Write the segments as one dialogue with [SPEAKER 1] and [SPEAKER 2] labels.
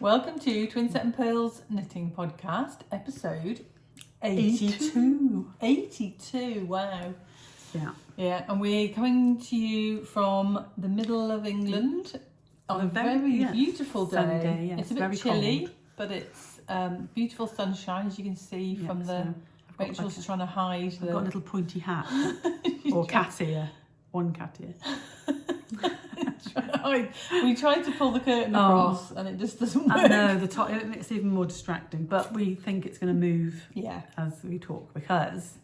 [SPEAKER 1] Welcome to Twinset and Purl's Knitting Podcast, episode 82. 82, wow.
[SPEAKER 2] Yeah.
[SPEAKER 1] Yeah, and we're coming to you from the middle of England on a very beautiful day.
[SPEAKER 2] Sunny day, yes.
[SPEAKER 1] It's a bit chilly, but it's beautiful sunshine, as you can see from the... Rachel's trying to hide
[SPEAKER 2] I've got a little pointy hat. Or cat ear. One cat ear.
[SPEAKER 1] We tried to pull the curtain across and it just doesn't work.
[SPEAKER 2] I know, it's even more distracting, but we think it's going to move as we talk because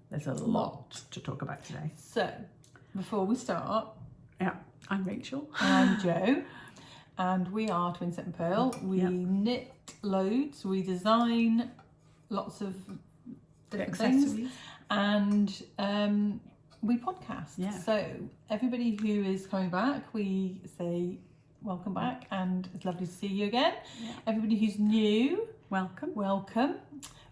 [SPEAKER 2] there's a lot to talk about today.
[SPEAKER 1] So, before we start...
[SPEAKER 2] Yeah, I'm Rachel.
[SPEAKER 1] I'm Jo. And we are Twinset and Purl. We knit loads, we design lots of different things, and we podcast. Yeah. So everybody who is coming back, we say welcome back, and it's lovely to see you again. Yeah. Everybody who's new, welcome.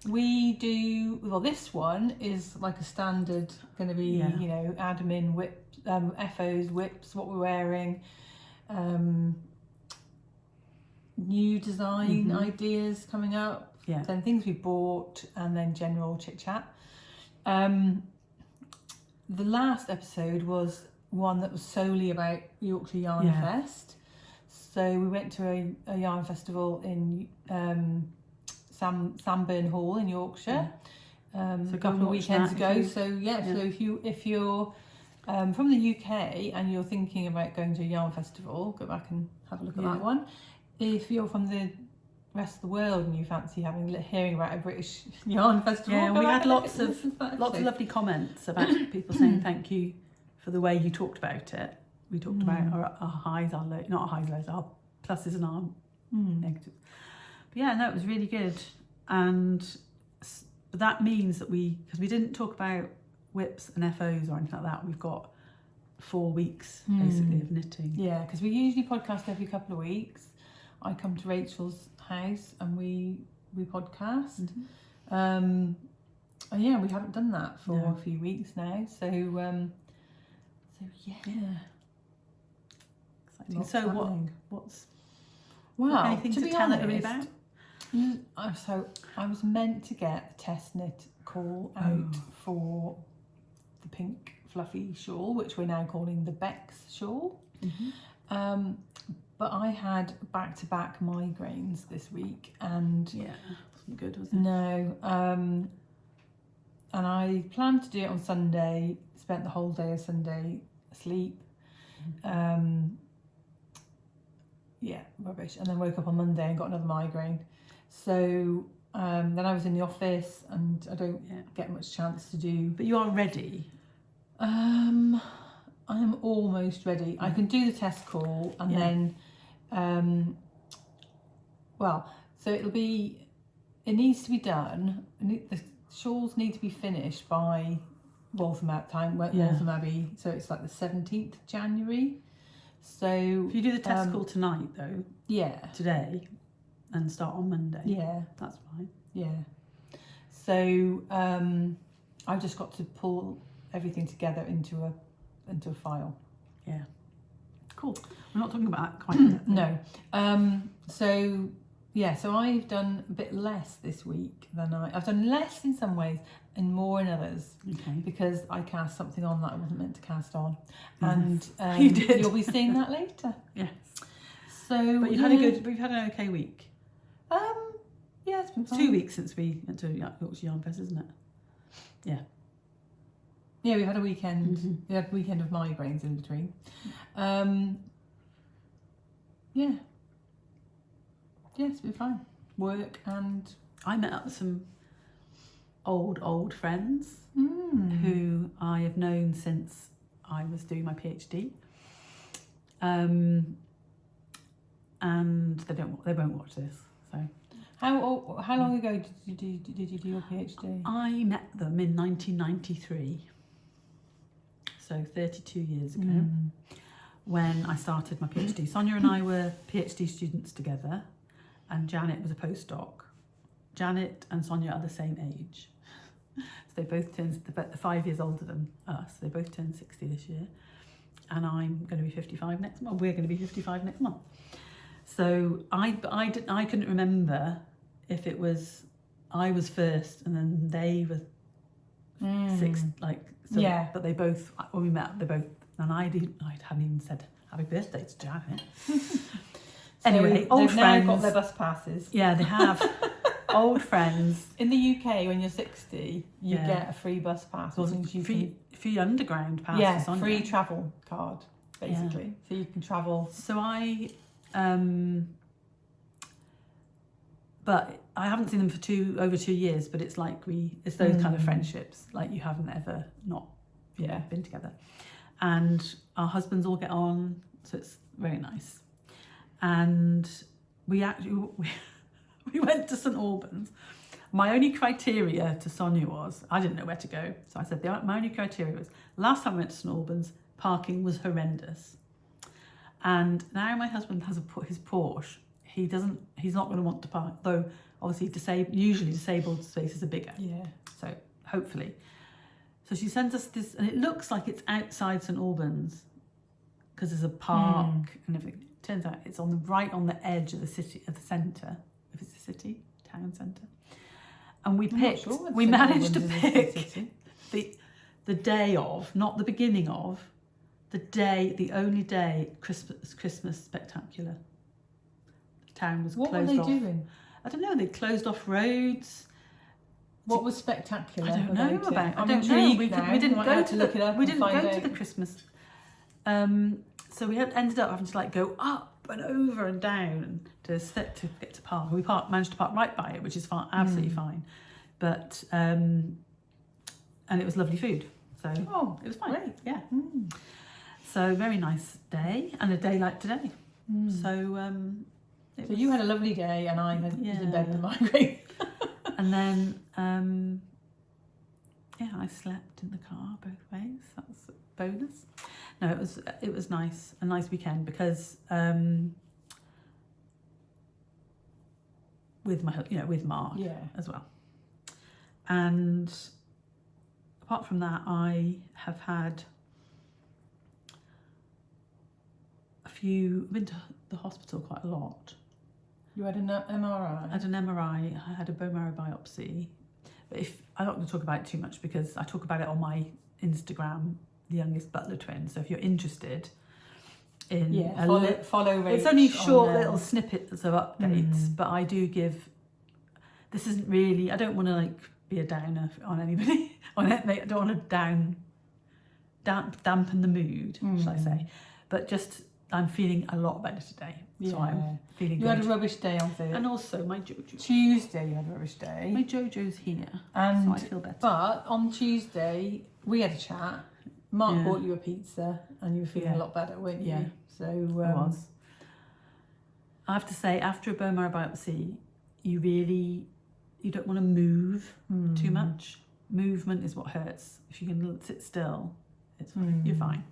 [SPEAKER 1] We do, well, this one is like a standard, going to be, you know, admin, whips, FOs, whips, what we're wearing, new design ideas coming up, then things we bought, and then general chit chat. The last episode was one that was solely about Yorkshire Yarn Fest. So we went to a yarn festival in Samburn Hall in Yorkshire a couple of weekends ago. So if you're from the UK and you're thinking about going to a yarn festival, go back and have a look at that one. If you're from the rest of the world and you fancy hearing about a British yarn festival,
[SPEAKER 2] we had lots of lovely comments about people saying thank you for the way you talked about it. We talked about our highs, our lows, not our highs, lows, our pluses and our negatives. But yeah, no, it was really good, and that means that because we didn't talk about whips and FOs or anything like that, we've got 4 weeks basically of knitting. Yeah,
[SPEAKER 1] because we usually podcast every couple of weeks. I come to Rachel's house and we podcast. And we haven't done that for a few weeks now. So
[SPEAKER 2] exciting. So what's
[SPEAKER 1] anything
[SPEAKER 2] to tell everybody about?
[SPEAKER 1] So I was meant to get the test knit call out for the pink fluffy shawl, which we're now calling the Bex shawl. But I had back-to-back migraines this week, and
[SPEAKER 2] wasn't good, was it?
[SPEAKER 1] No, and I planned to do it on Sunday. Spent the whole day of Sunday asleep. Rubbish. And then woke up on Monday and got another migraine. So then I was in the office, and I don't get much chance to do.
[SPEAKER 2] But you are ready.
[SPEAKER 1] I am almost ready. I can do the test call and then, so it needs to be done. The shawls need to be finished by Waltham Abbey, so it's like the 17th of January. So
[SPEAKER 2] if you do the test call tonight though, today, and start on Monday, that's fine.
[SPEAKER 1] So I've just got to pull everything together into a file.
[SPEAKER 2] Cool. We're not talking about that quite yet.
[SPEAKER 1] No. So I've done a bit less this week than I've done less in some ways and more in others. Because I cast something on that I wasn't meant to cast on. And
[SPEAKER 2] you did.
[SPEAKER 1] You'll be seeing that later.
[SPEAKER 2] Yes.
[SPEAKER 1] So
[SPEAKER 2] but we've had an okay week.
[SPEAKER 1] It's been fine.
[SPEAKER 2] 2 weeks since we went to Yorkshire Yarn Fest, isn't it? Yeah.
[SPEAKER 1] Yeah, we had a weekend. We had a weekend of migraines in between. It's been fine. Work, and
[SPEAKER 2] I met up with some old friends who I have known since I was doing my PhD. And they won't watch this. So
[SPEAKER 1] how long ago did you do your PhD?
[SPEAKER 2] I met them in 1993. So 32 years ago, when I started my PhD. Sonia and I were PhD students together, and Janet was a postdoc. Janet and Sonia are the same age. So they both turned, they're 5 years older than us. They both turned 60 this year. And I'm going to be 55 next month. We're going to be 55 next month. So I couldn't remember if it was I was first and then they were six, like, so
[SPEAKER 1] Yeah.
[SPEAKER 2] But they both, when we met, they both, and I hadn't even said happy birthday to Janet. Anyway,
[SPEAKER 1] so
[SPEAKER 2] old
[SPEAKER 1] they've
[SPEAKER 2] friends.
[SPEAKER 1] now got their bus passes.
[SPEAKER 2] Yeah, they have. Old friends.
[SPEAKER 1] In the UK, when you're 60, you get a free bus pass.
[SPEAKER 2] Well, free underground passes on
[SPEAKER 1] free
[SPEAKER 2] it.
[SPEAKER 1] travel card, basically. So you can travel.
[SPEAKER 2] So but I haven't seen them for over 2 years, but it's like it's those kind of friendships, like you haven't ever not been together. And our husbands all get on, so it's very nice. And we went to St Albans. My only criteria to Sonia was, I didn't know where to go. So I said, my only criteria was, last time I went to St Albans, parking was horrendous. And now my husband has his Porsche. He's not going to want to park, though obviously usually disabled spaces are bigger. Yeah. So hopefully. So she sends us this, and it looks like it's outside St Albans because there's a park and everything. Turns out it's right on the edge of the city, of the centre, if it's a city, town centre. And we managed to pick the day of, not the beginning of, the only day Christmas spectacular. The town was closed off.
[SPEAKER 1] What were they doing?
[SPEAKER 2] I don't know, they closed off roads.
[SPEAKER 1] What was spectacular?
[SPEAKER 2] I don't know about it. I don't know. We didn't go to
[SPEAKER 1] look it up.
[SPEAKER 2] We didn't go to the Christmas. So we ended up having to like go up and over and down to get to park. We managed to park right by it, which is fine, absolutely fine. But and it was lovely food, so it was fine.
[SPEAKER 1] Great.
[SPEAKER 2] Yeah. So very nice day, and a day like today. So
[SPEAKER 1] so you had a lovely day, and I was in bed with a migraine.
[SPEAKER 2] And then I slept in the car both ways. That was a bonus. No, it was nice, a nice weekend because with Mark as well. And apart from that, I have had been to the hospital quite a lot.
[SPEAKER 1] You had an MRI?
[SPEAKER 2] I had an MRI, I had a bone marrow biopsy. But I'm not going to talk about it too much because I talk about it on my Instagram, The Youngest Butler Twin. So if you're interested in
[SPEAKER 1] follow Rach.
[SPEAKER 2] It's only short little snippets of updates, but I do give. This isn't really. I don't want to like be a downer on anybody. I don't want to dampen the mood, shall I say? But just I'm feeling a lot better today. So I'm feeling good.
[SPEAKER 1] You had a rubbish day on Thursday.
[SPEAKER 2] And also my Jojo.
[SPEAKER 1] Tuesday you had a rubbish day.
[SPEAKER 2] My Jojo's here,
[SPEAKER 1] and
[SPEAKER 2] so I feel better.
[SPEAKER 1] But on Tuesday we had a chat. Mark bought you a pizza and you were feeling a lot better, weren't you?
[SPEAKER 2] Yeah.
[SPEAKER 1] So
[SPEAKER 2] I was. I have to say, after a bone marrow biopsy, you don't want to move too much. Movement is what hurts. If you can sit still, it's fine. You're fine.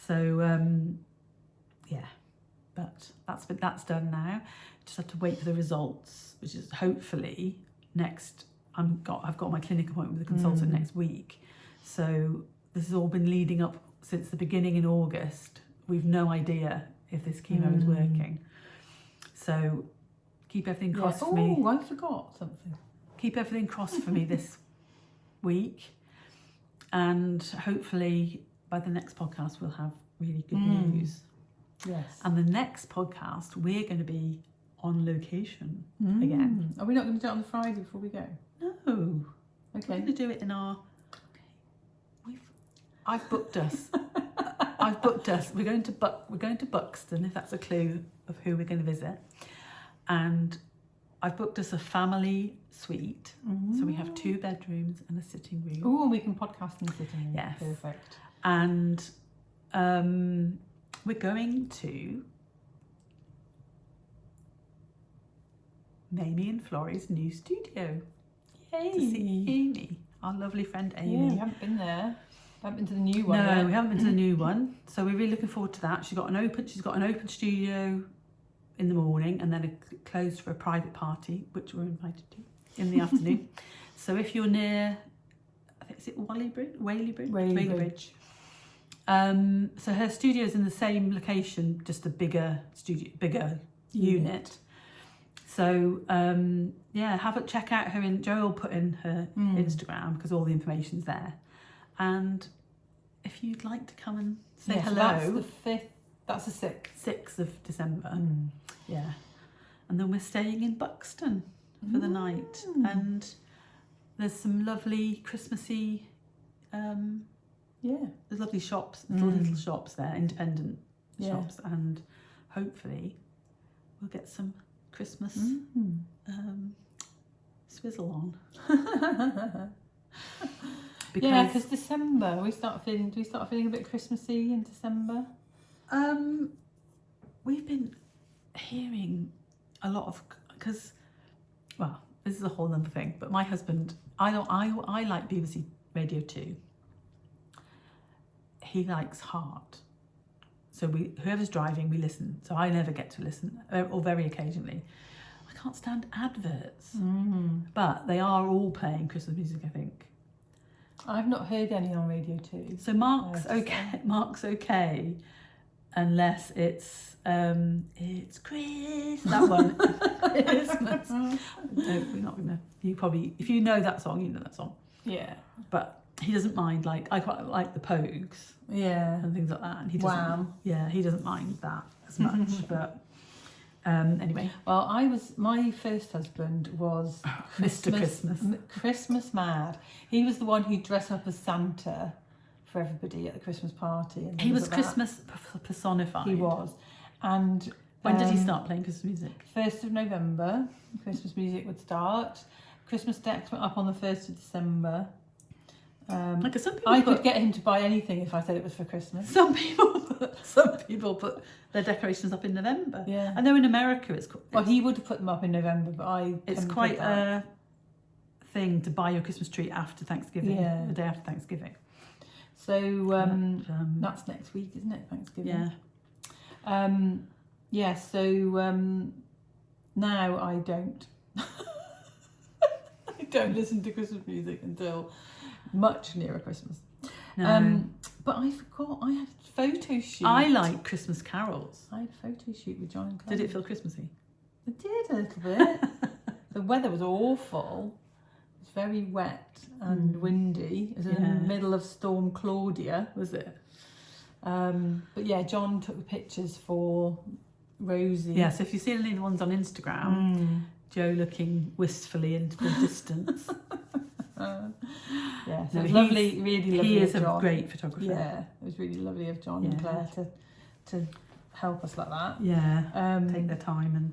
[SPEAKER 2] So but that's done now. Just have to wait for the results, which is hopefully next. I've got my clinic appointment with the consultant next week. So this has all been leading up since the beginning in August. We've no idea if this chemo is working. So keep everything crossed for me.
[SPEAKER 1] Oh, I forgot something.
[SPEAKER 2] Keep everything crossed for me this week. And hopefully by the next podcast we'll have really good news.
[SPEAKER 1] Yes.
[SPEAKER 2] And the next podcast we're going to be on location again.
[SPEAKER 1] Are we not going to do it on the Friday before we go?
[SPEAKER 2] No.
[SPEAKER 1] Okay.
[SPEAKER 2] We're going to do it in our... I've booked us. We're going to Buxton, if that's a clue of who we're going to visit. And I've booked us a family suite. So we have 2 bedrooms and a sitting room.
[SPEAKER 1] Oh, we can podcast in the sitting room.
[SPEAKER 2] Yes.
[SPEAKER 1] Perfect.
[SPEAKER 2] And we're going to Mamie and Florrie's new studio.
[SPEAKER 1] Yay!
[SPEAKER 2] To see Amy, our lovely friend Amy.
[SPEAKER 1] Yeah, we haven't been there. We haven't been to the new one.
[SPEAKER 2] No, we haven't been to the new one. So we're really looking forward to that. She's got an open studio in the morning and then a closed for a private party, which we're invited to in the afternoon. So if you're near, I think, is it Whaley-Bridge? So her studio is in the same location, just a bigger unit. So yeah, check out her. Jo will put in her Instagram because all the information's there. And if you'd like to come and say hello,
[SPEAKER 1] that's the 5th. That's the 6th.
[SPEAKER 2] 6th of December. Yeah, and then we're staying in Buxton for the night, and there's some lovely Christmassy. There's lovely shops, little shops there, independent shops, and hopefully we'll get some Christmas swizzle on.
[SPEAKER 1] Because December do we start feeling a bit Christmassy in December?
[SPEAKER 2] We've been hearing a lot of, because, well, this is a whole other thing, but my husband, I like BBC Radio 2. He likes Heart. So whoever's driving, we listen. So I never get to listen, or very occasionally. I can't stand adverts. But they are all playing Christmas music, I think.
[SPEAKER 1] I've not heard any on Radio 2.
[SPEAKER 2] So Mark's okay, unless it's Chris, that one. Christmas. No, we're not gonna. You probably, if you know that song, you know that song.
[SPEAKER 1] Yeah.
[SPEAKER 2] But he doesn't mind. Like, I quite like the Pogues.
[SPEAKER 1] Yeah.
[SPEAKER 2] And things like that. And he doesn't.
[SPEAKER 1] Wham.
[SPEAKER 2] Yeah, he doesn't mind that as much. But anyway.
[SPEAKER 1] Well, my first husband was
[SPEAKER 2] Mr. Christmas.
[SPEAKER 1] Christmas mad. He was the one who'd dress up as Santa for everybody at the Christmas party. And
[SPEAKER 2] he was
[SPEAKER 1] like
[SPEAKER 2] Christmas personified.
[SPEAKER 1] He was. And
[SPEAKER 2] when did he start playing Christmas music?
[SPEAKER 1] 1st of November, Christmas music would start. Christmas decks went up on the 1st of December.
[SPEAKER 2] Like some people
[SPEAKER 1] I could get him to buy anything if I said it was for Christmas.
[SPEAKER 2] Some people put their decorations up in November.
[SPEAKER 1] Yeah.
[SPEAKER 2] I know in America
[SPEAKER 1] well, he would have put them up in November, but
[SPEAKER 2] it's quite a thing to buy your Christmas tree after Thanksgiving,
[SPEAKER 1] the
[SPEAKER 2] day after Thanksgiving.
[SPEAKER 1] So that's next week, isn't it? Thanksgiving.
[SPEAKER 2] Yeah.
[SPEAKER 1] So now I don't. I don't listen to Christmas music until much nearer Christmas.
[SPEAKER 2] No.
[SPEAKER 1] But I forgot I had a photo shoot.
[SPEAKER 2] I like Christmas carols.
[SPEAKER 1] I had a photo shoot with John and Claire.
[SPEAKER 2] Did it feel Christmassy?
[SPEAKER 1] It did a little bit. The weather was awful. It was very wet and windy. It was in the middle of Storm Claudia.
[SPEAKER 2] Was it?
[SPEAKER 1] But yeah, John took the pictures for Rosie.
[SPEAKER 2] Yeah, so if you see any of the ones on Instagram, Jo looking wistfully into the distance.
[SPEAKER 1] Yeah, so it was lovely, really lovely.
[SPEAKER 2] He is
[SPEAKER 1] of John.
[SPEAKER 2] a great photographer.
[SPEAKER 1] Yeah, it was really lovely of John and Claire to help us like that.
[SPEAKER 2] Yeah, take their time and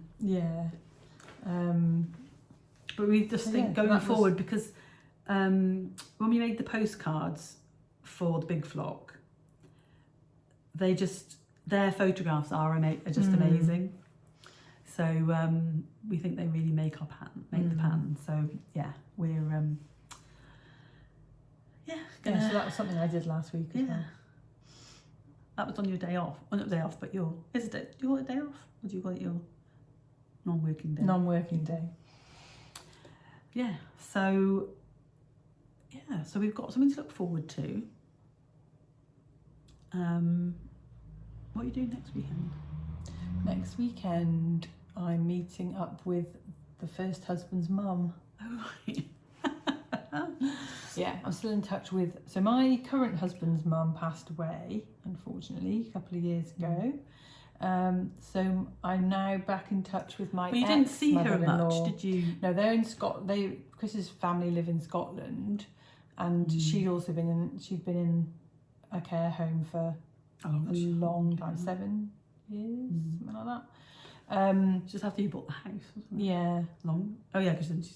[SPEAKER 2] but we just think going forward because when we made the postcards for the big flock, their photographs are just amazing. So we think they really make the pattern. So yeah, we're
[SPEAKER 1] so that was something I did last week. As well.
[SPEAKER 2] That was on your day off. Well, not day off, but do you want a day off, or do you call it your non-working day?
[SPEAKER 1] Non-working day.
[SPEAKER 2] Yeah. So we've got something to look forward to. What are you doing next weekend?
[SPEAKER 1] Next weekend, I'm meeting up with the first husband's mum.
[SPEAKER 2] Oh, right.
[SPEAKER 1] Yeah, I'm still in touch with... So my current husband's mum passed away, unfortunately, a couple of years ago. So I'm now back in touch with my
[SPEAKER 2] you didn't see her
[SPEAKER 1] ex-mother-in-law.
[SPEAKER 2] much, did you?
[SPEAKER 1] No, they're in Scotland. Chris's family live in Scotland, and she'd been in a care home for a long time, 7 years, something like that.
[SPEAKER 2] Just after you bought the house, wasn't it?
[SPEAKER 1] Yeah.
[SPEAKER 2] Long? Oh yeah, because then she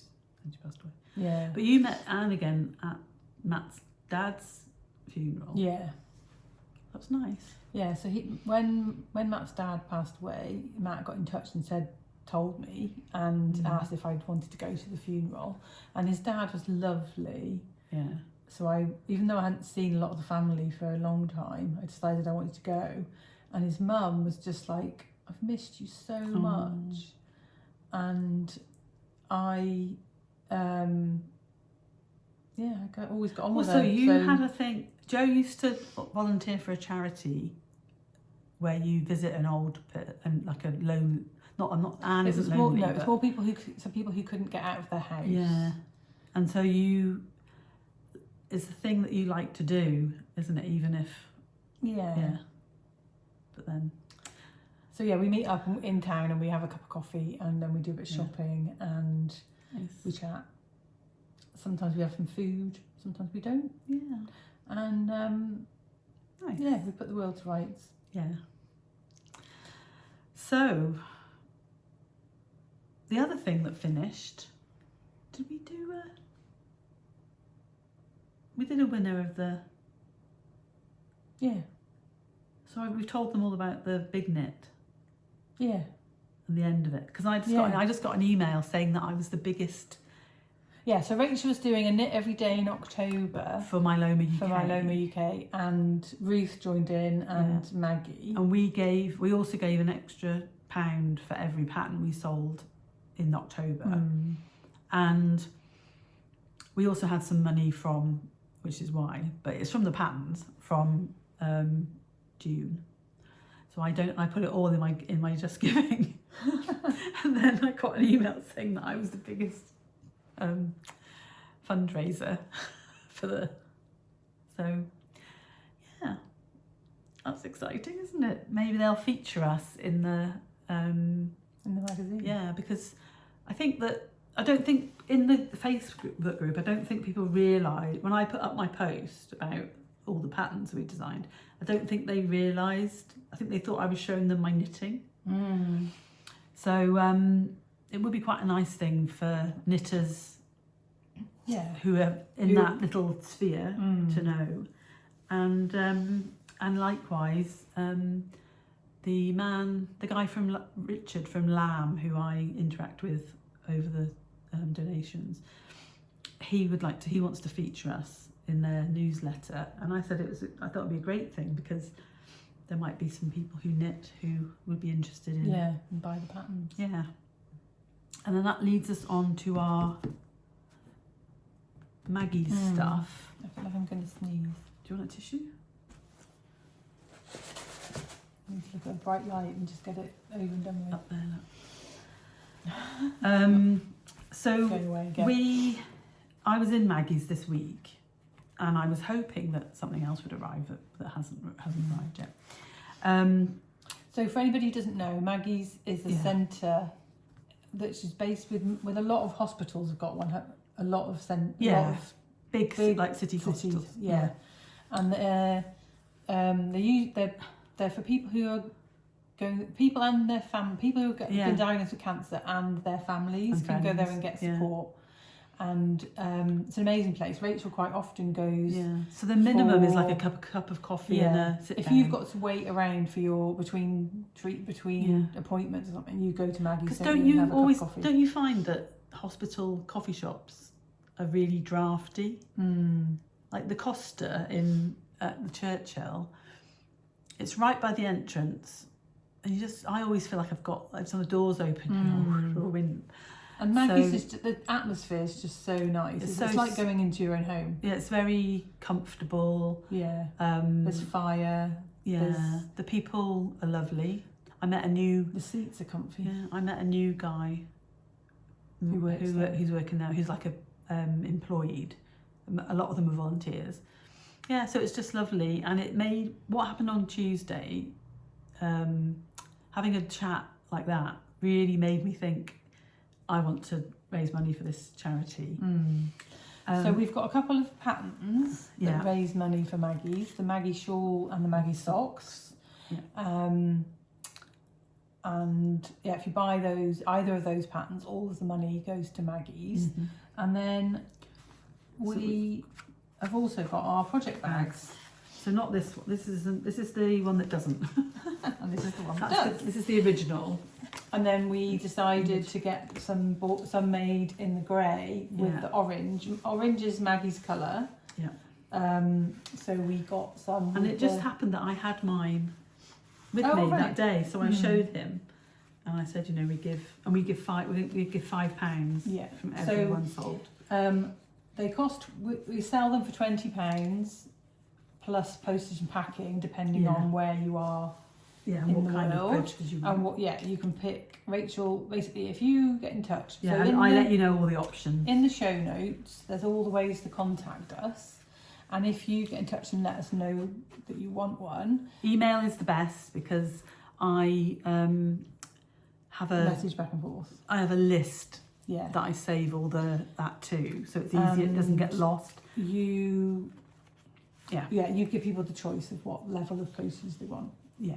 [SPEAKER 2] passed away.
[SPEAKER 1] Yeah.
[SPEAKER 2] But you met Anne again at Matt's dad's funeral.
[SPEAKER 1] Yeah.
[SPEAKER 2] That's nice.
[SPEAKER 1] Yeah, so when Matt's dad passed away, Matt got in touch and told me and asked if I'd wanted to go to the funeral. And his dad was lovely.
[SPEAKER 2] Yeah.
[SPEAKER 1] So even though I hadn't seen a lot of the family for a long time, I decided I wanted to go. And his mum was just like, I've missed you so much. And I always got on with her.
[SPEAKER 2] So you had a thing. Jo used to volunteer for a charity where you visit an old and like a lone. Not Anne isn't
[SPEAKER 1] more,
[SPEAKER 2] lonely.
[SPEAKER 1] no, it's more people who couldn't get out of their house.
[SPEAKER 2] Yeah, and so it's the thing that you like to do, isn't it? Even if yeah. But then.
[SPEAKER 1] So yeah, we meet up in town and we have a cup of coffee and then we do a bit of shopping and we chat. Sometimes we have some food, sometimes we don't.
[SPEAKER 2] Yeah.
[SPEAKER 1] And
[SPEAKER 2] nice.
[SPEAKER 1] Yeah, we put the world to rights.
[SPEAKER 2] Yeah. So the other thing that finished, did we do we did a winner of the.
[SPEAKER 1] Yeah.
[SPEAKER 2] So we've told them all about the big knit.
[SPEAKER 1] Yeah.
[SPEAKER 2] And the end of it, because I just got an email saying that I was the biggest.
[SPEAKER 1] Yeah, so Rachel was doing a knit every day in October
[SPEAKER 2] for Myloma UK.
[SPEAKER 1] For Myloma UK, and Ruth joined in and Maggie.
[SPEAKER 2] And we also gave an extra £1 for every pattern we sold in October. And we also had some money from, which is why, but it's from the patterns from June. So I put it all in my Just Giving. And then I got an email saying that I was the biggest fundraiser so yeah, that's exciting, isn't it? Maybe they'll feature us in the
[SPEAKER 1] magazine.
[SPEAKER 2] Yeah, because I don't think in the Facebook group, I don't think people realise, when I put up my post about all the patterns we designed, I don't think they realised. I think they thought I was showing them my knitting. So it would be quite a nice thing for knitters who are in that little sphere to know. And likewise, the guy from Richard from Lamb, who I interact with over the donations, he wants to feature us in their newsletter, and I said I thought it'd be a great thing because there might be some people who knit who would be interested in
[SPEAKER 1] and buy the patterns.
[SPEAKER 2] Yeah. And then that leads us on to our Maggie's stuff.
[SPEAKER 1] I feel like I'm going to sneeze.
[SPEAKER 2] Do you want a tissue?
[SPEAKER 1] I need to look at a bright light and just get it over and done with.
[SPEAKER 2] Up there, look. So
[SPEAKER 1] Go away,
[SPEAKER 2] I was in Maggie's this week, and I was hoping that something else would arrive that hasn't arrived yet.
[SPEAKER 1] So for anybody who doesn't know, Maggie's is a centre that is based with a lot of hospitals have got one. A lot of
[SPEAKER 2] big like city hospitals.
[SPEAKER 1] Yeah. And they're for people who are people and their people who have been diagnosed with cancer and their families can go there and get support. And it's an amazing place. Rachel quite often goes.
[SPEAKER 2] Yeah. So the minimum is like a cup of coffee and a sit
[SPEAKER 1] If
[SPEAKER 2] down.
[SPEAKER 1] you've got to wait around for your between appointments or something, you go to Maggie's.
[SPEAKER 2] Don't you find that hospital coffee shops are really drafty? Like the Costa at the Churchill, it's right by the entrance, and I always feel like it's on the doors open or wind.
[SPEAKER 1] And Maggie's the atmosphere is just so nice. It's like going into your own home.
[SPEAKER 2] Yeah, it's very comfortable.
[SPEAKER 1] Yeah. There's fire.
[SPEAKER 2] Yeah. The people are lovely. The
[SPEAKER 1] seats are comfy.
[SPEAKER 2] Yeah. I met a new guy who's working now. Who's like employed. A lot of them are volunteers. Yeah. So it's just lovely, and it made what happened on Tuesday. Having a chat like that really made me think, I want to raise money for this charity.
[SPEAKER 1] So we've got a couple of patterns that raise money for Maggie's, the Maggie Shawl and the Maggie Socks. And if you buy either of those patterns, all of the money goes to Maggie's. And then we have also got our project bags.
[SPEAKER 2] So not this one. This is the one that doesn't.
[SPEAKER 1] And this is the one that does.
[SPEAKER 2] This is the original.
[SPEAKER 1] And then we decided to get some made in the grey with the orange. Orange is Maggie's colour.
[SPEAKER 2] Yeah.
[SPEAKER 1] So we got some.
[SPEAKER 2] And it just happened that I had mine with me that day, so I showed him, and I said, we give £5 from everyone sold.
[SPEAKER 1] They cost. We sell them for £20 plus postage and packing, depending on where you are
[SPEAKER 2] Yeah, and
[SPEAKER 1] in
[SPEAKER 2] what
[SPEAKER 1] the
[SPEAKER 2] kind
[SPEAKER 1] world.
[SPEAKER 2] of purchases you want.
[SPEAKER 1] And what, you can pick. Rachel, basically, if you get in touch.
[SPEAKER 2] Yeah,
[SPEAKER 1] so
[SPEAKER 2] and I let you know all the options.
[SPEAKER 1] In the show notes, there's all the ways to contact us. And if you get in touch and let us know that you want one.
[SPEAKER 2] Email is the best because I have a
[SPEAKER 1] message back and forth.
[SPEAKER 2] I have a list
[SPEAKER 1] that
[SPEAKER 2] I save all that to, so it's easy. It doesn't get lost.
[SPEAKER 1] You give people the choice of what level of postage they want.
[SPEAKER 2] Yeah.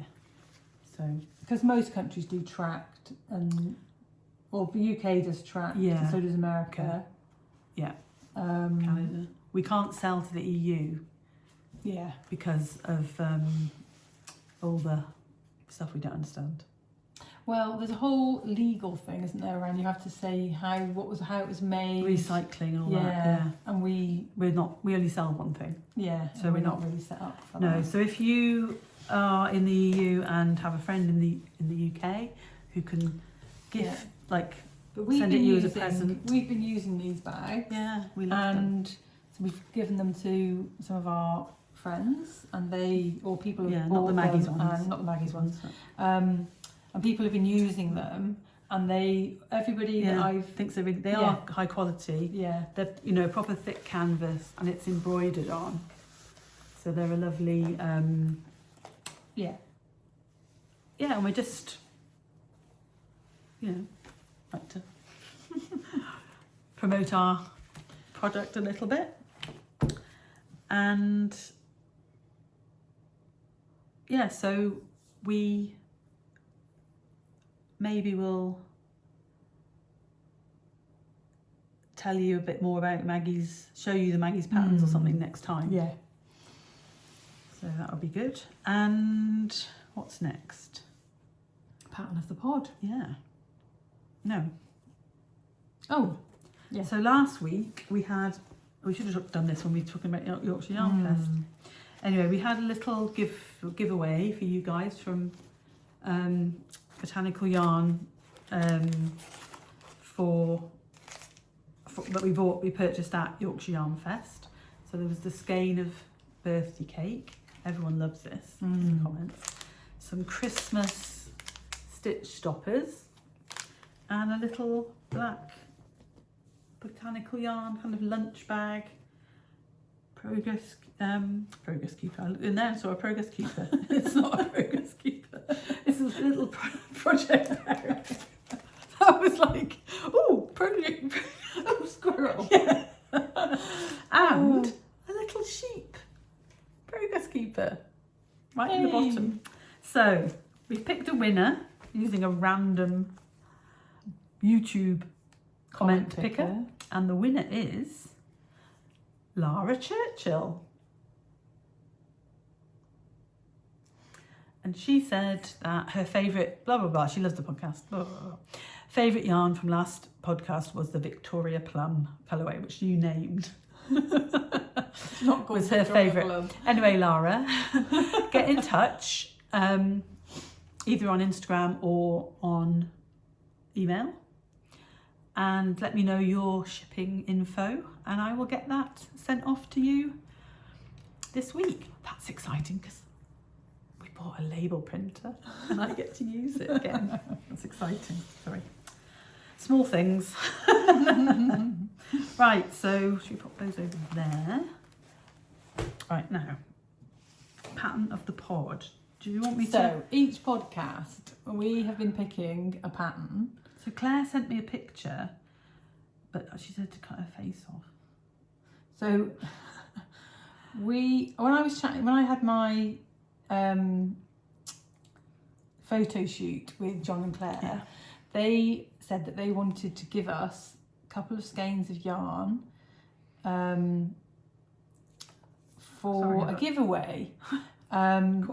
[SPEAKER 2] So
[SPEAKER 1] because most countries do tracked, or the UK does tracked.
[SPEAKER 2] Yeah.
[SPEAKER 1] So does America.
[SPEAKER 2] Yeah. Canada. We can't sell to the EU.
[SPEAKER 1] Yeah.
[SPEAKER 2] Because of all the stuff we don't understand.
[SPEAKER 1] Well, there's a whole legal thing, isn't there, around you have to say how it was made.
[SPEAKER 2] Recycling and all that. Yeah.
[SPEAKER 1] And we
[SPEAKER 2] only sell one thing.
[SPEAKER 1] Yeah.
[SPEAKER 2] So
[SPEAKER 1] we're not really set up for that.
[SPEAKER 2] No, so if you are in the EU and have a friend in the UK who can give send it you as a present.
[SPEAKER 1] We've been using these bags.
[SPEAKER 2] Yeah, we love them.
[SPEAKER 1] And so we've given them to some of our friends and people have
[SPEAKER 2] not the Maggie's ones.
[SPEAKER 1] And not the Maggie's ones. And people have been using them, and everybody that I've
[SPEAKER 2] thinks they are high quality.
[SPEAKER 1] Yeah,
[SPEAKER 2] they're proper thick canvas, and it's embroidered on, so they're a lovely. And we're just like to promote our product a little bit, and so we. Maybe we'll tell you a bit more about show you the Maggie's patterns or something next time.
[SPEAKER 1] Yeah.
[SPEAKER 2] So that would be good. And what's next?
[SPEAKER 1] Pattern of the pod.
[SPEAKER 2] Yeah. No.
[SPEAKER 1] Oh. Yeah.
[SPEAKER 2] So last week we should have done this when we were talking about Yorkshire Yarn Fest. Anyway, we had a little giveaway for you guys from botanical yarn that we purchased at Yorkshire Yarn Fest. So there was the skein of birthday cake. Everyone loves this in the comments. Some Christmas stitch stoppers and a little black botanical yarn kind of lunch bag. Progress keeper. I looked in there and saw a progress keeper. It's not a progress keeper. It's a little project bag. I was like, oh, project, oh, squirrel. Yeah. And a little sheep. Progress keeper. Right in the bottom. So we've picked a winner using a random YouTube comment picker. And the winner is Larachurchill. And she said that her favourite, blah, blah, blah, she loves the podcast, blah, blah, blah. Favourite yarn from last podcast was the Victoria Plum colourway, which you named.
[SPEAKER 1] Not called
[SPEAKER 2] was her favourite. Anyway, Lara, get in touch, either on Instagram or on email, and let me know your shipping info, and I will get that sent off to you this week. That's exciting because we bought a label printer and I get to use it again. That's exciting. Sorry. Small things. Right, so should we pop those over there? Right, now, pattern of the pod. Do you want me to?
[SPEAKER 1] So, each podcast, we have been picking a pattern.
[SPEAKER 2] So Claire sent me a picture, but she said to cut her face off.
[SPEAKER 1] So, when I had my photo shoot with John and Claire, they said that they wanted to give us a couple of skeins of yarn for a giveaway. And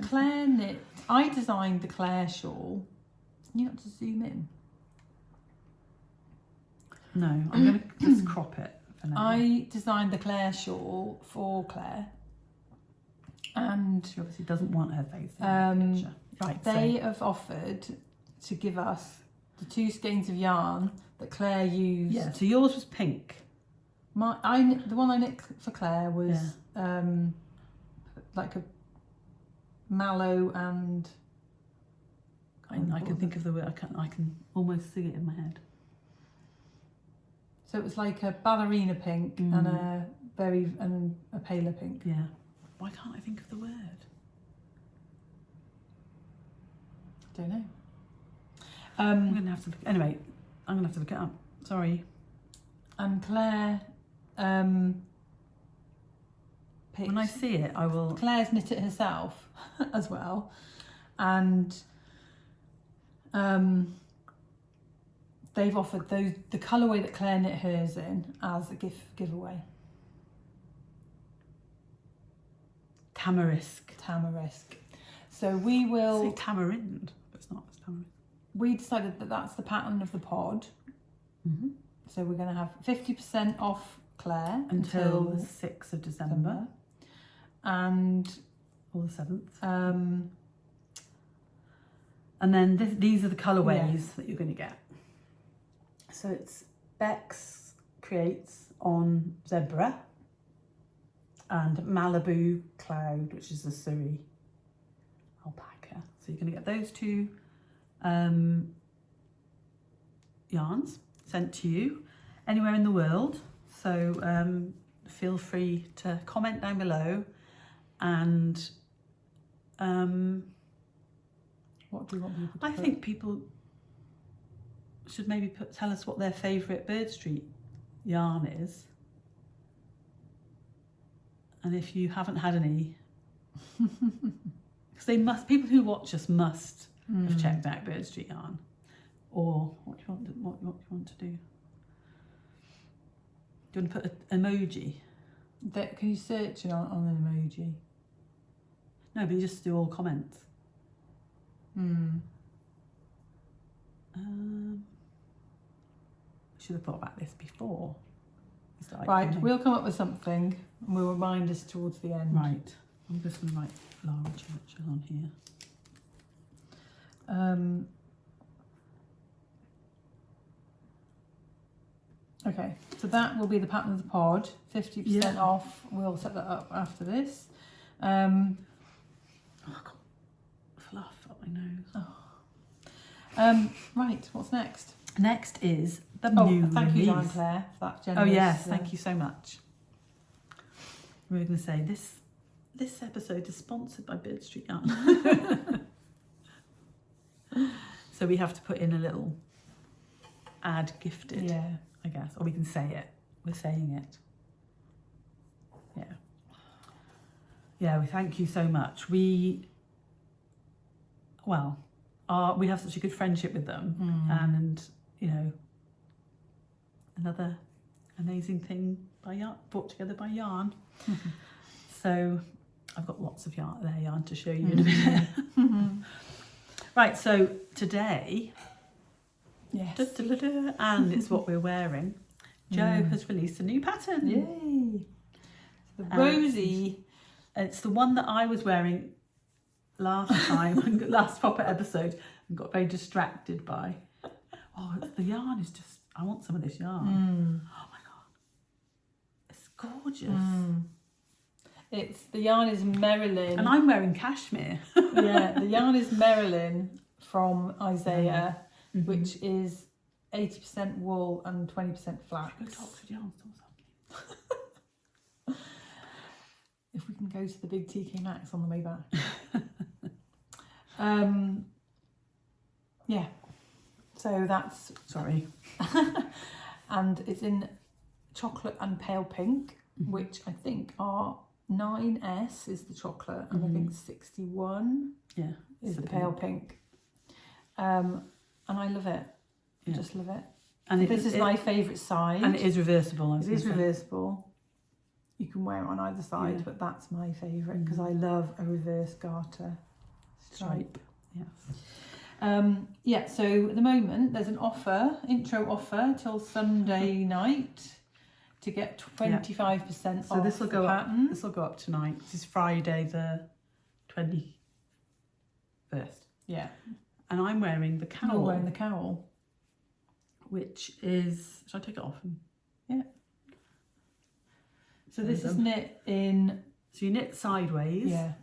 [SPEAKER 1] Claire knit. I designed the Claire shawl. You got to zoom in.
[SPEAKER 2] No, I'm going to just crop it for now.
[SPEAKER 1] I designed the Claire shawl for Claire, and
[SPEAKER 2] she obviously doesn't want her face in the picture. Right,
[SPEAKER 1] they have offered to give us the 2 skeins of yarn that Claire used.
[SPEAKER 2] Yeah, so yours was pink.
[SPEAKER 1] The one I knit for Claire was like a mallow and...
[SPEAKER 2] I can think of the word. I can almost see it in my head.
[SPEAKER 1] So it was like a ballerina pink and a paler pink.
[SPEAKER 2] Yeah. Why can't I think of the word?
[SPEAKER 1] Don't know.
[SPEAKER 2] I'm gonna have to look. Anyway, I'm gonna have to look it up. Sorry.
[SPEAKER 1] And Claire picked...
[SPEAKER 2] When I see it, I will.
[SPEAKER 1] Claire's knit it herself as well, and they've offered the colourway that Claire knit hers in as a giveaway. Tamarisk. So we will
[SPEAKER 2] say tamarind, but it's not. It's tamarind.
[SPEAKER 1] We decided that that's the pattern of the pod.
[SPEAKER 2] Mm-hmm.
[SPEAKER 1] So we're going to have 50% off Claire
[SPEAKER 2] until the 6th of December.
[SPEAKER 1] And
[SPEAKER 2] or the 7th. And then these are the colourways that you're going to get. So it's Bex Creates on Zebra and Malibu Cloud, which is the Surrey alpaca. So you're going to get those two yarns sent to you anywhere in the world. So feel free to comment down below and
[SPEAKER 1] what do you want people to
[SPEAKER 2] I
[SPEAKER 1] put?
[SPEAKER 2] think people should maybe tell us what their favourite Bird Street yarn is. And if you haven't had any, because people who watch us must have checked out Bird Street yarn. Or what do you want to do? Do you want to put an emoji?
[SPEAKER 1] Can you search it on an emoji?
[SPEAKER 2] No, but you just do all comments. Should have thought about this before.
[SPEAKER 1] Right, we'll come up with something and we'll remind us towards the end.
[SPEAKER 2] Right, I'm just going to write larachurchill on here.
[SPEAKER 1] Okay, so that will be the pattern of the pod, 50% off. We'll set that up after this.
[SPEAKER 2] Oh, I've got fluff up my nose.
[SPEAKER 1] Right, what's next?
[SPEAKER 2] Next is the new
[SPEAKER 1] thank
[SPEAKER 2] release.
[SPEAKER 1] you, John Claire, for that generous...
[SPEAKER 2] Oh yes, thank you so much. We were going to say this episode is sponsored by Bird Street Yarn. So we have to put in a little add gifted, I guess, or we can say it. We're saying it. Yeah, we thank you so much. We have such a good friendship with them, and you know, another amazing thing brought together by yarn. So I've got lots of their yarn to show you in a minute. Right, so today, and it's what we're wearing. Jo has released a new pattern.
[SPEAKER 1] Yay! The Rosie.
[SPEAKER 2] It's the one that I was wearing last time, last proper episode, and got very distracted by. Oh, the yarn is just, I want some of this yarn. Oh my God. It's gorgeous.
[SPEAKER 1] The yarn is Merilin.
[SPEAKER 2] And I'm wearing cashmere.
[SPEAKER 1] The yarn is Merilin from Isager, which is 80% wool and 20% flax.
[SPEAKER 2] Should we go to Oxford Yarn or something?
[SPEAKER 1] If we can go to the big TK Maxx on the way back. So that's...
[SPEAKER 2] Sorry.
[SPEAKER 1] And it's in chocolate and pale pink, which I think are 9S is the chocolate, and I think 61 is the pale pink. And I love it. I just love it. And this is my favourite side.
[SPEAKER 2] And it is reversible.
[SPEAKER 1] It is reversible. You can wear it on either side, but that's my favourite because I love a reverse garter stripe.
[SPEAKER 2] Yes.
[SPEAKER 1] So at the moment there's an intro offer till Sunday night to get 25% off.
[SPEAKER 2] So this will go
[SPEAKER 1] pattern.
[SPEAKER 2] up. This will go up tonight. This is Friday the 21st.
[SPEAKER 1] Yeah.
[SPEAKER 2] And I'm wearing the cowl.
[SPEAKER 1] You're wearing the cowl,
[SPEAKER 2] which is. Shall I take it off?
[SPEAKER 1] Yeah. So this is knit in...
[SPEAKER 2] So you knit sideways.
[SPEAKER 1] Yeah.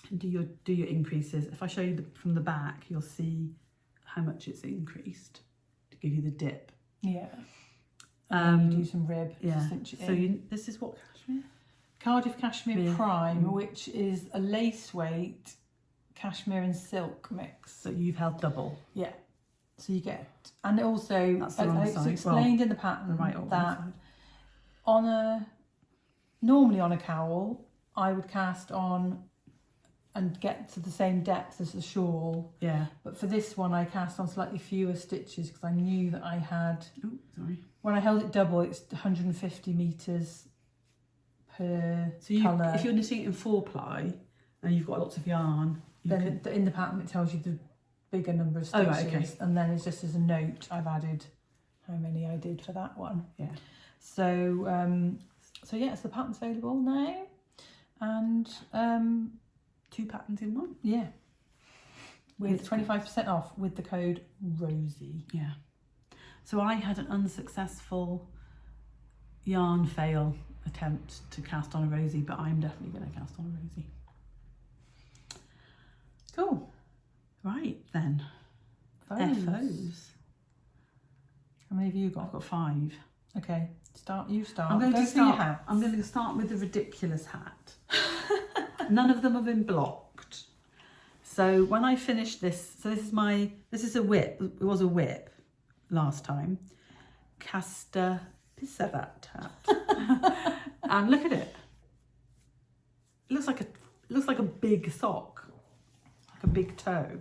[SPEAKER 2] and do your increases. If I show you from the back, you'll see how much it's increased to give you the dip.
[SPEAKER 1] Yeah. And you do some rib.
[SPEAKER 2] Yeah.
[SPEAKER 1] To cinch it
[SPEAKER 2] So
[SPEAKER 1] in.
[SPEAKER 2] this is what cashmere?
[SPEAKER 1] Cardiff Cashmere Prime, which is a lace weight cashmere and silk mix.
[SPEAKER 2] So you've held double.
[SPEAKER 1] Yeah. So you get, and also
[SPEAKER 2] That's the wrong
[SPEAKER 1] it's
[SPEAKER 2] side.
[SPEAKER 1] explained in the pattern
[SPEAKER 2] The right or
[SPEAKER 1] that
[SPEAKER 2] wrong side.
[SPEAKER 1] normally on a cowl, I would cast on and get to the same depth as the shawl.
[SPEAKER 2] Yeah.
[SPEAKER 1] But for this one, I cast on slightly fewer stitches because I knew that I had.
[SPEAKER 2] Oh, sorry.
[SPEAKER 1] When I held it double, it's 150 metres per colour.
[SPEAKER 2] If you're knitting it in 4-ply and you've got lots of yarn,
[SPEAKER 1] then in the pattern it tells you the bigger number of stitches.
[SPEAKER 2] Oh, right, okay.
[SPEAKER 1] And then it's just as a note, I've added how many I did for that one.
[SPEAKER 2] Yeah.
[SPEAKER 1] So, so yes, the pattern's available now. And
[SPEAKER 2] 2 patterns in one.
[SPEAKER 1] yeah, with 25% off with the code Rosie.
[SPEAKER 2] Yeah. So I had an unsuccessful yarn fail attempt to cast on a Rosie, but I'm definitely going to cast on a Rosie.
[SPEAKER 1] Cool.
[SPEAKER 2] Right then. FOs.
[SPEAKER 1] How many have you got?
[SPEAKER 2] I've got 5.
[SPEAKER 1] Okay, you start.
[SPEAKER 2] I'm going
[SPEAKER 1] Go
[SPEAKER 2] to
[SPEAKER 1] through your
[SPEAKER 2] start.
[SPEAKER 1] hats.
[SPEAKER 2] I'm going to start with the ridiculous hat. None of them have been blocked. So when I finish this, so this is a whip. It was a whip last time. Casta Pissarat hat. And look at it. It looks like a big sock, like a big toe.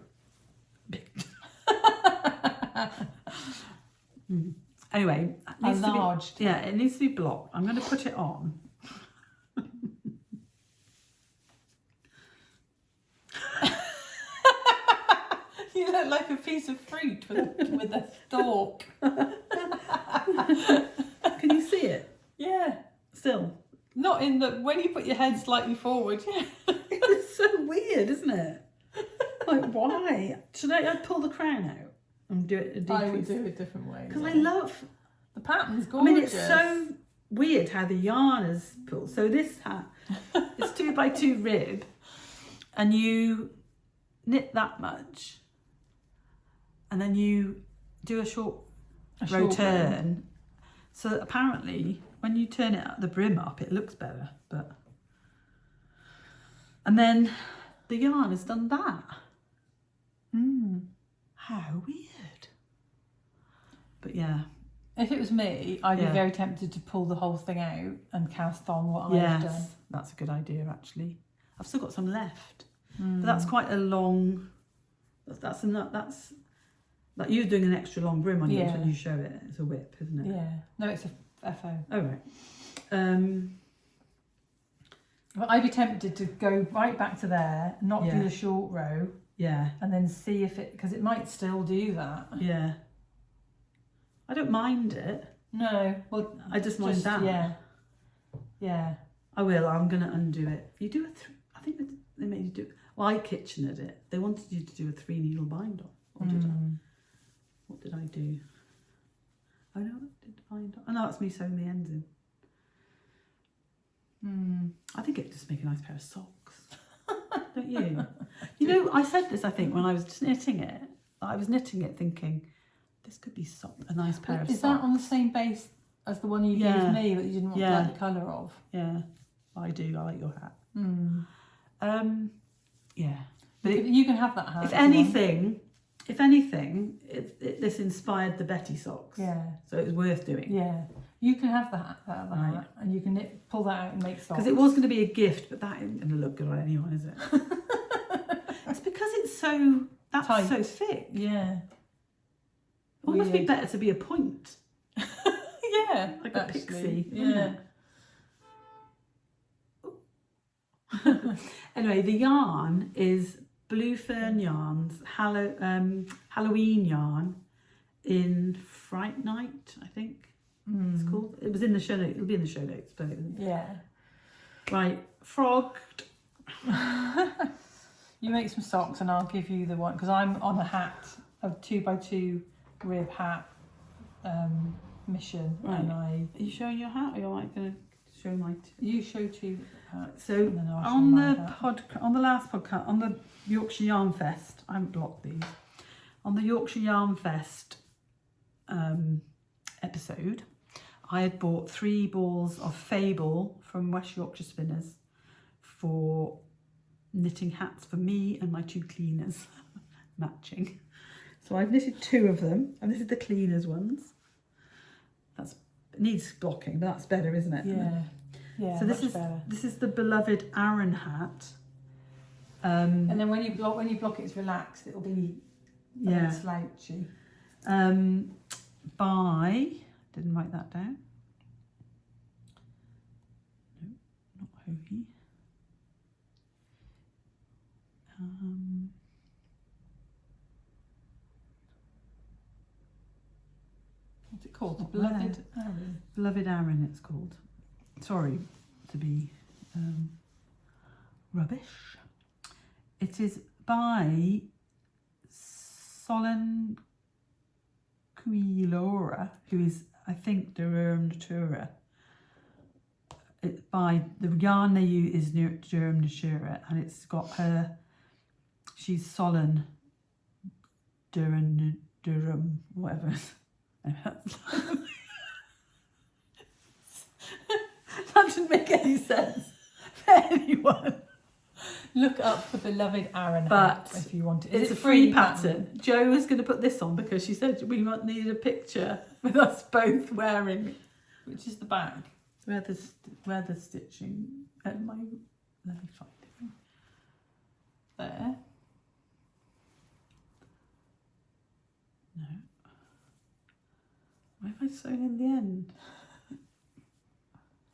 [SPEAKER 2] Anyway, it needs it needs to be blocked. I'm going to put it on.
[SPEAKER 1] You look like a piece of fruit with a stalk.
[SPEAKER 2] Can you see it?
[SPEAKER 1] Yeah.
[SPEAKER 2] Still.
[SPEAKER 1] Not in the, when you put your head slightly forward. Yeah.
[SPEAKER 2] It's so weird, isn't it? Like, why? Should I pull the crown out and do it a decrease?
[SPEAKER 1] I would do it a different way.
[SPEAKER 2] Because I love...
[SPEAKER 1] The pattern's gorgeous.
[SPEAKER 2] I mean, it's so weird how the yarn is pulled. So this hat, it's 2x2 rib, and you knit that much, and then you do a short row turn. So apparently, when you turn it the brim up, it looks better. And then the yarn has done that. How weird. But yeah.
[SPEAKER 1] If it was me, I'd be very tempted to pull the whole thing out and cast on what I've done.
[SPEAKER 2] That's a good idea, actually. I've still got some left, but that's quite a long. That's like you're doing an extra long brim on yours when you show it. It's a whip, isn't it?
[SPEAKER 1] Yeah. No, it's a FO.
[SPEAKER 2] Oh right.
[SPEAKER 1] But I'd be tempted to go right back to there, not do the short row.
[SPEAKER 2] Yeah.
[SPEAKER 1] And then see if it, because it might still do that.
[SPEAKER 2] Yeah. I don't mind it.
[SPEAKER 1] No, well,
[SPEAKER 2] I just mind that.
[SPEAKER 1] Yeah. Yeah.
[SPEAKER 2] I will. I'm going to undo it. You do I think they made you do. Well, I kitchened it. They wanted you to do a 3-needle bind on. What did I do? Oh no, I did the bind on. Oh no, that's me sewing the ends in. I think it'd just make a nice pair of socks. Don't you? You know, I said this, I think, when I was knitting it. I was knitting it thinking, this could be a nice pair of socks.
[SPEAKER 1] Is that on the same base as the one you gave me that you didn't want to like the colour of?
[SPEAKER 2] Yeah, I do. I like your hat. Yeah.
[SPEAKER 1] But you can have that hat.
[SPEAKER 2] If anything, this inspired the Betty socks.
[SPEAKER 1] Yeah.
[SPEAKER 2] So it was worth doing.
[SPEAKER 1] Yeah. You can have that hat, and you can pull that out and make socks.
[SPEAKER 2] Because it was going to be a gift, but that isn't going to look good on anyone, is it? It's because it's so tight. So thick.
[SPEAKER 1] Yeah.
[SPEAKER 2] It must be better to be a point.
[SPEAKER 1] Yeah.
[SPEAKER 2] Like a pixie.
[SPEAKER 1] Yeah.
[SPEAKER 2] Anyway, the yarn is Blue Fern Yarns, Halloween yarn in Fright Night, I think it's called. It was in the show notes. It'll be in the show notes. But
[SPEAKER 1] yeah.
[SPEAKER 2] Right, frogged.
[SPEAKER 1] You make some socks and I'll give you the one, because I'm on a hat, a 2x2 rib hat mission.
[SPEAKER 2] Right.
[SPEAKER 1] And
[SPEAKER 2] Are you showing your hat, or are you like going to show my.
[SPEAKER 1] You show two.
[SPEAKER 2] So
[SPEAKER 1] and then I'll show
[SPEAKER 2] on
[SPEAKER 1] my
[SPEAKER 2] the
[SPEAKER 1] hat.
[SPEAKER 2] on the last podcast, on the Yorkshire Yarn Fest, I haven't blocked these. On the Yorkshire Yarn Fest episode, I had bought 3 balls of Fable from West Yorkshire Spinners for knitting hats for me and my 2 cleaners, matching. So I've knitted 2 of them, and this is the cleaners ones. It needs blocking, but that's better, isn't it?
[SPEAKER 1] Yeah. Yeah.
[SPEAKER 2] So
[SPEAKER 1] this
[SPEAKER 2] is the beloved Aaron hat.
[SPEAKER 1] And then when you block it, it's relaxed. It'll be slouchy.
[SPEAKER 2] Didn't write that down. No, not Hoagie.
[SPEAKER 1] What's it called?
[SPEAKER 2] Not
[SPEAKER 1] Beloved Aaron.
[SPEAKER 2] Beloved Aaron, it's called. Sorry to be rubbish. It is by Solon Quilora, who is, I think, Durham Natura. It's by the yarn they use is Durham Natura, and it's got her. She's Solon Durham, whatever. That didn't make any sense for anyone.
[SPEAKER 1] Look up the Beloved Aaron
[SPEAKER 2] But
[SPEAKER 1] hat if you want it.
[SPEAKER 2] It's a free pattern. Jo was going to put this on because she said we needed a picture with us both wearing it.
[SPEAKER 1] Which is the back.
[SPEAKER 2] Where the stitching at my. Let me find it.
[SPEAKER 1] There.
[SPEAKER 2] No. Why have I sewn in the end?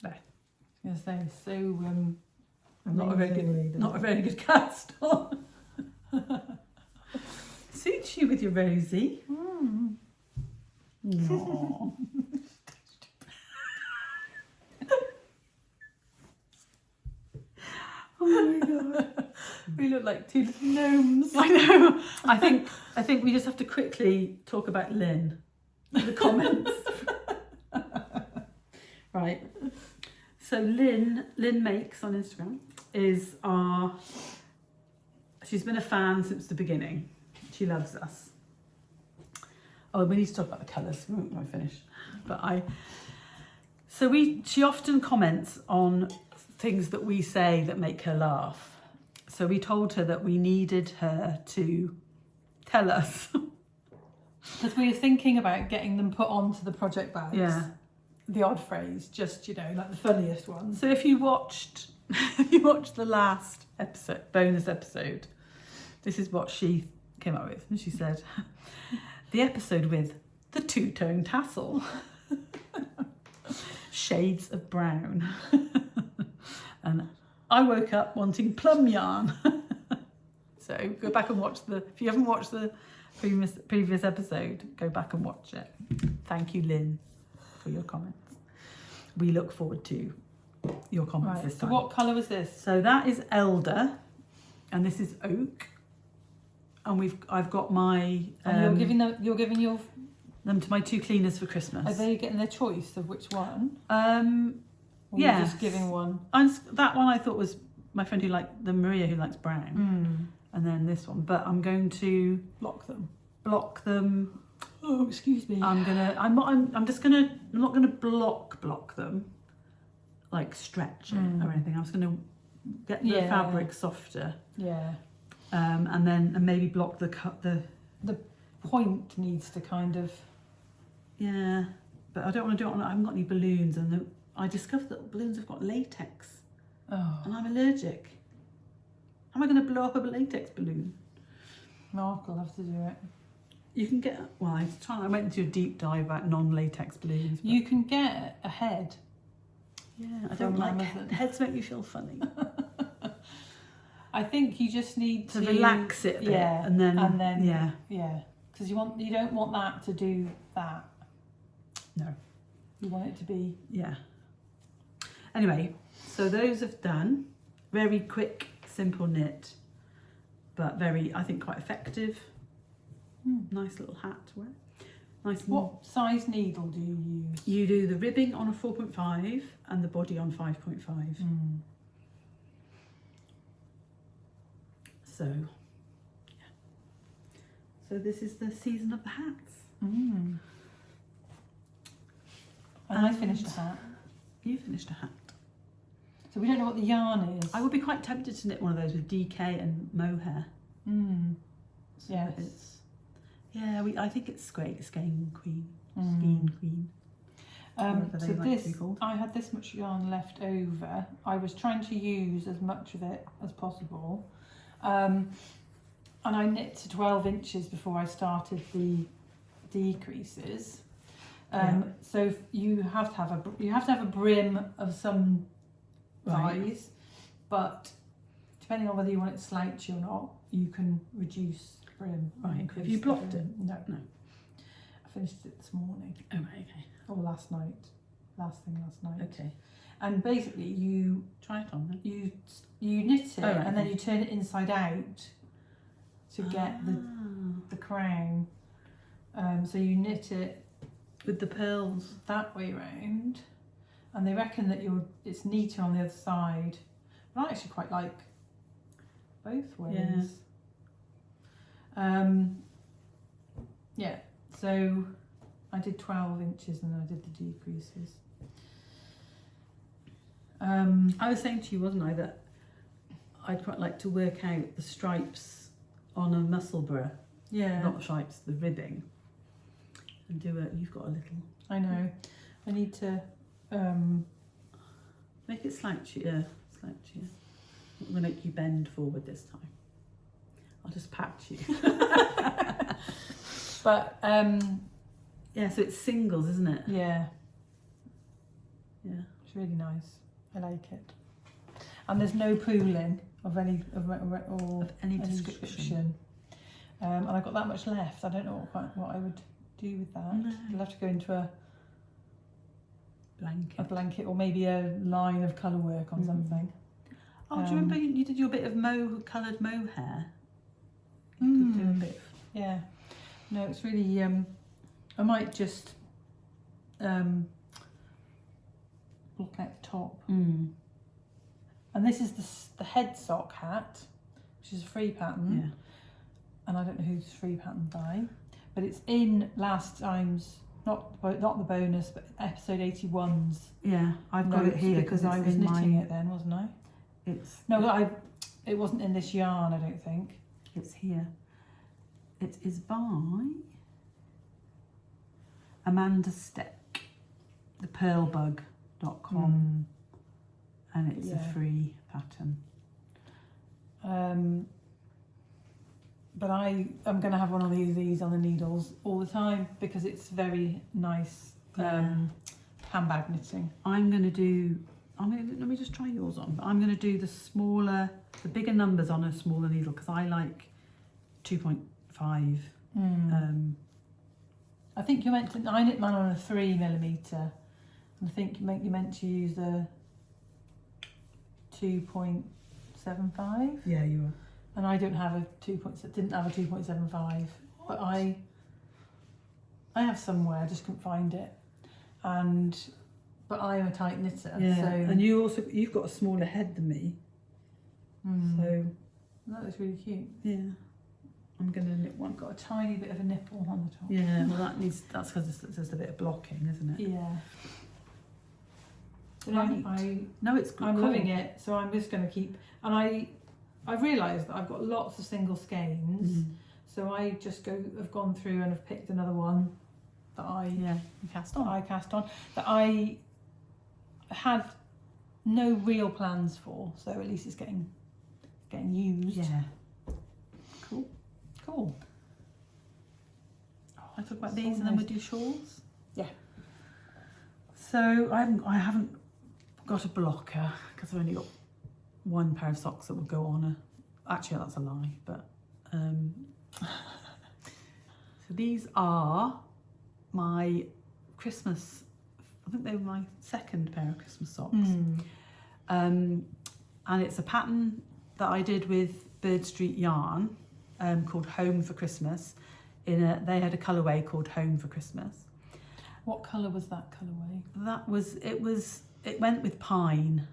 [SPEAKER 2] There.
[SPEAKER 1] Yes, they're so
[SPEAKER 2] Not a very good cast on. Suits you with your Rosie.
[SPEAKER 1] Mm.
[SPEAKER 2] No. Oh my god.
[SPEAKER 1] We look like 2 little gnomes.
[SPEAKER 2] I know. I think we just have to quickly talk about Lynn. The comments. Right. So Lynn Makes on Instagram is she's been a fan since the beginning. She loves us. Oh, we need to talk about the colours. We won't finish. She often comments on things that we say that make her laugh. So we told her that we needed her to tell us.
[SPEAKER 1] Because we were thinking about getting them put onto the project bags.
[SPEAKER 2] Yeah.
[SPEAKER 1] The odd phrase, just, like the funniest ones.
[SPEAKER 2] So if you watched the last episode, bonus episode, this is what she came up with. And she said, the episode with the 2-tone tassel. Shades of brown. And I woke up wanting plum yarn. So go back and watch if you haven't watched the previous episode, go back and watch it. Thank you, Lynn, for your comments. We look forward to your comments this time.
[SPEAKER 1] So what colour was this?
[SPEAKER 2] So that is Elder, and this is Oak. And I've got my.
[SPEAKER 1] And you're giving your.
[SPEAKER 2] Them to my 2 cleaners for Christmas.
[SPEAKER 1] Are they getting their choice of which one? Or
[SPEAKER 2] yeah.
[SPEAKER 1] You're just giving one.
[SPEAKER 2] That one I thought was my friend who liked Maria who likes brown, and then this one. But I'm going to block them.
[SPEAKER 1] Oh, excuse me.
[SPEAKER 2] I'm not gonna block them, like stretch it or anything. I'm just gonna get the fabric softer.
[SPEAKER 1] Yeah.
[SPEAKER 2] And maybe block the
[SPEAKER 1] point needs to kind of.
[SPEAKER 2] Yeah, but I don't want to do it on. I haven't got any balloons, and I discovered that balloons have got latex, and I'm allergic. How am I going to blow up a latex balloon?
[SPEAKER 1] Mark will have to do it.
[SPEAKER 2] You can get. Well, I went into a deep dive about non-latex balloons.
[SPEAKER 1] You can get a head.
[SPEAKER 2] Yeah, I don't like heads. Make me feel funny.
[SPEAKER 1] I think you just need to
[SPEAKER 2] relax it a bit, and then
[SPEAKER 1] because you don't want that to do that.
[SPEAKER 2] No,
[SPEAKER 1] you want it to be
[SPEAKER 2] Anyway, so those have done very quick, simple knit, but very, I think, quite effective. Nice little hat to wear. Nice. And
[SPEAKER 1] What size needle do you use?
[SPEAKER 2] you do the ribbing on a 4.5 and the body on 5.5. So, yeah. So this is the season of the hats.
[SPEAKER 1] And I finished a hat.
[SPEAKER 2] You finished a hat.
[SPEAKER 1] So we don't know what the yarn is.
[SPEAKER 2] I would be quite tempted to knit one of those with DK and mohair. So
[SPEAKER 1] Yes.
[SPEAKER 2] it's, yeah, I think it's great. Skein Queen. Skein Queen.
[SPEAKER 1] So
[SPEAKER 2] they like to be
[SPEAKER 1] this,
[SPEAKER 2] called.
[SPEAKER 1] I had this much yarn left over. I was trying to use as much of it as possible. And I knit to 12 inches before I started the decreases. So you have to have a brim of some size, but depending on whether you want it slouchy or not, you can reduce brim.
[SPEAKER 2] Right.
[SPEAKER 1] increase
[SPEAKER 2] Have you
[SPEAKER 1] the
[SPEAKER 2] blocked
[SPEAKER 1] brim.
[SPEAKER 2] it?
[SPEAKER 1] No.
[SPEAKER 2] No.
[SPEAKER 1] I finished it this morning.
[SPEAKER 2] Oh, right, okay.
[SPEAKER 1] Or last night. Last night.
[SPEAKER 2] Okay.
[SPEAKER 1] And basically you
[SPEAKER 2] Try it on then.
[SPEAKER 1] you knit it
[SPEAKER 2] Oh, right,
[SPEAKER 1] and then
[SPEAKER 2] okay.
[SPEAKER 1] you turn it inside out to get the crown. So you knit it
[SPEAKER 2] with the pearls
[SPEAKER 1] that way round, and they reckon that it's neater on the other side. But I actually quite like both ways. Yeah. So I did 12 inches and then I did the decreases.
[SPEAKER 2] I was saying to you, wasn't I, that I'd quite like to work out the stripes on a Musselburgh,
[SPEAKER 1] Yeah.
[SPEAKER 2] not the stripes, the ribbing, and do it. You've got a little.
[SPEAKER 1] I know. I need to.
[SPEAKER 2] Make it slouchier, slouchier. I'm going to make you bend forward this time. I'll just patch you.
[SPEAKER 1] But
[SPEAKER 2] yeah, so it's singles, isn't it?
[SPEAKER 1] yeah,
[SPEAKER 2] Yeah.
[SPEAKER 1] it's really nice. I like it. And there's no pooling of any
[SPEAKER 2] Of any description.
[SPEAKER 1] And I've got that much left. I don't know what I would do with that.
[SPEAKER 2] No.
[SPEAKER 1] I'll have to go into a
[SPEAKER 2] Blanket.
[SPEAKER 1] or maybe a line of colour work on something.
[SPEAKER 2] Oh, do you remember you did your bit of coloured mohair? You could do a bit.
[SPEAKER 1] Yeah. No, it's really. I might just block out the top. And this is the head sock hat, which is a free pattern.
[SPEAKER 2] Yeah.
[SPEAKER 1] And I don't know who's free pattern by, but it's in last time's not the bonus, but episode 81's.
[SPEAKER 2] Yeah, I've got it here
[SPEAKER 1] because I was knitting it then, wasn't I? It wasn't in this yarn, I don't think.
[SPEAKER 2] It's here. It is by Amanda Steck, thepearlbug.com, and it's a free pattern.
[SPEAKER 1] But I am going to have one of these on the needles all the time because it's very nice handbag knitting.
[SPEAKER 2] Let me just try yours on. But I'm going to do the bigger numbers on a smaller needle because I like 2.5.
[SPEAKER 1] I think I knit mine on a 3mm, and I think you meant to use a 2.75.
[SPEAKER 2] Yeah, you are.
[SPEAKER 1] And I didn't have a 2.75, but I have somewhere, I just couldn't find it. But I am a tight knitter,
[SPEAKER 2] Yeah,
[SPEAKER 1] so
[SPEAKER 2] and you've got a smaller head than me, so
[SPEAKER 1] that was really cute.
[SPEAKER 2] yeah, I'm gonna knit one.
[SPEAKER 1] Got a tiny bit of a nipple on the top.
[SPEAKER 2] Yeah, well that's because there's a bit of blocking, isn't it?
[SPEAKER 1] Yeah.
[SPEAKER 2] Right. No, it's
[SPEAKER 1] I'm loving it, so I'm just going to keep. And I've realised that I've got lots of single skeins, so I just have gone through and have picked another one that I cast on. That I had no real plans for, so at least it's getting used.
[SPEAKER 2] Yeah.
[SPEAKER 1] Cool.
[SPEAKER 2] I talk about these and
[SPEAKER 1] nice.
[SPEAKER 2] then we do shawls.
[SPEAKER 1] Yeah.
[SPEAKER 2] So I haven't got a blocker because I've only got one pair of socks that will go on actually that's a lie, but so these are my Christmas, I think they were my second pair of Christmas socks. And it's a pattern that I did with Bird Street yarn called Home for Christmas. they had a colourway called Home for Christmas.
[SPEAKER 1] What colour was that colourway?
[SPEAKER 2] It went with pine.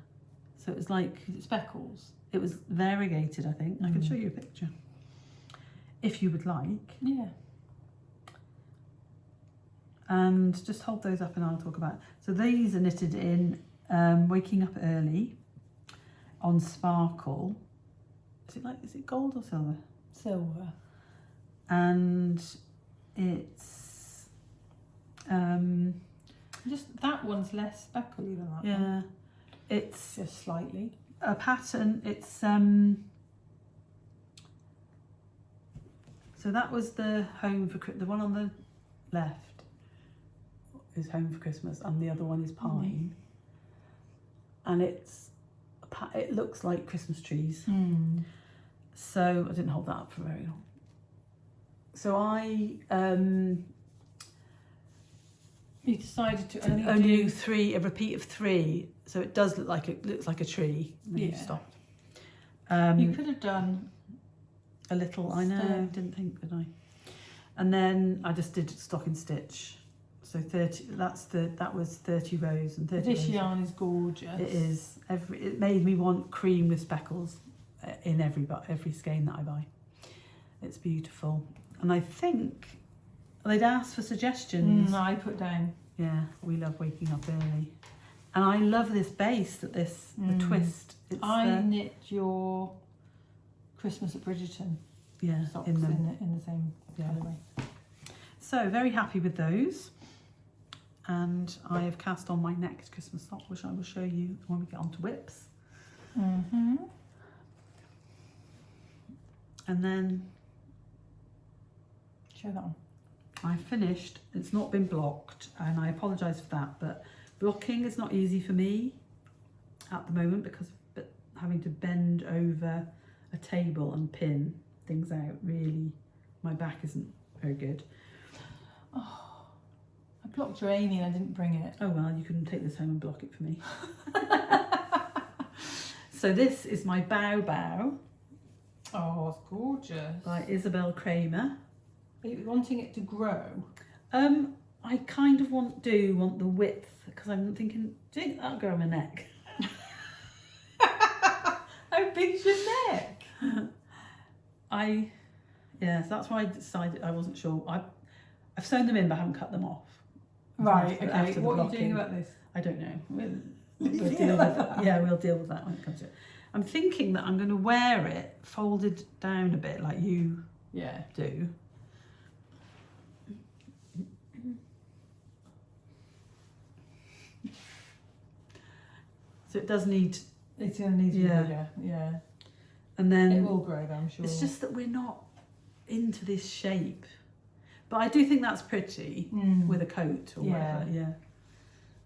[SPEAKER 2] So it was like...
[SPEAKER 1] Is it speckles?
[SPEAKER 2] It was variegated, I think. I can show you a picture. If you would like.
[SPEAKER 1] Yeah.
[SPEAKER 2] And just hold those up and I'll talk about it. So these are knitted in Waking Up Early on Sparkle. Is it gold or silver?
[SPEAKER 1] Silver.
[SPEAKER 2] And it's
[SPEAKER 1] just that one's less speckly than that one.
[SPEAKER 2] yeah, it's
[SPEAKER 1] Just slightly.
[SPEAKER 2] a pattern. It's so that was the Home for the one on the left is Home for Christmas and the other one is Pine. And it looks like Christmas trees. So I didn't hold that up for very long. So
[SPEAKER 1] You decided to
[SPEAKER 2] only do a repeat of 3, so it does look like a tree. And then you stopped.
[SPEAKER 1] You could have done
[SPEAKER 2] a little. I know, didn't think, did I? And then I just did stocking stitch. So 30. That was 30 rows and 30.
[SPEAKER 1] This yarn is gorgeous.
[SPEAKER 2] It is. It made me want cream with speckles in every skein that I buy. It's beautiful, and I think they'd asked for suggestions.
[SPEAKER 1] I put down.
[SPEAKER 2] Yeah, we love Waking Up Early, and I love this base. The twist.
[SPEAKER 1] I knit your Christmas at Bridgerton.
[SPEAKER 2] Yeah,
[SPEAKER 1] socks in the same colourway.
[SPEAKER 2] So very happy with those. And I have cast on my next Christmas sock, which I will show you when we get on to whips. And then
[SPEAKER 1] show that one.
[SPEAKER 2] I finished. It's not been blocked, and I apologise for that, but blocking is not easy for me at the moment because of having to bend over a table and pin things out. Really, my back isn't very good.
[SPEAKER 1] Oh. I blocked your Amy and I didn't bring it.
[SPEAKER 2] Oh well, you can take this home and block it for me. So this is my Bow Bow.
[SPEAKER 1] Oh, it's gorgeous.
[SPEAKER 2] By Isabel Kramer.
[SPEAKER 1] Are you wanting it to grow?
[SPEAKER 2] I kind of want the width because I'm thinking, do you think that'll go on my neck?
[SPEAKER 1] How big's your neck?
[SPEAKER 2] So that's why I decided I wasn't sure. I've sewn them in but I haven't cut them off.
[SPEAKER 1] Right, okay. What are you doing about this?
[SPEAKER 2] I don't know. We'll deal with that. Yeah, we'll deal with that when it comes to it. I'm thinking that I'm going to wear it folded down a bit like you do. So it does need...
[SPEAKER 1] It's going to need to be bigger, yeah.
[SPEAKER 2] And then...
[SPEAKER 1] It will grow, I'm sure.
[SPEAKER 2] It's just that we're not into this shape. But I do think that's pretty with a coat or whatever, yeah.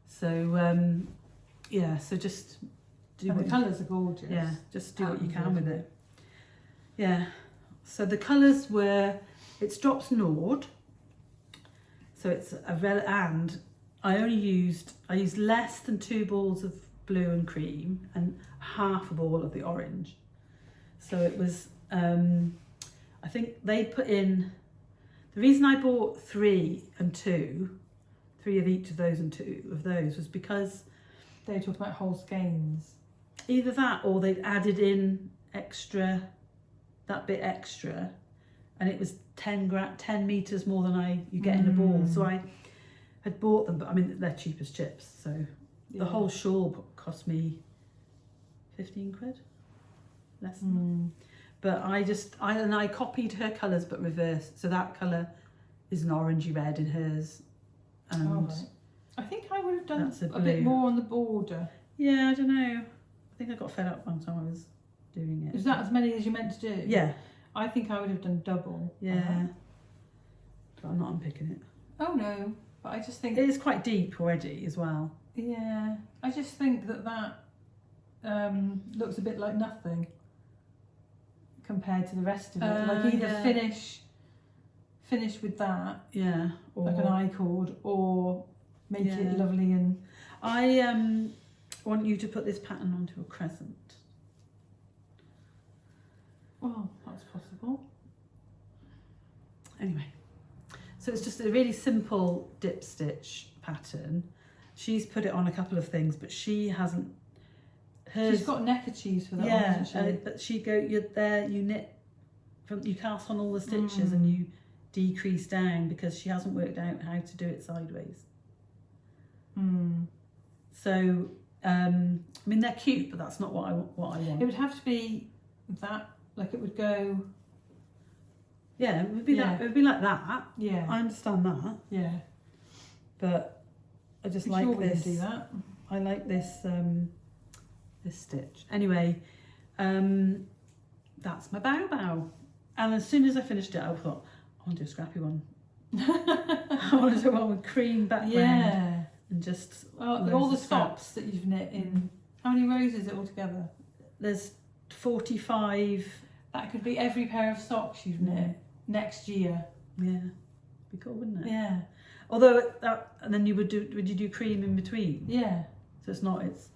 [SPEAKER 2] So, so just do
[SPEAKER 1] and the colours are gorgeous.
[SPEAKER 2] Yeah, just do what you can with it. Yeah, so the colours were, it's Drops Nord. So it's and I used less than 2 balls of blue and cream and half a ball of the orange. So it was, I think they put in, the reason I bought 3 and 2, 3 of each of those and 2 of those was because
[SPEAKER 1] they were talking about whole skeins.
[SPEAKER 2] Either that or they'd added in that bit extra, and it was 10 metres more than you get in a ball. So I had bought them, but I mean, they're cheap as chips. So the whole shawl cost me 15 quid, less than that. But I copied her colours but reversed. So that colour is an orangey red in hers. And
[SPEAKER 1] I think I would have done a
[SPEAKER 2] blue.
[SPEAKER 1] bit more on the border.
[SPEAKER 2] Yeah, I don't know. I think I got fed up one time I was doing it.
[SPEAKER 1] Is that as many as you meant to do?
[SPEAKER 2] Yeah.
[SPEAKER 1] I think I would have done double.
[SPEAKER 2] Yeah. But I'm not unpicking it.
[SPEAKER 1] Oh no, but I just think...
[SPEAKER 2] It is quite deep already as well.
[SPEAKER 1] Yeah, I just think that looks a bit like nothing compared to the rest of it. Like either finish with that,
[SPEAKER 2] or
[SPEAKER 1] like an I-cord, or make it lovely. And
[SPEAKER 2] I want you to put this pattern onto a crescent.
[SPEAKER 1] Well, that's possible.
[SPEAKER 2] Anyway, So it's just a really simple dip stitch pattern. She's put it on a couple of things, but she hasn't.
[SPEAKER 1] She's got neckerchiefs for that one, hasn't
[SPEAKER 2] but you knit from, you cast on all the stitches and you decrease down because she hasn't worked out how to do it sideways. So I mean, they're cute, but that's not what I want.
[SPEAKER 1] It would have to be that, like it would go.
[SPEAKER 2] Yeah, it would be that. It would be like that.
[SPEAKER 1] Yeah,
[SPEAKER 2] I understand that.
[SPEAKER 1] Yeah,
[SPEAKER 2] but I just
[SPEAKER 1] I'm
[SPEAKER 2] like
[SPEAKER 1] sure we
[SPEAKER 2] this.
[SPEAKER 1] can do that.
[SPEAKER 2] I like this this stitch. Anyway, that's my bow. And as soon as I finished it, I thought, I want to do a scrappy one. I want to do one with cream background.
[SPEAKER 1] Yeah.
[SPEAKER 2] And just
[SPEAKER 1] all the stops that you've knit in. How many rows is it altogether?
[SPEAKER 2] There's 45.
[SPEAKER 1] That could be every pair of socks you've knit next year.
[SPEAKER 2] Yeah, be cool, wouldn't it?
[SPEAKER 1] Yeah.
[SPEAKER 2] Although and then would you do cream in between?
[SPEAKER 1] Yeah.
[SPEAKER 2] So it's not. It's.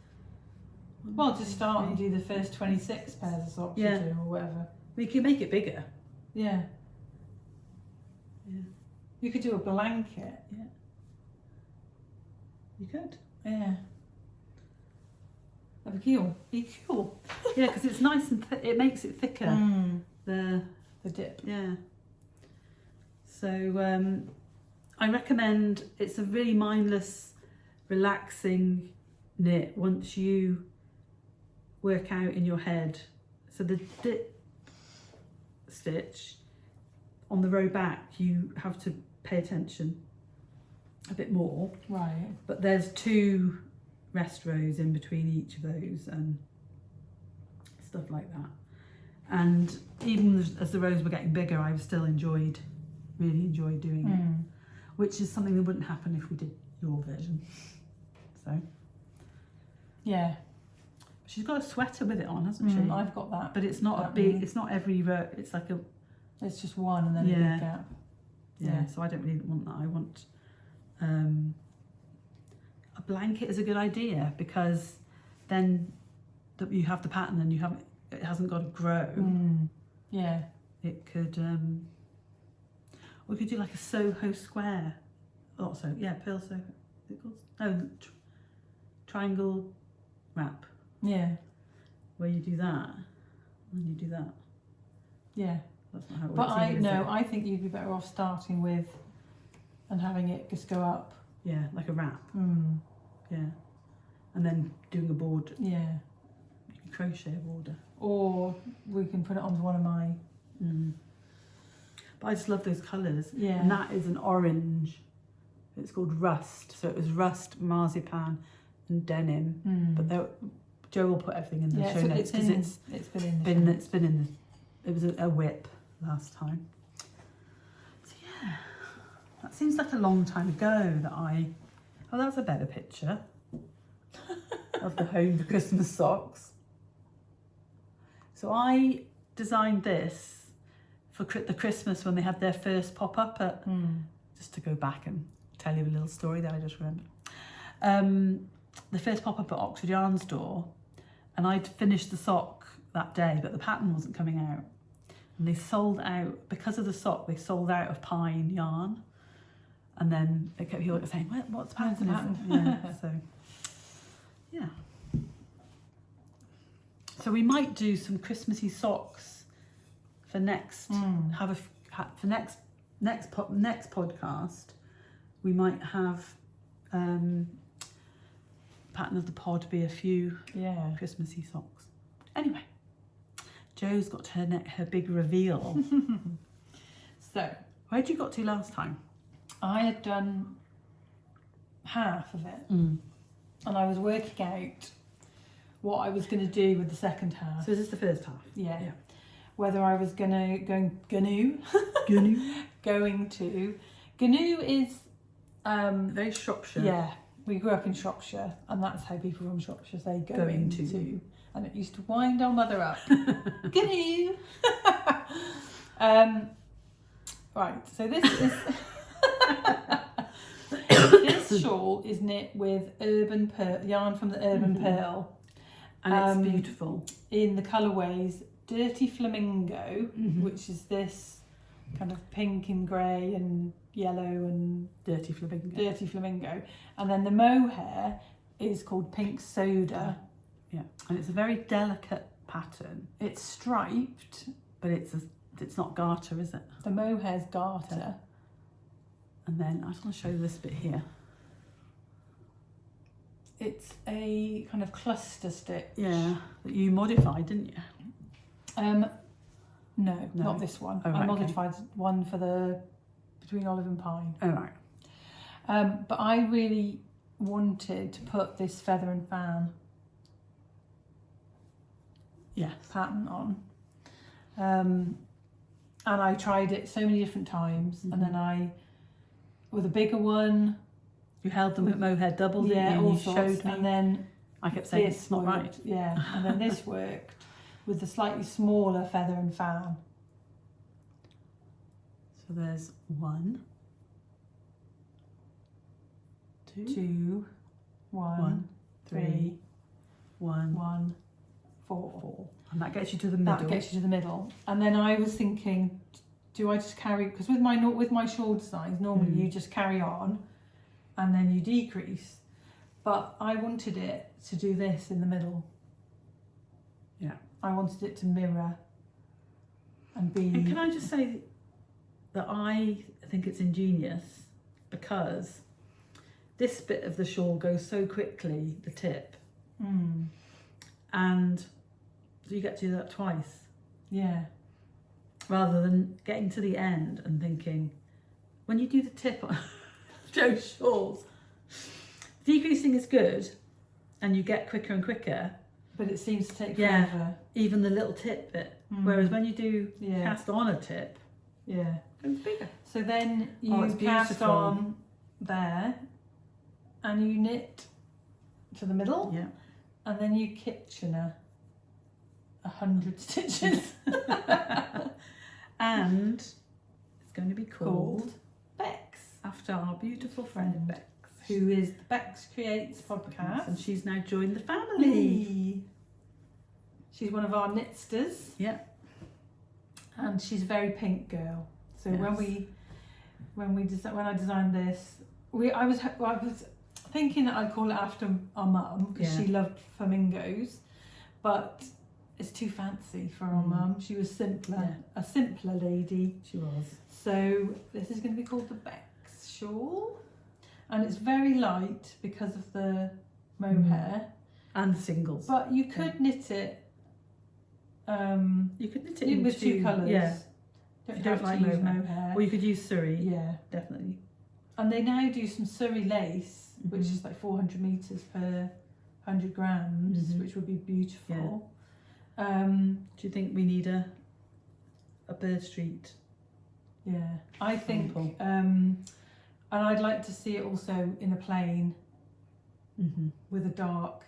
[SPEAKER 1] Well, just start and do the first 26 pairs of socks you do, or whatever.
[SPEAKER 2] We can make it bigger.
[SPEAKER 1] Yeah. You could do a blanket.
[SPEAKER 2] Yeah. You could.
[SPEAKER 1] Yeah. That'd be cool.
[SPEAKER 2] Yeah, because it's nice and it makes it thicker. The
[SPEAKER 1] dip.
[SPEAKER 2] Yeah. So I recommend, it's a really mindless, relaxing knit once you work out in your head. So the dip stitch on the row back, you have to pay attention a bit more.
[SPEAKER 1] Right.
[SPEAKER 2] But there's 2 rest rows in between each of those and stuff like that. And even as the rows were getting bigger, I still really enjoyed doing it, which is something that wouldn't happen if we did your version. So
[SPEAKER 1] yeah,
[SPEAKER 2] she's got a sweater with it on, hasn't she?
[SPEAKER 1] I've got that,
[SPEAKER 2] but it's not a big. It's not every row. It's like a.
[SPEAKER 1] It's just one and then a big gap.
[SPEAKER 2] Yeah. So I don't really want that. I want a blanket is a good idea because then you have the pattern and it hasn't got to grow.
[SPEAKER 1] Yeah.
[SPEAKER 2] It could. We could do like a Soho square. Also, Purl Soho. Is it called? No, triangle wrap.
[SPEAKER 1] Yeah.
[SPEAKER 2] Where you do that, and you do that.
[SPEAKER 1] Yeah.
[SPEAKER 2] That's not how it works.
[SPEAKER 1] But I think you'd be better off starting with and having it just go up.
[SPEAKER 2] Yeah, like a wrap. Yeah. And then doing a border.
[SPEAKER 1] Yeah.
[SPEAKER 2] You can crochet a border.
[SPEAKER 1] Or we can put it onto one of my.
[SPEAKER 2] But I just love those colours.
[SPEAKER 1] Yeah.
[SPEAKER 2] And that is an orange. It's called Rust. So it was rust, marzipan, and denim. But Jo will put everything in the show notes because
[SPEAKER 1] it's been in
[SPEAKER 2] it was a whip last time. So yeah, that seems like a long time ago that oh, that's a better picture of the home for Christmas socks. So I designed this for the Christmas when they had their first pop-up at, just to go back and tell you a little story that I just remembered. The first pop-up at Oxford Yarn Store, and I'd finished the sock that day, but the pattern wasn't coming out. And they sold out, because of the sock, they sold out of pine yarn. And then they kept people saying, what's the pattern? Yeah, so, yeah. So we might do some Christmassy socks for next, for next podcast. We might have pattern of the pod be a few Christmassy socks. Anyway, Jo's got her big reveal.
[SPEAKER 1] So,
[SPEAKER 2] where'd you got to last time?
[SPEAKER 1] I had done half of it, and I was working out what I was going to do with the second half.
[SPEAKER 2] So is this the first half?
[SPEAKER 1] Yeah. Whether I was going to GNU is
[SPEAKER 2] very Shropshire.
[SPEAKER 1] Yeah, we grew up in Shropshire, and that's how people from Shropshire say going to. And it used to wind our mother up. GNU. Right, so this is this shawl is knit with urban yarn from the Urban Purl.
[SPEAKER 2] And it's beautiful.
[SPEAKER 1] In the Colourways Dirty Flamingo, which is this kind of pink and grey and yellow and
[SPEAKER 2] dirty flamingo.
[SPEAKER 1] And then the mohair is called pink soda.
[SPEAKER 2] Yeah, and it's a very delicate pattern.
[SPEAKER 1] It's striped,
[SPEAKER 2] but it's not garter, is it?
[SPEAKER 1] The mohair's garter.
[SPEAKER 2] And then I just want to show you this bit here.
[SPEAKER 1] It's a kind of cluster stitch.
[SPEAKER 2] Yeah, that you modified, didn't you?
[SPEAKER 1] No, not this one.
[SPEAKER 2] Oh, right,
[SPEAKER 1] I modified one for the between olive and pine.
[SPEAKER 2] Oh, right.
[SPEAKER 1] But I really wanted to put this feather and fan pattern on. And I tried it so many different times, and then with a bigger one.
[SPEAKER 2] You held them at mohair double, didn't you?
[SPEAKER 1] All
[SPEAKER 2] you
[SPEAKER 1] sorts.
[SPEAKER 2] showed me.
[SPEAKER 1] And then
[SPEAKER 2] I kept saying it's not right.
[SPEAKER 1] Yeah, and then this worked with the slightly smaller feather and fan.
[SPEAKER 2] So there's 1,
[SPEAKER 1] 2, 1, 3, 1, 4.
[SPEAKER 2] And that gets you to the middle.
[SPEAKER 1] That gets you to the middle. And then I was thinking, do I just carry, because with my shawl designs, normally you just carry on and then you decrease. But I wanted it to do this in the middle.
[SPEAKER 2] Yeah.
[SPEAKER 1] I wanted it to mirror and be...
[SPEAKER 2] And can I just say that I think it's ingenious, because this bit of the shawl goes so quickly, the tip, and you get to do that twice.
[SPEAKER 1] Yeah.
[SPEAKER 2] Rather than getting to the end and thinking, when you do the tip on Joe's shawls, decreasing is good and you get quicker and quicker.
[SPEAKER 1] But it seems to take forever.
[SPEAKER 2] Even the little tip bit. Whereas when you do cast on a tip,
[SPEAKER 1] it's
[SPEAKER 2] bigger.
[SPEAKER 1] So then you cast on there and you knit to the middle.
[SPEAKER 2] Yeah.
[SPEAKER 1] And then you Kitchener 100 stitches.
[SPEAKER 2] And it's going to be called
[SPEAKER 1] Bex,
[SPEAKER 2] after our beautiful friend Bex,
[SPEAKER 1] who is the Bex Creates podcast,
[SPEAKER 2] and she's now joined the family.
[SPEAKER 1] She's one of our knitsters.
[SPEAKER 2] Yeah.
[SPEAKER 1] And she's a very pink girl. So when I designed this, I was thinking that I'd call it after our mum, because she loved flamingos, but it's too fancy for our mum. She was a simpler lady.
[SPEAKER 2] She was.
[SPEAKER 1] So this is going to be called the Bex shawl, and it's very light because of the mohair
[SPEAKER 2] and singles.
[SPEAKER 1] But you could knit it.
[SPEAKER 2] You could knit it
[SPEAKER 1] with two colours.
[SPEAKER 2] Yeah.
[SPEAKER 1] You don't like to use mohair.
[SPEAKER 2] Or you could use Surrey.
[SPEAKER 1] Yeah,
[SPEAKER 2] definitely.
[SPEAKER 1] And they now do some Surrey lace, which is like 400 meters per 100 grams, which would be beautiful.
[SPEAKER 2] Yeah. Do you think we need a Bird Street?
[SPEAKER 1] Yeah, I think, and I'd like to see it also in a plain with a dark.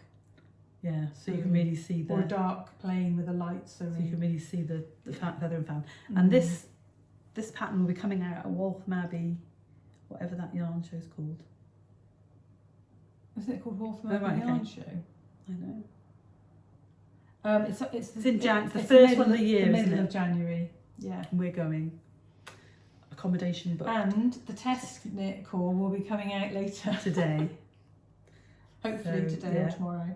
[SPEAKER 2] Yeah, so you can really see
[SPEAKER 1] or a dark plain with a light Surrey.
[SPEAKER 2] So you can really see the feather and fan. And this pattern will be coming out at Wolf Abbey, whatever that yarn show's called.
[SPEAKER 1] Isn't it called Wolf Abbey Yarn Show?
[SPEAKER 2] I know.
[SPEAKER 1] It's
[SPEAKER 2] in Jan. The first one of the year,
[SPEAKER 1] the
[SPEAKER 2] isn't
[SPEAKER 1] middle
[SPEAKER 2] it?
[SPEAKER 1] of January. Yeah.
[SPEAKER 2] And we're going. Accommodation booked.
[SPEAKER 1] And the test knit call will be coming out later
[SPEAKER 2] today.
[SPEAKER 1] Hopefully today or tomorrow.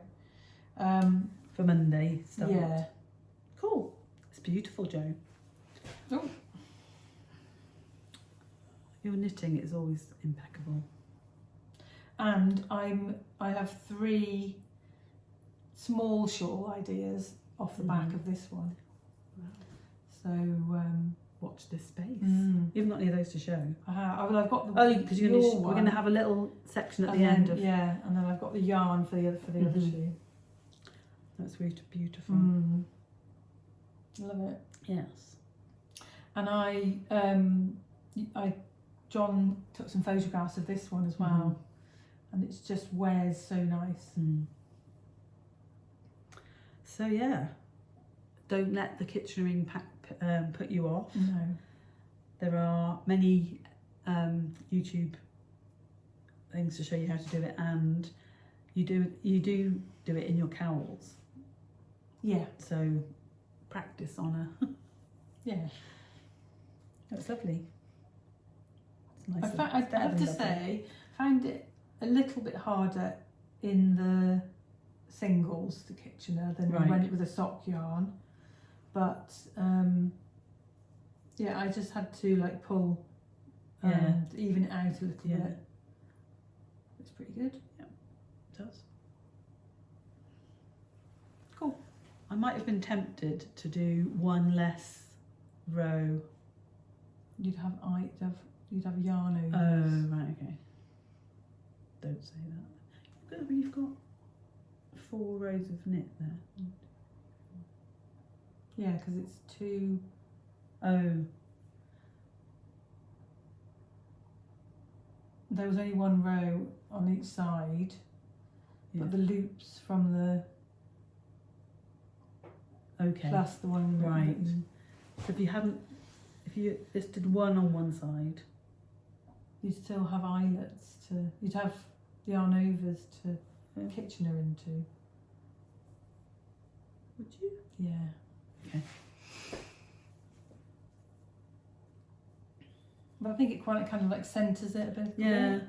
[SPEAKER 2] For Monday start.
[SPEAKER 1] Yeah.
[SPEAKER 2] Cool. It's beautiful, Jo.
[SPEAKER 1] Oh.
[SPEAKER 2] Your knitting is always impeccable.
[SPEAKER 1] And I have 3 small shawl ideas off the back of this one.
[SPEAKER 2] Wow.
[SPEAKER 1] So
[SPEAKER 2] watch this space. You haven't got any of those to show.
[SPEAKER 1] I've got the
[SPEAKER 2] because we're going to have a little section at the end of
[SPEAKER 1] and then I've got the yarn for the other two.
[SPEAKER 2] That's really beautiful.
[SPEAKER 1] Love it.
[SPEAKER 2] Yes.
[SPEAKER 1] And John took some photographs of this one as well, and it's just wears so nice.
[SPEAKER 2] So yeah, don't let the Kitchenering put you off.
[SPEAKER 1] No.
[SPEAKER 2] There are many YouTube things to show you how to do it, and you do it in your cowls.
[SPEAKER 1] Yeah.
[SPEAKER 2] So practice on a.
[SPEAKER 1] Yeah.
[SPEAKER 2] That's lovely. It's nicer.
[SPEAKER 1] I have to say, found it a little bit harder in the singles, the Kitchener, than when it was a sock yarn. But yeah, I just had to like pull and even it out a little bit. It's pretty good.
[SPEAKER 2] Yeah, it does. Cool. I might have been tempted to do one less row.
[SPEAKER 1] You'd have yarn over.
[SPEAKER 2] Oh, right, okay. Don't say that. You've got 4 rows of knit there.
[SPEAKER 1] Yeah, because it's 2.
[SPEAKER 2] Oh.
[SPEAKER 1] There was only 1 row on each side, but the loops from the plus the one
[SPEAKER 2] right. So if you just did 1 on one side,
[SPEAKER 1] you'd still have eyelets you'd have yarn overs to Kitchener into.
[SPEAKER 2] Would you?
[SPEAKER 1] Yeah.
[SPEAKER 2] Okay.
[SPEAKER 1] But I think it quite kind of like centres it a bit.
[SPEAKER 2] Yeah.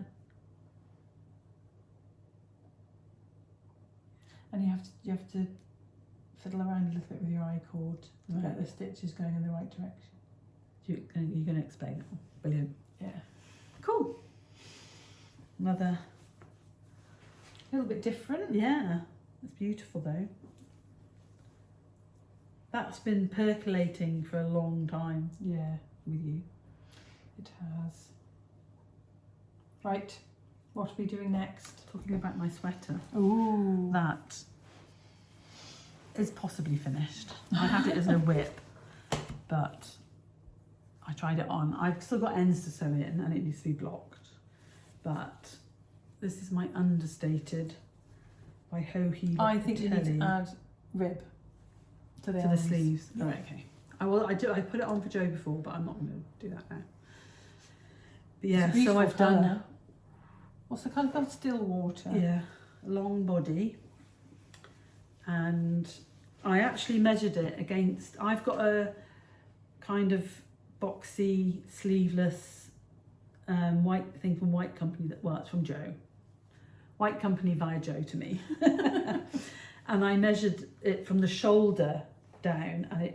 [SPEAKER 1] And you have to fiddle around a little bit with your I-cord to get the stitches going in the right direction.
[SPEAKER 2] You're going to explain it. Brilliant.
[SPEAKER 1] Yeah.
[SPEAKER 2] Cool. Another.
[SPEAKER 1] A little bit different.
[SPEAKER 2] Yeah. It's beautiful though. That's been percolating for a long time.
[SPEAKER 1] Yeah.
[SPEAKER 2] With you.
[SPEAKER 1] It has. Right. What are we doing next?
[SPEAKER 2] Talking about my sweater.
[SPEAKER 1] Ooh.
[SPEAKER 2] That is possibly finished. I had it as a whip, but I tried it on. I've still got ends to sew in and it needs to be blocked. But this is my understated by Hohe.
[SPEAKER 1] I think you need to add rib to the
[SPEAKER 2] sleeves.
[SPEAKER 1] Yeah.
[SPEAKER 2] Oh, okay. I put it on for Jo before, but I'm not going to do that now. But yeah, so I've done.
[SPEAKER 1] What's the colour called? Still water.
[SPEAKER 2] Yeah, long body. And I actually measured it against. I've got a kind of boxy, sleeveless white thing from White Company it's from Jo. White Company via Jo to me. And I measured it from the shoulder down, and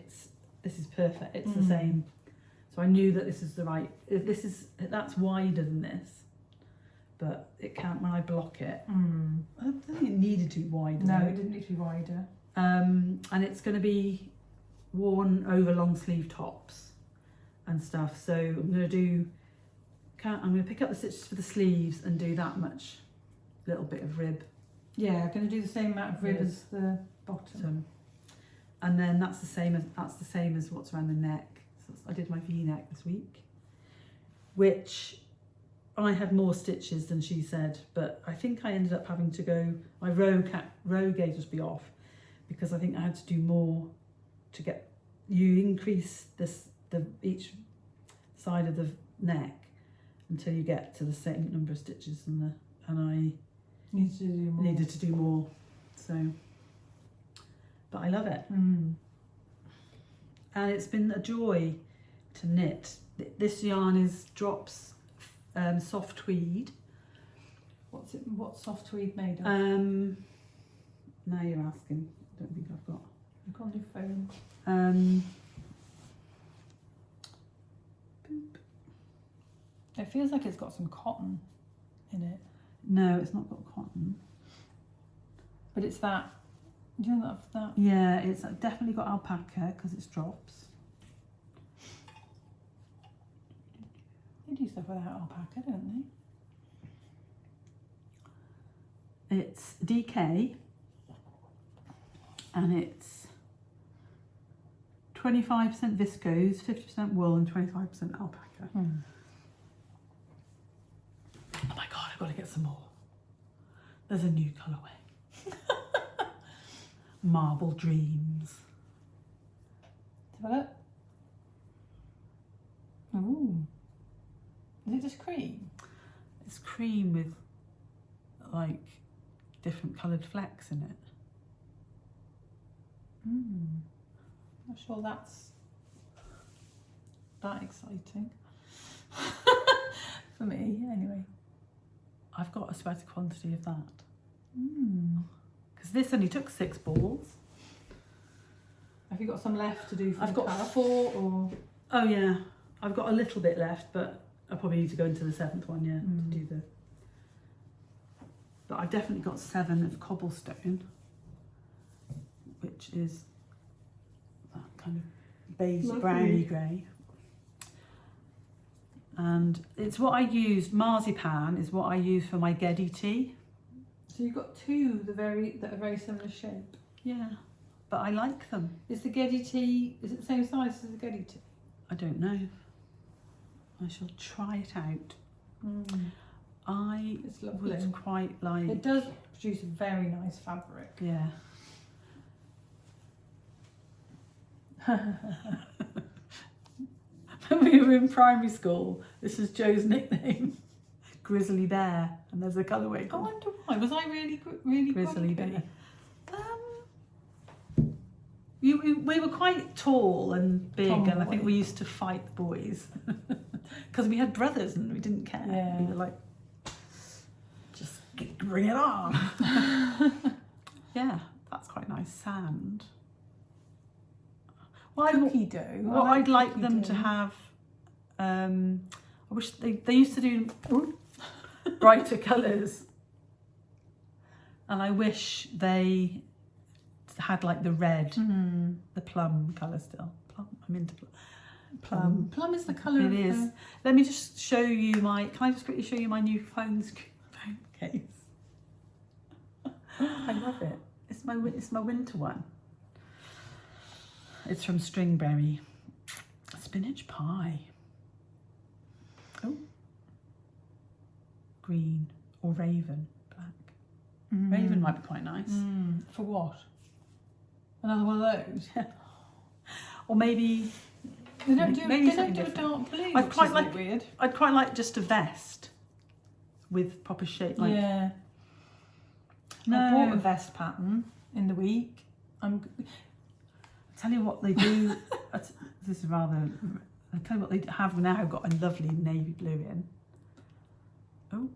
[SPEAKER 2] this is perfect. It's the same. So I knew that this is the right. That's wider than this, but it can't when I block it. I don't think it needed to be wider.
[SPEAKER 1] No, it didn't need to be wider.
[SPEAKER 2] And it's going to be worn over long sleeve tops and stuff. So I'm going to pick up the stitches for the sleeves and do that much little bit of rib.
[SPEAKER 1] Yeah, I'm going to do the same amount of rib as the bottom.
[SPEAKER 2] And then that's the same as what's around the neck. So I did my V-neck this week, which I had more stitches than she said, but I think I ended up having to go. My row gauge must be off because I think I had to do more to get. You increase each side of the neck until you get to the same number of stitches, and I needed to do more. So, but I love it. And it's been a joy to knit. This yarn is Drops soft tweed. What's soft tweed made of? Now you're asking. I don't think I've got.
[SPEAKER 1] Look on your phone.
[SPEAKER 2] Boop.
[SPEAKER 1] It feels like it's got some cotton in it.
[SPEAKER 2] No, it's not got cotton.
[SPEAKER 1] But it's that. Do you know that?
[SPEAKER 2] Yeah, it's definitely got alpaca because it's Drops.
[SPEAKER 1] They do stuff without alpaca, don't they?
[SPEAKER 2] It's DK and it's 25% viscose, 50% wool and 25% alpaca. Oh my god, I've got to get some more. There's a new colourway. Marble Dreams.
[SPEAKER 1] Have a look. Ooh. Is it just cream?
[SPEAKER 2] It's cream with like different coloured flecks in it.
[SPEAKER 1] Not sure that's that exciting. for me anyway.
[SPEAKER 2] I've got a sweater quantity of that. Because this only took 6 balls.
[SPEAKER 1] Have you got some left to do for
[SPEAKER 2] I've
[SPEAKER 1] the
[SPEAKER 2] got
[SPEAKER 1] cuff?
[SPEAKER 2] 4 or... Oh yeah, I've got a little bit left, but I probably need to go into the 7th one, yeah, to do the... But I've definitely got 7 of cobblestone, which is that kind of beige, browny grey. And it's what I used, marzipan is what I use for my Geddy tea.
[SPEAKER 1] So you've got 2 that are very similar shape.
[SPEAKER 2] Yeah, but I like them.
[SPEAKER 1] Is the Geddy tea, is it the same size as the Geddy tea?
[SPEAKER 2] I don't know. I shall try it out.
[SPEAKER 1] It's lovely.
[SPEAKER 2] Would quite like...
[SPEAKER 1] It does produce a very nice fabric.
[SPEAKER 2] Yeah. When we were in primary school, this was Joe's nickname, Grizzly Bear, and there's a colourway
[SPEAKER 1] I
[SPEAKER 2] called
[SPEAKER 1] wonder why. Was I really
[SPEAKER 2] Grizzly
[SPEAKER 1] grumpy?
[SPEAKER 2] Bear. We were quite tall and big, and I think we used to fight the boys because we had brothers and we didn't care.
[SPEAKER 1] Yeah.
[SPEAKER 2] We were like, just bring it on. Yeah, that's quite nice. Sand. Well,
[SPEAKER 1] Cookie dough.
[SPEAKER 2] What I'd like them to have, I wish they used to do brighter colours, and I wish they had like the red, the plum colour still. Plum, I'm into plum.
[SPEAKER 1] Plum is the colour
[SPEAKER 2] It
[SPEAKER 1] of
[SPEAKER 2] is.
[SPEAKER 1] the...
[SPEAKER 2] Let me just show you my. Can I just quickly show you my new phone case? I love it. It's my winter one. It's from Stringberry. Spinach pie. Oh. Green or raven. Black. Raven might be quite nice.
[SPEAKER 1] For what? Another one of those?
[SPEAKER 2] Or maybe...
[SPEAKER 1] They don't do
[SPEAKER 2] maybe
[SPEAKER 1] a
[SPEAKER 2] something
[SPEAKER 1] dark
[SPEAKER 2] different.
[SPEAKER 1] blue,
[SPEAKER 2] I'd
[SPEAKER 1] which
[SPEAKER 2] quite
[SPEAKER 1] is
[SPEAKER 2] like-
[SPEAKER 1] weird.
[SPEAKER 2] I'd quite like just a vest with proper shape. Like,
[SPEAKER 1] Yeah.
[SPEAKER 2] No.
[SPEAKER 1] I bought a vest pattern in the week.
[SPEAKER 2] Tell you what they do. This is rather. I tell you what they have now. Got a lovely navy blue in. Oh,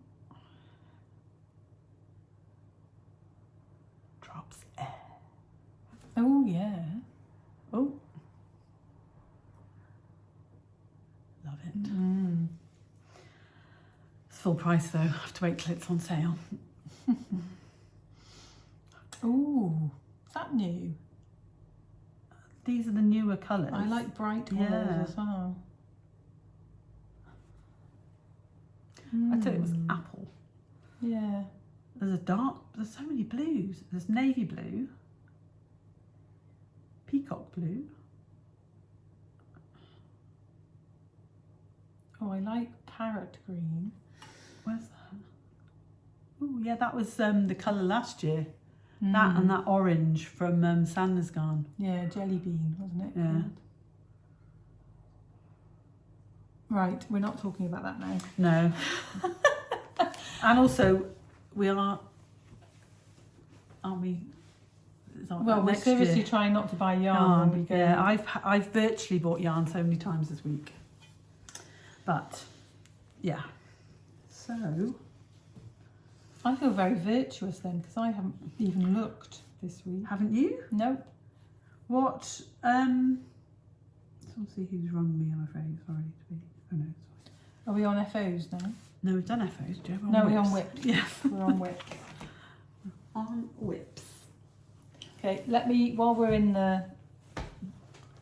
[SPEAKER 2] drops air.
[SPEAKER 1] Oh yeah.
[SPEAKER 2] Oh, love it. It's full price though. I have to wait till it's on sale.
[SPEAKER 1] Oh, is that new?
[SPEAKER 2] These are the newer colours.
[SPEAKER 1] I like bright colours as well.
[SPEAKER 2] I thought it was apple.
[SPEAKER 1] Yeah.
[SPEAKER 2] There's so many blues. There's navy blue, peacock blue.
[SPEAKER 1] Oh, I like parrot green.
[SPEAKER 2] Where's that? Oh, yeah, that was the colour last year. That and that orange from Sanders Gone.
[SPEAKER 1] Yeah, jelly bean, wasn't it?
[SPEAKER 2] Yeah.
[SPEAKER 1] Right, we're not talking about that now.
[SPEAKER 2] No. And also, we are, aren't we?
[SPEAKER 1] Well, we're seriously trying not to buy yarn when we go.
[SPEAKER 2] Yeah, I've virtually bought yarn so many times this week. But, yeah. So...
[SPEAKER 1] I feel very virtuous then, because I haven't even looked this week.
[SPEAKER 2] Haven't you?
[SPEAKER 1] Nope.
[SPEAKER 2] What, let's see who's rung me, I'm afraid. Sorry to be, oh no, sorry.
[SPEAKER 1] Are we on FOs now?
[SPEAKER 2] No, we've done FOs, Joe.
[SPEAKER 1] We're on whips.
[SPEAKER 2] Yeah.
[SPEAKER 1] We're on whips.
[SPEAKER 2] On whips.
[SPEAKER 1] Okay, let me, while we're in the,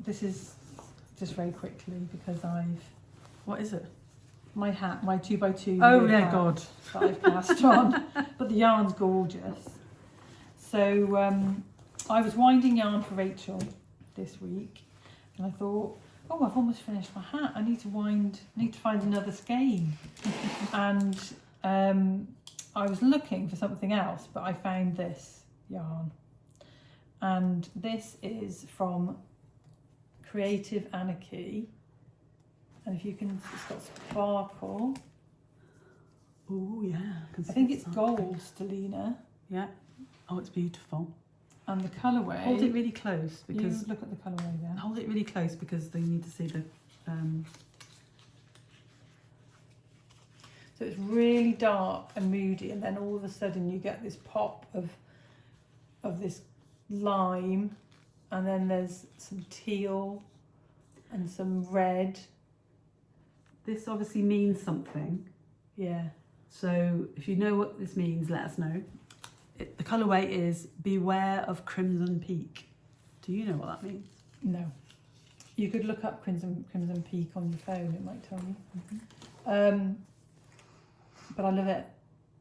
[SPEAKER 1] this is just very quickly because
[SPEAKER 2] What is it?
[SPEAKER 1] my hat, my 2x2.
[SPEAKER 2] Oh,
[SPEAKER 1] wood
[SPEAKER 2] yeah,
[SPEAKER 1] hat
[SPEAKER 2] God.
[SPEAKER 1] That I've cast on, but the yarn's gorgeous. So I was winding yarn for Rachel this week, and I thought, oh, I've almost finished my hat. I need to find another skein. And I was looking for something else, but I found this yarn, and this is from Creative Anarchy. And if you can, it's got sparkle.
[SPEAKER 2] Oh, yeah.
[SPEAKER 1] I think it's gold, Stelina.
[SPEAKER 2] Yeah. Oh, it's beautiful.
[SPEAKER 1] And the colourway.
[SPEAKER 2] Hold it really close because...
[SPEAKER 1] You look at the colourway there.
[SPEAKER 2] Hold it really close because they need to see the...
[SPEAKER 1] So it's really dark and moody, and then all of a sudden you get this pop of this lime, and then there's some teal and some red.
[SPEAKER 2] This obviously means something.
[SPEAKER 1] Yeah.
[SPEAKER 2] So if you know what this means, let us know. The colourway is Beware of Crimson Peak. Do you know what that means?
[SPEAKER 1] No. You could look up Crimson Peak on your phone, it might tell you. But I love it.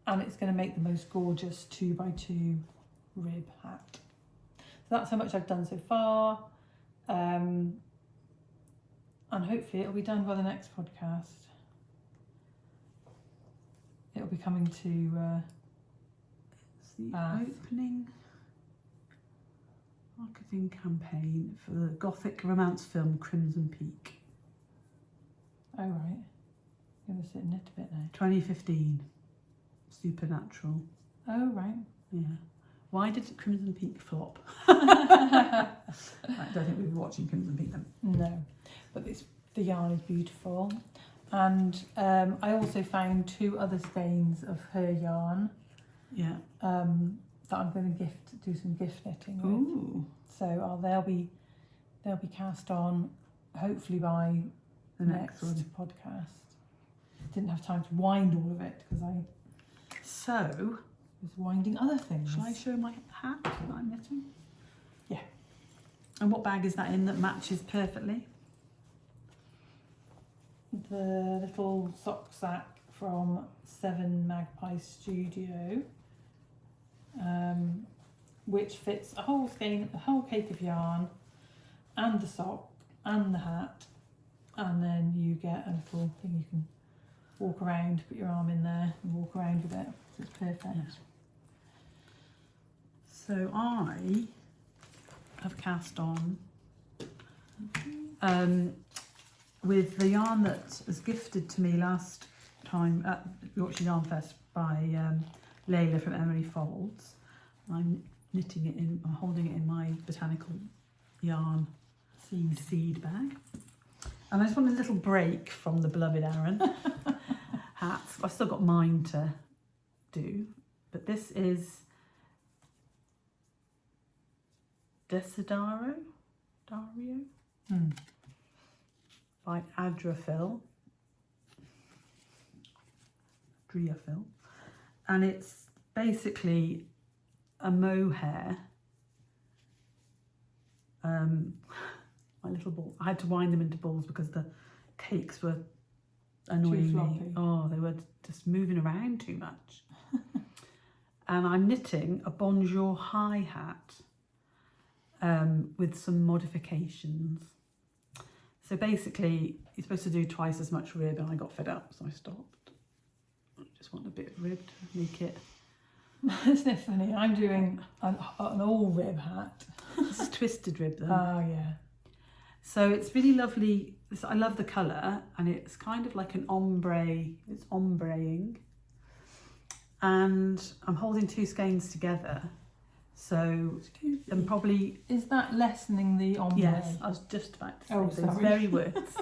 [SPEAKER 1] And it's going to make the most gorgeous 2x2 rib hat. So that's how much I've done so far. And hopefully it'll be done by the next podcast. It'll be coming to
[SPEAKER 2] it's the opening marketing campaign for the gothic romance film Crimson Peak.
[SPEAKER 1] Oh right. I'm going to sit and knit a bit now.
[SPEAKER 2] 2015. Supernatural.
[SPEAKER 1] Oh right.
[SPEAKER 2] Yeah. Why did Crimson Peak flop? I don't think we were watching Crimson Peak then.
[SPEAKER 1] No, but the yarn is beautiful. And I also found 2 other skeins of her yarn.
[SPEAKER 2] Yeah.
[SPEAKER 1] That I'm going to do some gift knitting with.
[SPEAKER 2] Ooh.
[SPEAKER 1] So they'll be cast on hopefully by the next podcast. Didn't have time to wind all of it because I was winding other things.
[SPEAKER 2] Shall I show my hat that I'm knitting?
[SPEAKER 1] Yeah.
[SPEAKER 2] And what bag is that in that matches perfectly?
[SPEAKER 1] The little sock sack from 7 Magpie Studio, which fits a whole skein, a whole cake of yarn, and the sock, and the hat, and then you get a little thing you can walk around, put your arm in there and walk around with it. So it's perfect.
[SPEAKER 2] Yeah. So I have cast on with the yarn that was gifted to me last time at Yorkshire Yarn Fest by Layla from Emery Folds. I'm knitting it in, I'm holding it in my botanical yarn seed bag. And I just want a little break from the beloved Aaron hats. I've still got mine to do, but this is Dario by Adriafil, and it's basically a mohair. My little ball. I had to wind them into balls because the cakes were annoying me. Oh, they were just moving around too much. And I'm knitting a Bonjour high hat with some modifications. So basically, you're supposed to do twice as much rib, and I got fed up, so I stopped. I just want a bit of rib to make it.
[SPEAKER 1] Isn't it funny? I'm doing an all rib hat.
[SPEAKER 2] This is twisted rib though.
[SPEAKER 1] Oh yeah.
[SPEAKER 2] So it's really lovely. I love the colour, and it's kind of like an ombre. It's ombreing, and I'm holding 2 skeins together. So and probably
[SPEAKER 1] is that lessening the ombre?
[SPEAKER 2] Yes, I was just about to say those
[SPEAKER 1] sorry.
[SPEAKER 2] very words.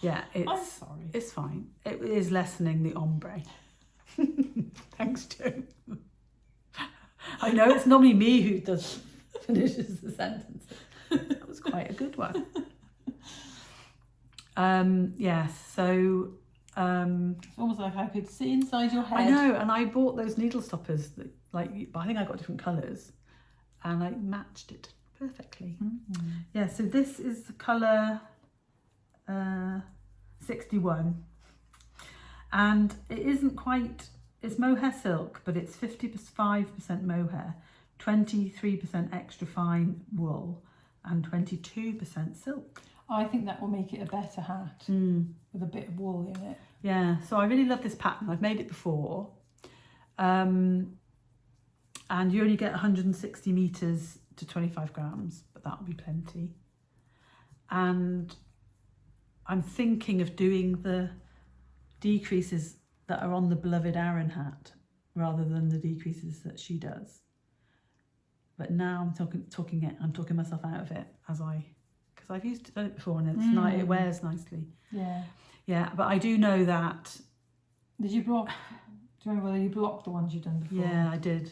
[SPEAKER 2] Yeah,
[SPEAKER 1] I'm sorry.
[SPEAKER 2] It's fine. It is lessening the ombre. Thanks, Jo. I know it's normally me who finishes the sentence. That was quite a good one. Yes, so
[SPEAKER 1] it's almost like I could see inside your head.
[SPEAKER 2] I know, and I bought those needle stoppers that, like, I think I got different colours, and I matched it perfectly.
[SPEAKER 1] Mm-hmm.
[SPEAKER 2] Yeah, so this is the colour 61, and it isn't quite. It's mohair silk, but it's 55% mohair, 23% extra fine wool, and 22% silk.
[SPEAKER 1] I think that will make it a better hat with a bit of wool in it.
[SPEAKER 2] Yeah, so I really love this pattern. I've made it before. And you only get 160 metres to 25 grams, but that'll be plenty. And I'm thinking of doing the decreases that are on the beloved Aaron hat rather than the decreases that she does. But now I'm talking myself out of it because I've done it before, and it's it wears nicely.
[SPEAKER 1] Yeah.
[SPEAKER 2] Yeah, but I do know that
[SPEAKER 1] Did you block? Do you remember whether you blocked the ones you've done before?
[SPEAKER 2] Yeah, I did.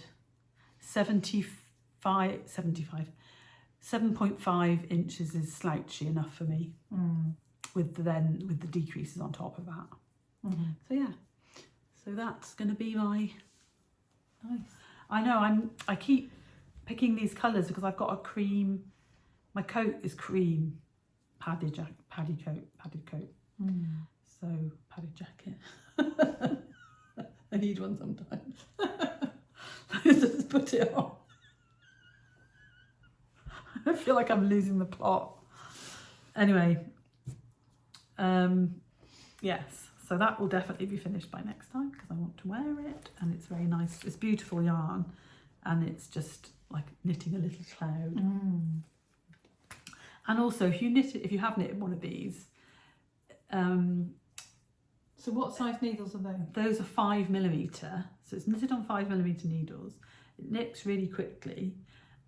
[SPEAKER 2] 7.5 inches is slouchy enough for me. With the decreases on top of that. So yeah, so that's going to be my.
[SPEAKER 1] Nice.
[SPEAKER 2] I know I keep picking these colours because I've got a cream. My coat is cream, padded coat. So padded jacket. I need one sometimes. Just put it on. I feel like I'm losing the plot. Anyway, yes, so that will definitely be finished by next time because I want to wear it, and it's very nice. It's beautiful yarn, and it's just like knitting a little cloud. And also, if you have knitted one of these,
[SPEAKER 1] so what size needles are they?
[SPEAKER 2] Those are 5mm, so it's knitted on 5mm needles. It knits really quickly,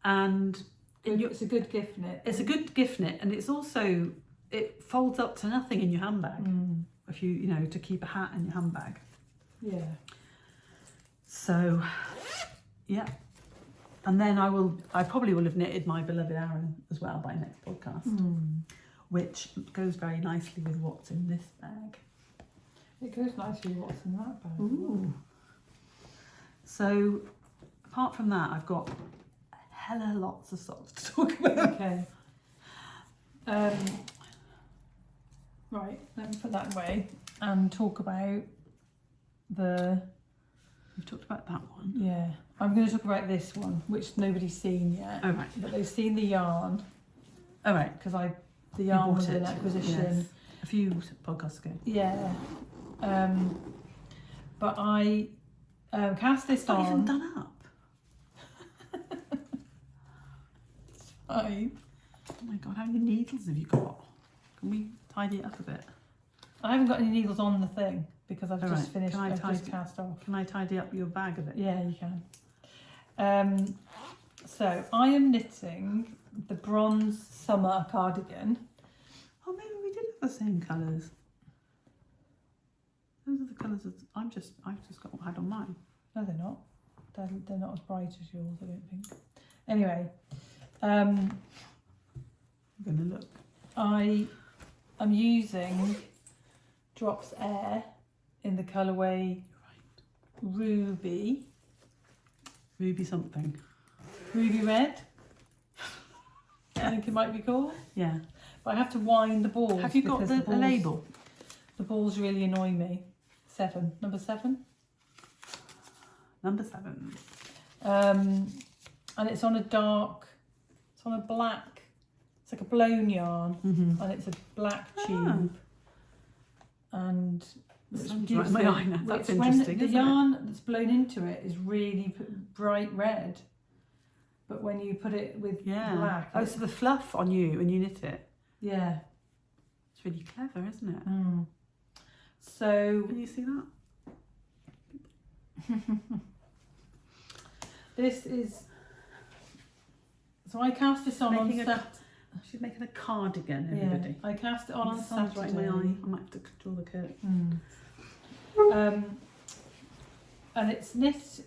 [SPEAKER 2] and
[SPEAKER 1] it's a good gift knit.
[SPEAKER 2] It's a good gift knit, and it's also, it folds up to nothing in your handbag. If you know, to keep a hat in your handbag.
[SPEAKER 1] Yeah.
[SPEAKER 2] So, yeah. And then I probably will have knitted my beloved Aran as well by next podcast, which goes very nicely with what's in this bag.
[SPEAKER 1] It goes nicely with what's in that bag.
[SPEAKER 2] Ooh. So, apart from that, I've got hella lots of socks to talk about.
[SPEAKER 1] Okay. Right, let me put that away and talk about
[SPEAKER 2] We've talked about that one.
[SPEAKER 1] Yeah, I'm going to talk about this one, which nobody's seen yet.
[SPEAKER 2] Oh, right.
[SPEAKER 1] But they've seen the yarn.
[SPEAKER 2] Oh, right.
[SPEAKER 1] Because the yarn was an acquisition.
[SPEAKER 2] Yes. A few podcasts ago.
[SPEAKER 1] Yeah. But I cast this on.
[SPEAKER 2] Not even done up.
[SPEAKER 1] It's fine.
[SPEAKER 2] Oh my god, how many needles have you got? Can we tidy it up a bit?
[SPEAKER 1] I haven't got any needles on the thing because I've
[SPEAKER 2] All
[SPEAKER 1] just
[SPEAKER 2] right.
[SPEAKER 1] finished.
[SPEAKER 2] Can I
[SPEAKER 1] I've just cast off.
[SPEAKER 2] Can I tidy up your bag a bit?
[SPEAKER 1] Yeah, you can. So I am knitting the bronze summer cardigan.
[SPEAKER 2] Oh, maybe we did have the same colours. Those are the colours that I've just got had on mine.
[SPEAKER 1] No, they're not. They're not as bright as yours, I don't think. Anyway, I'm
[SPEAKER 2] going to look.
[SPEAKER 1] I am using Drops Air in the colourway Ruby.
[SPEAKER 2] Ruby something.
[SPEAKER 1] Ruby Red, I think it might be called.
[SPEAKER 2] Yeah.
[SPEAKER 1] But I have to wind the balls.
[SPEAKER 2] Have you got
[SPEAKER 1] because
[SPEAKER 2] the label?
[SPEAKER 1] The balls really annoy me. Number 7.
[SPEAKER 2] Number 7.
[SPEAKER 1] And it's on a black, it's like a blown yarn, and it's a black tube. And
[SPEAKER 2] That's right, my eye now. That's interesting.
[SPEAKER 1] The yarn that's blown into it is really bright red, but when you put it with black,
[SPEAKER 2] so the fluff on you when you knit it.
[SPEAKER 1] Yeah,
[SPEAKER 2] it's really clever, isn't it?
[SPEAKER 1] So
[SPEAKER 2] can you see that?
[SPEAKER 1] This is. So I cast this on Saturday.
[SPEAKER 2] She's making a cardigan, everybody.
[SPEAKER 1] Yeah, I cast it on Saturday.
[SPEAKER 2] Right in my eye. I might have to draw the curtain.
[SPEAKER 1] And it's knit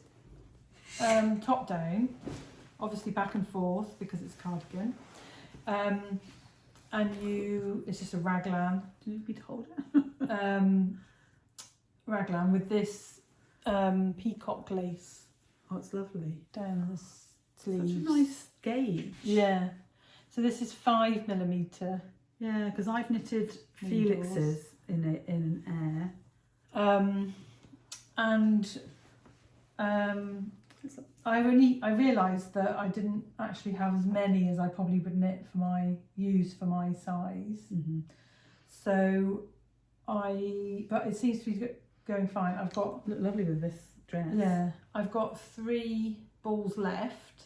[SPEAKER 1] top down, obviously back and forth because it's a cardigan. And it's just a raglan.
[SPEAKER 2] Do you need me to hold it?
[SPEAKER 1] Raglan with this peacock lace.
[SPEAKER 2] Oh, it's lovely.
[SPEAKER 1] Down the sleeves.
[SPEAKER 2] Such a nice gauge.
[SPEAKER 1] Yeah. So this is 5mm.
[SPEAKER 2] Yeah, because I've knitted Felix's in air.
[SPEAKER 1] I realised that I didn't actually have as many as I probably would knit use for my size. So but it seems to be going fine. I've got
[SPEAKER 2] look lovely with this dress.
[SPEAKER 1] Yeah, I've got 3 balls left.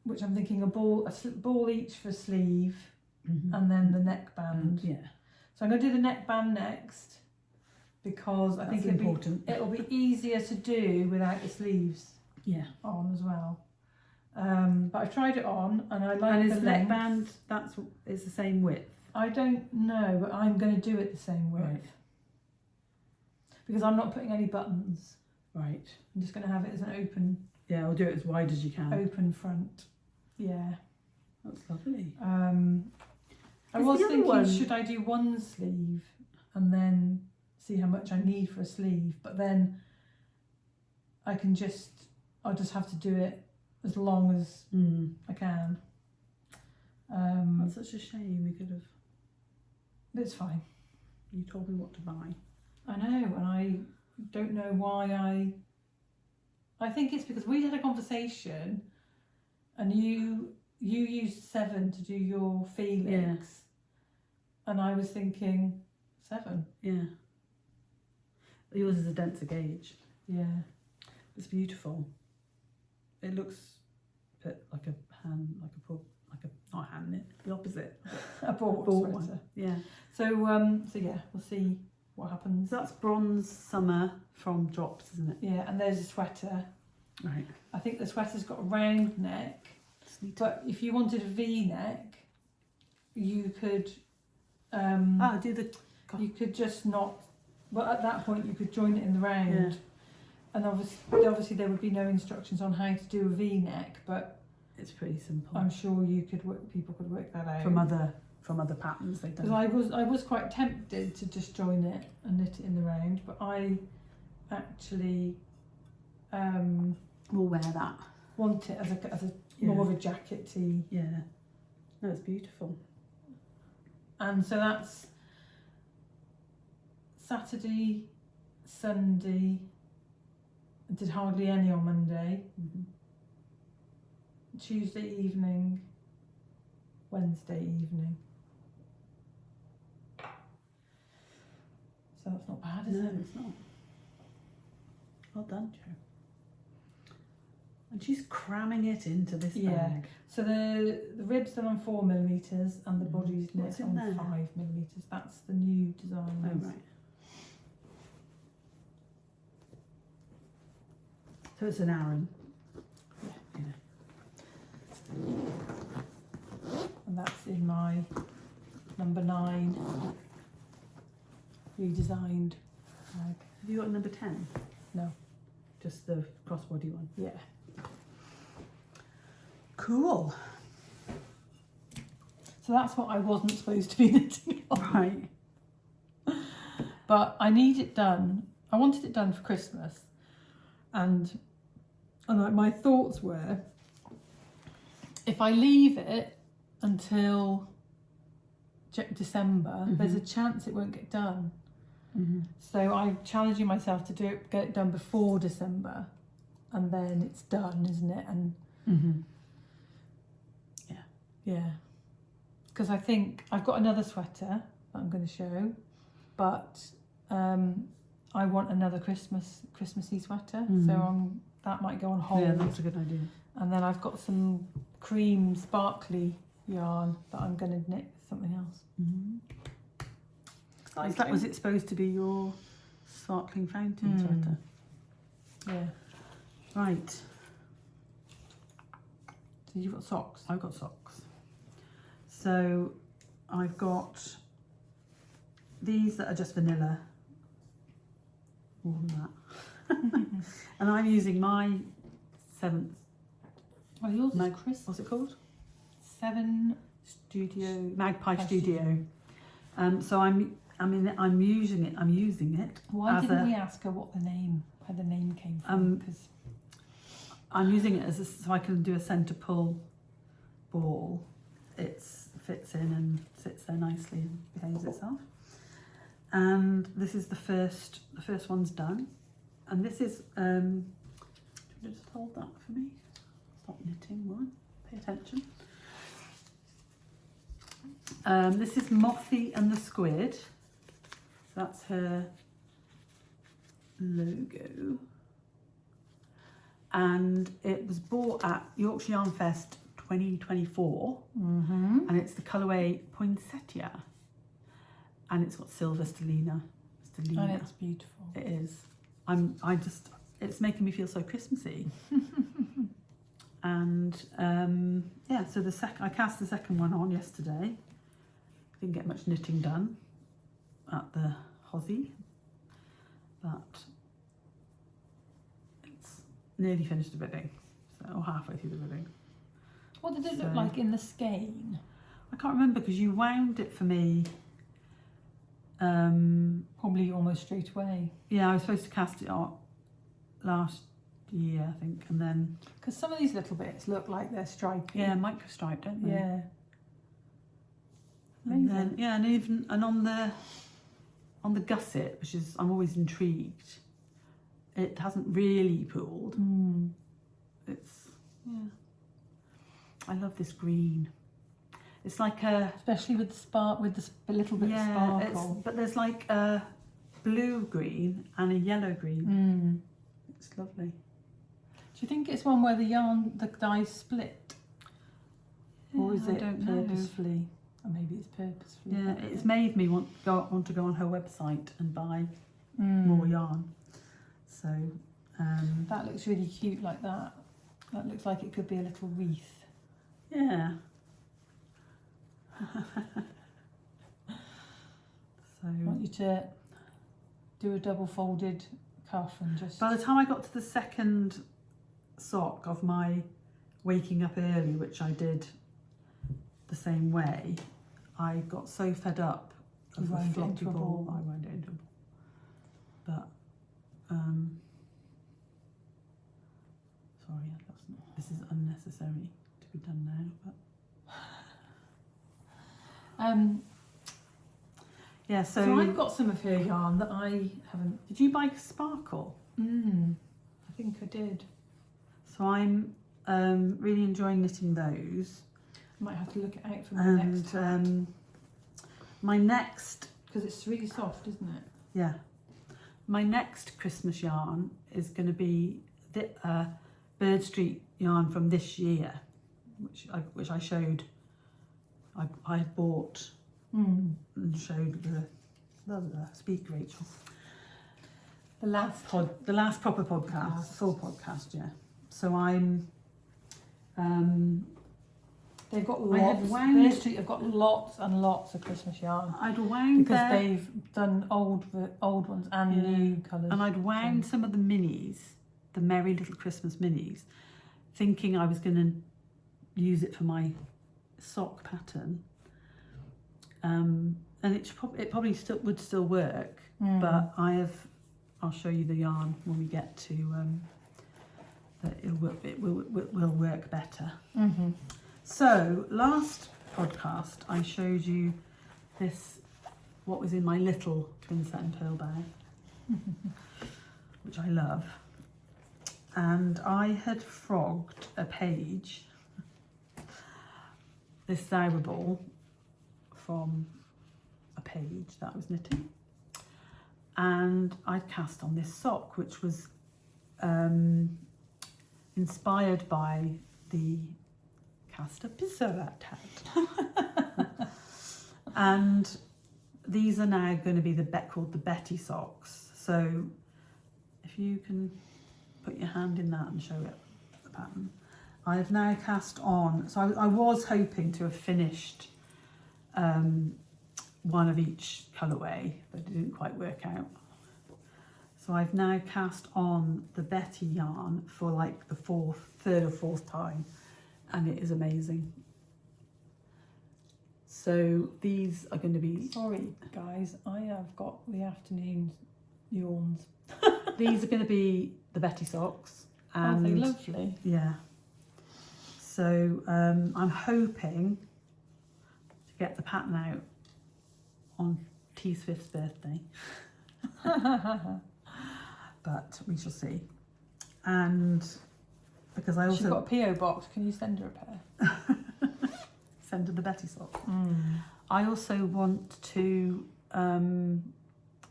[SPEAKER 1] Which I'm thinking a ball each for a sleeve, and then the neckband. So I'm going to do the neckband next because I think it'll be easier to do without the sleeves on as well. But I've tried it on and I like the
[SPEAKER 2] neckband. Is the same width.
[SPEAKER 1] I don't know, but I'm going to do it the same width.
[SPEAKER 2] Right.
[SPEAKER 1] because I'm not putting any buttons.
[SPEAKER 2] Right.
[SPEAKER 1] I'm just going to have it as an open.
[SPEAKER 2] Yeah, I'll do it as wide as you can.
[SPEAKER 1] Open front. Yeah.
[SPEAKER 2] That's lovely.
[SPEAKER 1] I was thinking, should I do one sleeve and then see how much I need for a sleeve, but then I'll just have to do it as long as I can.
[SPEAKER 2] That's such a shame. We could have.
[SPEAKER 1] It's fine.
[SPEAKER 2] You told me what to buy.
[SPEAKER 1] I know, and I don't know why I think it's because we had a conversation, and you used 7 to do your Felix, and I was thinking 7.
[SPEAKER 2] Yeah. Yours is a denser gauge.
[SPEAKER 1] Yeah.
[SPEAKER 2] It's beautiful. It looks a bit like a hand, not hand knit, the opposite.
[SPEAKER 1] A bought
[SPEAKER 2] one.
[SPEAKER 1] sweater.
[SPEAKER 2] Yeah.
[SPEAKER 1] So yeah, we'll see what happens.
[SPEAKER 2] So that's Bronze Summer from Drops, isn't it?
[SPEAKER 1] Yeah, and there's a sweater.
[SPEAKER 2] Right.
[SPEAKER 1] I think the sweater's got a round neck, but if you wanted a V-neck, you could.
[SPEAKER 2] Do the.
[SPEAKER 1] You could just not. Well, at that point, you could join it in the round.
[SPEAKER 2] Yeah.
[SPEAKER 1] And obviously there would be no instructions on how to do a V-neck, but
[SPEAKER 2] it's pretty simple.
[SPEAKER 1] I'm sure people could work that out
[SPEAKER 2] from other patterns they've done.
[SPEAKER 1] Because I was quite tempted to just join it and knit it in the round, but I actually
[SPEAKER 2] will wear that.
[SPEAKER 1] Want it as a more of a jacket tee.
[SPEAKER 2] Yeah. No, it's beautiful.
[SPEAKER 1] And so that's Saturday, Sunday. I did hardly any on Monday. Tuesday evening, Wednesday evening. So that's not bad, is it?
[SPEAKER 2] No, it's not. Well done, Jo. And she's cramming it into this bag.
[SPEAKER 1] So the ribs done on 4mm and the body's knit on
[SPEAKER 2] there?
[SPEAKER 1] 5mm. That's the new design.
[SPEAKER 2] Oh, right. So it's an Aran.
[SPEAKER 1] Yeah. And that's in my number 9 redesigned bag.
[SPEAKER 2] Have you got number 10?
[SPEAKER 1] No.
[SPEAKER 2] Just the crossbody one?
[SPEAKER 1] Yeah.
[SPEAKER 2] Cool.
[SPEAKER 1] So that's what I wasn't supposed to be knitting on.
[SPEAKER 2] Right.
[SPEAKER 1] But I need it done. I wanted it done for Christmas. And my thoughts were, if I leave it until December, there's a chance it won't get done. So I'm challenging myself to get it done before December, and then it's done, isn't it? And yeah, because I think I've got another sweater that I'm going to show, but I want another Christmassy sweater, so that might go on hold.
[SPEAKER 2] Yeah, that's a good idea.
[SPEAKER 1] And then I've got some cream sparkly yarn that I'm going to knit with something else.
[SPEAKER 2] Was it supposed to be your sparkling fountain sweater?
[SPEAKER 1] Yeah.
[SPEAKER 2] Right.
[SPEAKER 1] So you've got socks?
[SPEAKER 2] I've got socks. So I've got these that are just vanilla. More than that. And I'm using my 7th.
[SPEAKER 1] Oh, yours is Chris.
[SPEAKER 2] What's it called?
[SPEAKER 1] 7
[SPEAKER 2] Magpie Studio. So I'm using it.
[SPEAKER 1] Why didn't we ask her where the name came from? Because
[SPEAKER 2] I'm using it so I can do a centre pull ball. It fits in and sits there nicely and behaves itself. And this is the first one's done. And this is, just hold that for me. Stop knitting one, pay attention. This is Mothie and the Squid. That's her logo. And it was bought at Yorkshire Yarn Fest 2024. And it's the colourway Poinsettia. And it's got silver stellina.
[SPEAKER 1] And it's beautiful.
[SPEAKER 2] It is. It's making me feel so Christmassy. And so I cast the second one on yesterday. Didn't get much knitting done at the Hozzy, but it's nearly finished the ribbing, so, or halfway through the ribbing.
[SPEAKER 1] What did it look like in the skein?
[SPEAKER 2] I can't remember because you wound it for me.
[SPEAKER 1] Probably almost straight away.
[SPEAKER 2] Yeah, I was supposed to cast it out last year, I think, and then.
[SPEAKER 1] Because some of these little bits look like they're stripy.
[SPEAKER 2] Yeah, micro stripe, don't they?
[SPEAKER 1] Yeah.
[SPEAKER 2] And then, yeah, and even on the gusset, which is I'm always intrigued. It hasn't really pooled. It's I love this green. It's like a
[SPEAKER 1] especially with the spark, with the little bit of sparkle.
[SPEAKER 2] But there's like a blue green and a yellow green. It's lovely.
[SPEAKER 1] Do you think it's one where the dye's split, or is it purposefully? Or maybe it's purposefully.
[SPEAKER 2] Yeah, it's made me want to go on her website and buy more yarn. So
[SPEAKER 1] that looks really cute like that. That looks like it could be a little wreath.
[SPEAKER 2] Yeah. So
[SPEAKER 1] I want you to do a double folded cuff and just.
[SPEAKER 2] By the time I got to the second sock of my waking up early, which I did the same way, I got so fed up of the floppy ball. I wound it into a ball. But sorry, this is unnecessary to be done now. But yeah,
[SPEAKER 1] so I've got some of her yarn that I haven't.
[SPEAKER 2] Did you buy Sparkle?
[SPEAKER 1] I think I did.
[SPEAKER 2] So I'm really enjoying knitting those.
[SPEAKER 1] I might have to look it out for my next time.
[SPEAKER 2] My next,
[SPEAKER 1] because it's really soft, isn't it?
[SPEAKER 2] Yeah. My next Christmas yarn is going to be the Bird Street yarn from this year, which I showed. I bought and showed the speak Rachel.
[SPEAKER 1] The last
[SPEAKER 2] proper podcast, full podcast, yeah. So I'm.
[SPEAKER 1] They've got lots. Bird Street have got lots and lots of Christmas yarn.
[SPEAKER 2] I'd wound
[SPEAKER 1] because they've done old ones and new colours.
[SPEAKER 2] And I'd wound some of the minis, the Merry Little Christmas minis, thinking I was going to use it for my sock pattern. And it probably would still work, but I'll show you the yarn when we get to that it will work better. So last podcast I showed you what was in my little Twinset and Purl bag, which I love, and I had frogged a page, this Zyra ball from a page that I was knitting, and I'd cast on this sock, which was inspired by the cast up Isager tag. And these are now going to be called the Betty socks. So if you can put your hand in that and show it the pattern. I have now cast on, so I was hoping to have finished one of each colourway, but it didn't quite work out. So I've now cast on the Betty yarn for like the third or fourth time, and it is amazing. So these are going to be...
[SPEAKER 1] Sorry guys, I have got the afternoon yawns.
[SPEAKER 2] These are going to be the Betty socks.
[SPEAKER 1] And aren't they lovely?
[SPEAKER 2] Yeah. So I'm hoping to get the pattern out on T Swift's birthday. But we shall see. And because I also...
[SPEAKER 1] She's got a P.O. box, can you send her a pair?
[SPEAKER 2] Send her the Betty sock. I also want to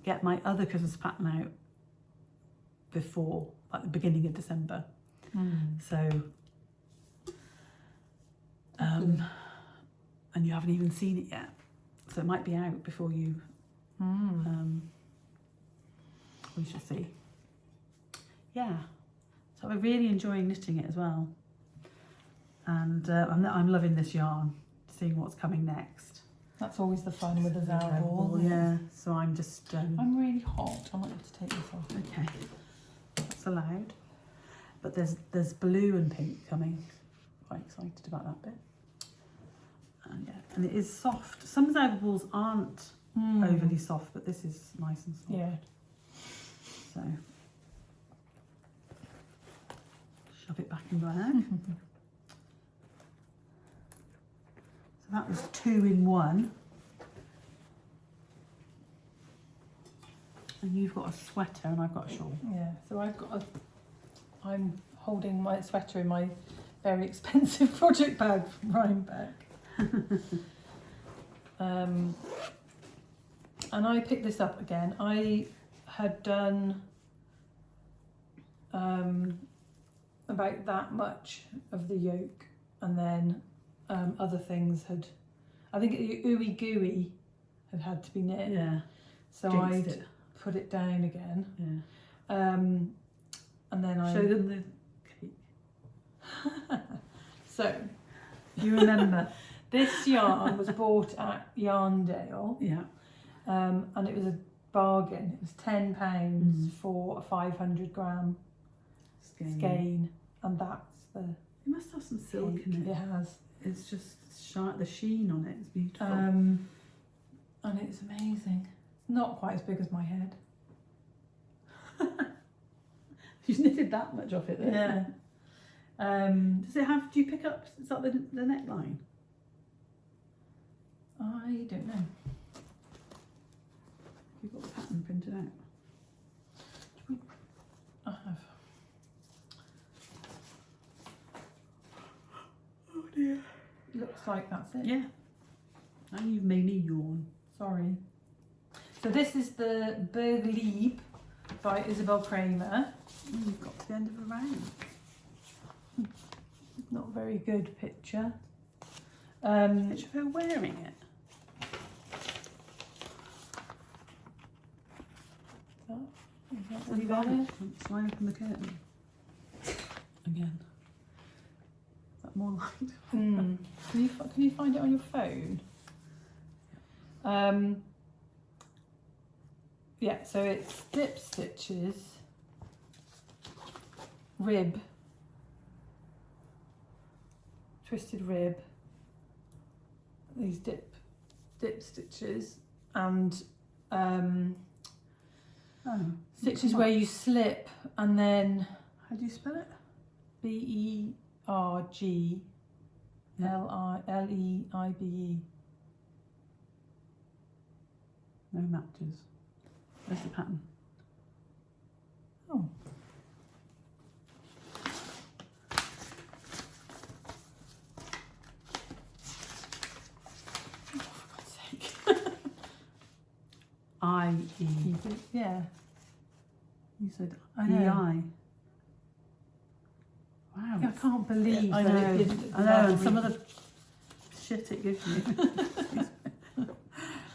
[SPEAKER 2] get my other Christmas pattern out before, like the beginning of December. So, and you haven't even seen it yet. So it might be out before you, we shall see. Yeah, so I'm really enjoying knitting it as well. And I'm loving this yarn, seeing what's coming next.
[SPEAKER 1] That's always the fun with the Zalball.
[SPEAKER 2] Yeah, so I'm just...
[SPEAKER 1] I'm really hot. I might have to take this off.
[SPEAKER 2] Okay, that's allowed. But there's blue and pink coming. Quite excited about that bit. And yeah, and it is soft. Some Zalballs aren't overly soft, but this is nice and soft.
[SPEAKER 1] Yeah.
[SPEAKER 2] So, shove it back in bag. So that was 2 in 1. And you've got a sweater and I've got a shawl.
[SPEAKER 1] Yeah, so I'm holding my sweater in my very expensive project bag from Rhinebeck. And I picked this up again. I had done about that much of the yoke, and then other things had, I think ooey gooey had to be knit.
[SPEAKER 2] Yeah.
[SPEAKER 1] So I put it down again.
[SPEAKER 2] Yeah.
[SPEAKER 1] And then I
[SPEAKER 2] show them the cake.
[SPEAKER 1] So you remember this yarn was bought at Yarndale.
[SPEAKER 2] Yeah.
[SPEAKER 1] And it was a bargain. It was £10 for a 500 gram skein, and that's the.
[SPEAKER 2] It must have some silk in it.
[SPEAKER 1] It has.
[SPEAKER 2] It's just the sheen on it is beautiful.
[SPEAKER 1] And it's amazing. Not quite as big as my head.
[SPEAKER 2] You've knitted that much off it then.
[SPEAKER 1] Yeah.
[SPEAKER 2] Does it have? Do you pick up? Is that the neckline?
[SPEAKER 1] I don't know.
[SPEAKER 2] You've got the pattern printed out.
[SPEAKER 1] I have.
[SPEAKER 2] Oh dear.
[SPEAKER 1] Looks like that's it.
[SPEAKER 2] Yeah. Now you've made me yawn.
[SPEAKER 1] Sorry. So this is the Berglieb by Isabel Kramer.
[SPEAKER 2] You've got to the end of the round.
[SPEAKER 1] Not a very good picture.
[SPEAKER 2] Picture of her wearing it.
[SPEAKER 1] Have you got it?
[SPEAKER 2] Shall I open the curtain? Again. Is that more light?
[SPEAKER 1] Can you find it on your phone? Yeah, so it's dip stitches, rib, twisted rib, these dip stitches, and stitches where you slip, and then
[SPEAKER 2] how do you spell it?
[SPEAKER 1] BERGLEIBE.
[SPEAKER 2] No matches. There's the pattern.
[SPEAKER 1] Oh. For God's sake.
[SPEAKER 2] I-E.
[SPEAKER 1] Yeah.
[SPEAKER 2] You said
[SPEAKER 1] I know.
[SPEAKER 2] E-I. Wow.
[SPEAKER 1] I can't believe
[SPEAKER 2] I
[SPEAKER 1] that
[SPEAKER 2] know.
[SPEAKER 1] it didn't.
[SPEAKER 2] I know, and some of the shit it gives you.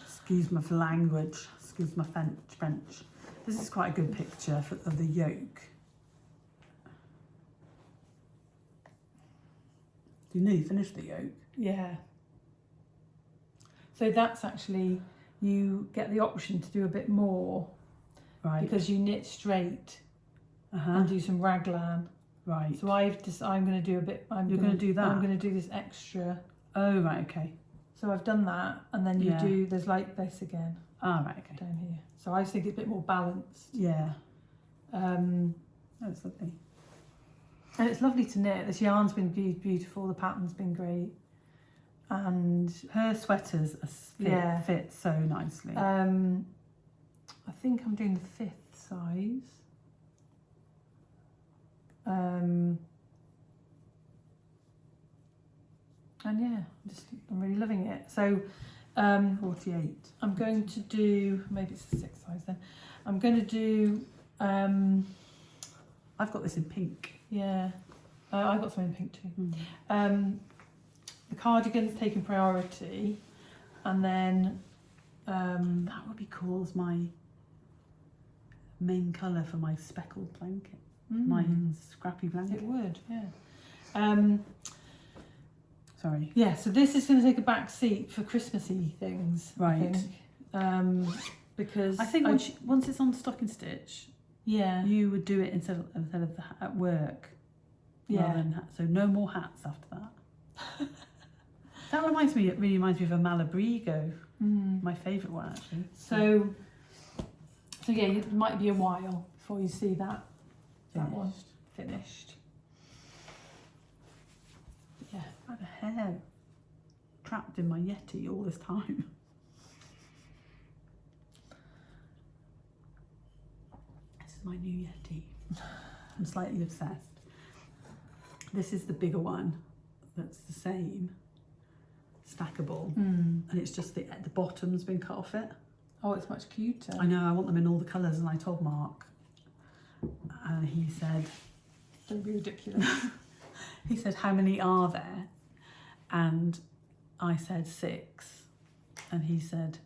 [SPEAKER 2] Excuse my language. Excuse my French. This is quite a good picture of the yoke. Do you know you finished the yoke?
[SPEAKER 1] Yeah. So that's actually, you get the option to do a bit more,
[SPEAKER 2] Right.
[SPEAKER 1] because you knit straight and do some raglan.
[SPEAKER 2] Right.
[SPEAKER 1] So I'm going to do a bit.
[SPEAKER 2] You're going to do that?
[SPEAKER 1] I'm going to do this extra.
[SPEAKER 2] Oh, right, okay.
[SPEAKER 1] So I've done that, and then you do. There's like this again.
[SPEAKER 2] Ah, right, okay.
[SPEAKER 1] Down here. So I think it's a bit more balanced.
[SPEAKER 2] Yeah. That's lovely.
[SPEAKER 1] And it's lovely to knit. This yarn's been beautiful. The pattern's been great, and
[SPEAKER 2] Her sweaters fit so nicely.
[SPEAKER 1] I think I'm doing the 5th size. And yeah, I'm really loving it. So
[SPEAKER 2] 48.
[SPEAKER 1] I'm going to do, maybe it's the 6th size then. I'm going to do,
[SPEAKER 2] I've got this in pink.
[SPEAKER 1] yeah, I've got some in pink too. The cardigan's taking priority, and then
[SPEAKER 2] That would be cool as my main colour for my speckled blanket. My scrappy blanket.
[SPEAKER 1] it would, yeah.
[SPEAKER 2] Sorry.
[SPEAKER 1] Yeah, so this is going to take a back seat for Christmassy things.
[SPEAKER 2] Right.
[SPEAKER 1] I think. Because
[SPEAKER 2] I think once it's on stocking stitch,
[SPEAKER 1] yeah,
[SPEAKER 2] you would do it instead of at work.
[SPEAKER 1] Yeah.
[SPEAKER 2] So no more hats after that. That reminds me. It really reminds me of a Malabrigo. My favourite one actually.
[SPEAKER 1] So yeah, it might be a while before you see that one finished. Yeah,
[SPEAKER 2] I had a hair trapped in my Yeti all this time. This is my new Yeti. I'm slightly obsessed. This is the bigger one that's the same, stackable, and it's just the bottom's been cut off it.
[SPEAKER 1] Oh, it's much cuter.
[SPEAKER 2] I know, I want them in all the colours, and I told Mark, and he said,
[SPEAKER 1] don't be ridiculous.
[SPEAKER 2] he said, how many are there? And I said 6, and he said,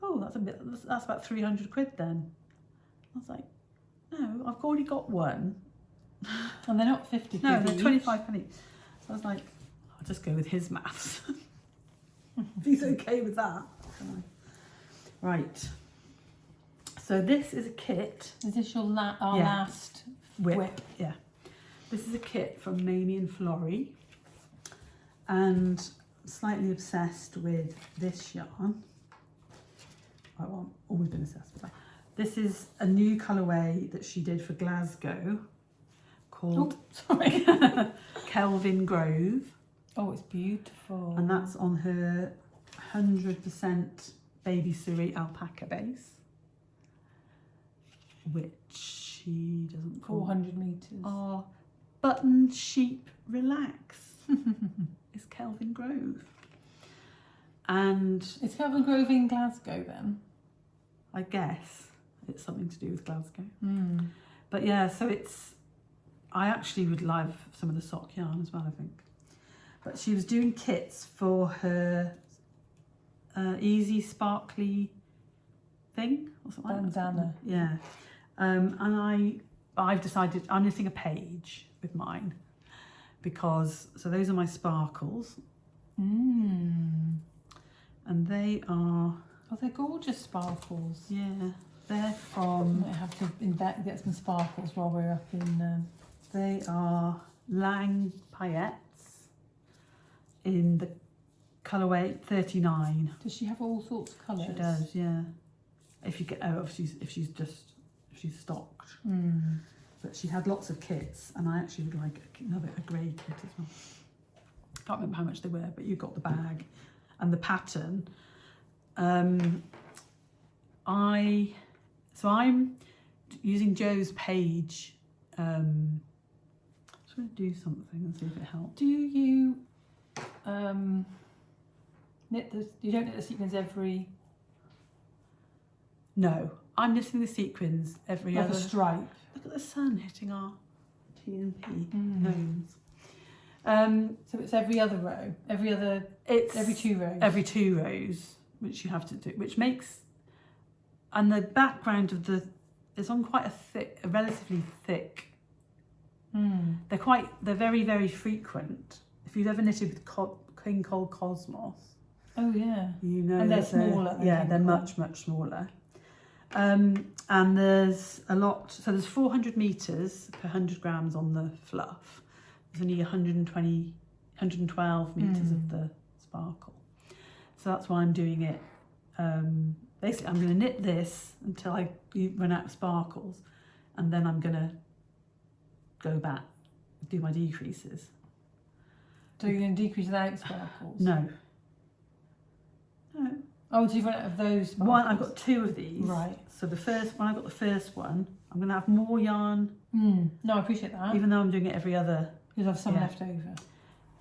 [SPEAKER 2] oh, that's about 300 quid then. I was like, no, I've already got one.
[SPEAKER 1] And they're not 50 quid.
[SPEAKER 2] No, they're 25 penny. So I was like, I'll just go with his maths. If he's okay with that. Right. So this is a kit.
[SPEAKER 1] Is this your last whip?
[SPEAKER 2] Yeah. This is a kit from Mamie and Florrie. And I'm slightly obsessed with this yarn. I've always been obsessed with that. This is a new colourway that she did for Glasgow called Kelvin Grove.
[SPEAKER 1] Oh, it's beautiful.
[SPEAKER 2] And that's on her 100% baby Surrey alpaca base, which she doesn't call
[SPEAKER 1] 400 metres.
[SPEAKER 2] Oh, Button Sheep Relax is Kelvin Grove. And
[SPEAKER 1] is Kelvin Grove in Glasgow then?
[SPEAKER 2] I guess it's something to do with Glasgow. But yeah, so I actually would love some of the sock yarn as well, I think. But she was doing kits for her easy sparkly thing or something like that.
[SPEAKER 1] Bandana.
[SPEAKER 2] Yeah. And I've decided I'm knitting a page with mine because, so those are my sparkles. And they are...
[SPEAKER 1] Oh, they're gorgeous sparkles.
[SPEAKER 2] Yeah. They're from...
[SPEAKER 1] I might have to get some sparkles while we're up in...
[SPEAKER 2] They are Lang Paillettes in the colourway 39.
[SPEAKER 1] Does she have all sorts of colours?
[SPEAKER 2] She does, yeah. If she's stocked. But she had lots of kits, and I actually would like a grey kit as well. Can't remember how much they were, but you got the bag and the pattern. I'm using Jo's page. I'm just going to do something and see if it helps.
[SPEAKER 1] Do you you don't knit the sequins every...
[SPEAKER 2] No, I'm knitting the sequins every
[SPEAKER 1] like
[SPEAKER 2] other...
[SPEAKER 1] a stripe.
[SPEAKER 2] Look at the sun hitting our T&P nose.
[SPEAKER 1] So it's every other row, every 2 rows.
[SPEAKER 2] Every 2 rows, which you have to do, which makes... And the background of it's on quite a relatively thick... They're very, very frequent. If you've ever knitted with King Cole Cosmos...
[SPEAKER 1] Oh yeah.
[SPEAKER 2] You know,
[SPEAKER 1] and they're smaller.
[SPEAKER 2] Yeah, they're much, much smaller. And there's a lot, so there's 400 metres per 100 grams on the fluff. There's only 112 metres of the sparkle. So that's why I'm doing it. Basically, I'm going to knit this until I run out of sparkles, and then I'm going to go back, do my decreases.
[SPEAKER 1] So you're going to decrease without sparkles?
[SPEAKER 2] No.
[SPEAKER 1] Oh, so you've run out of those sparkles?
[SPEAKER 2] I've got 2 of these.
[SPEAKER 1] Right.
[SPEAKER 2] So when I got the first one, I'm going to have more yarn.
[SPEAKER 1] No, I appreciate that.
[SPEAKER 2] Even though I'm doing it every other.
[SPEAKER 1] Because I have some left over.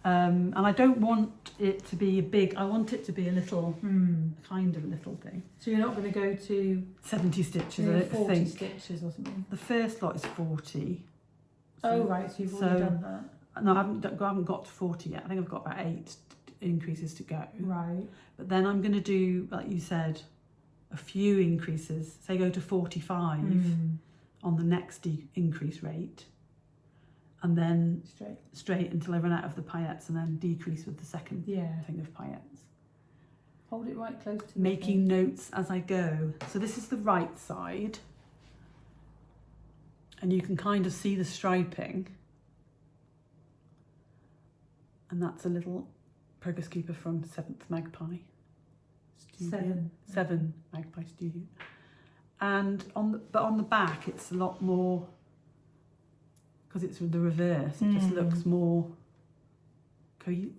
[SPEAKER 2] And I don't want it to be big. I want it to be a little, kind of a little thing.
[SPEAKER 1] So you're not going to go to
[SPEAKER 2] 70 stitches,
[SPEAKER 1] 40 stitches or something?
[SPEAKER 2] The first lot is 40.
[SPEAKER 1] So, right, so you've already done that.
[SPEAKER 2] No, I haven't got to 40 yet. I think I've got about 8 increases to go.
[SPEAKER 1] Right.
[SPEAKER 2] But then I'm going to do, like you said, a few increases. Say go to 45 on the next increase rate. and then straight until I run out of the paillettes, and then decrease with the second thing of paillettes.
[SPEAKER 1] Hold it right close to
[SPEAKER 2] Making notes as I go. So this is the right side, and you can kind of see the striping, and that's a little progress keeper from 7th Magpie Studio. 7 Magpie Studio. And on the back it's a lot more, because it's the reverse, it just looks more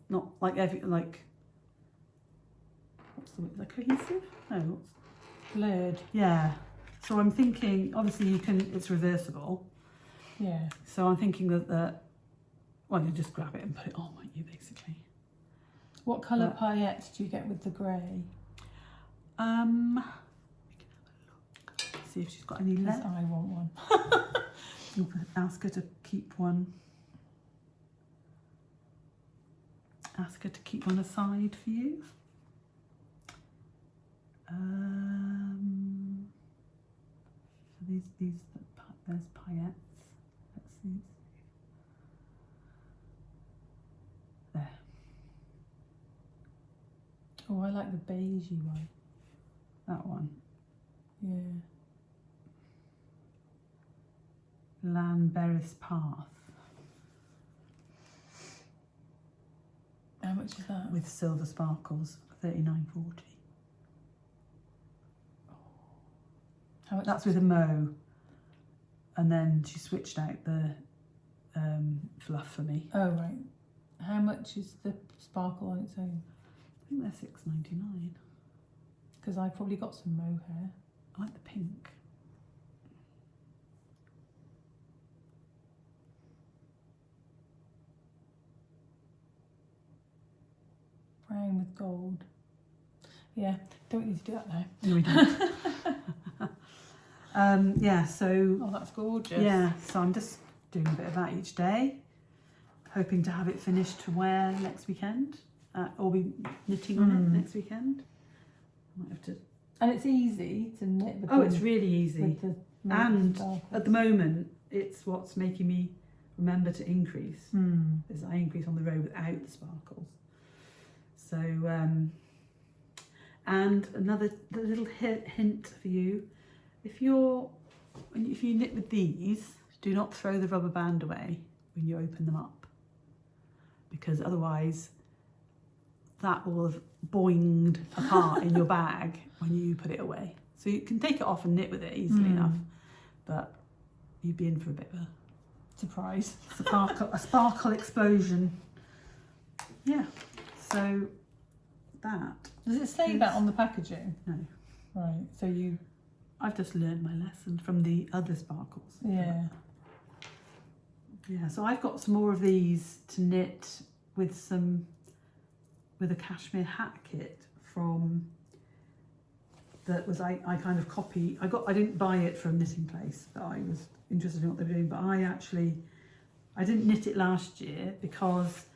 [SPEAKER 2] not like what's the word, like cohesive? No,
[SPEAKER 1] blurred.
[SPEAKER 2] Yeah. So I'm thinking, obviously it's reversible.
[SPEAKER 1] Yeah.
[SPEAKER 2] So I'm thinking that well, you just grab it and put it on, won't you, basically?
[SPEAKER 1] What colour paillettes do you get with the grey?
[SPEAKER 2] We can have a look. See if she's got any left.
[SPEAKER 1] I want one.
[SPEAKER 2] You'll ask her to keep one. Ask her to keep one aside for you. So there's paillettes. Let's see. There.
[SPEAKER 1] Oh, I like the beigey one.
[SPEAKER 2] That one.
[SPEAKER 1] Yeah.
[SPEAKER 2] Lanberis Path.
[SPEAKER 1] How much is that?
[SPEAKER 2] With silver sparkles, $39.40.
[SPEAKER 1] How much?
[SPEAKER 2] That's with a mo. And then she switched out the fluff for me.
[SPEAKER 1] Oh, right. How much is the sparkle on its own?
[SPEAKER 2] I think they're $6.99.
[SPEAKER 1] Because I've probably got some mo hair.
[SPEAKER 2] I like the pink.
[SPEAKER 1] Brown with gold. Yeah, don't need to do that now.
[SPEAKER 2] No, we don't. Yeah, so...
[SPEAKER 1] Oh, that's gorgeous.
[SPEAKER 2] Yeah, so I'm just doing a bit of that each day, hoping to have it finished to wear next weekend, or be knitting on it next weekend. I might have to...
[SPEAKER 1] And it's easy to knit.
[SPEAKER 2] Oh, it's really easy. And
[SPEAKER 1] sparkles.
[SPEAKER 2] at the moment, it's what's making me remember to increase. Is I increase on the row without the sparkles. So, and another little hint for you, if you knit with these, do not throw the rubber band away when you open them up, because otherwise that will have boinged apart in your bag when you put it away. So you can take it off and knit with it easily enough, but you'd be in for a bit of a
[SPEAKER 1] surprise.
[SPEAKER 2] A sparkle explosion. Yeah, so that.
[SPEAKER 1] Does it say that on the packaging?
[SPEAKER 2] No.
[SPEAKER 1] Right, so
[SPEAKER 2] I've just learned my lesson from the other sparkles.
[SPEAKER 1] Yeah.
[SPEAKER 2] Yeah, so I've got some more of these to knit with a cashmere hat kit from, that was, I kind of copy, I didn't buy it from Knitting Place, but I was interested in what they were doing, but I didn't knit it last year because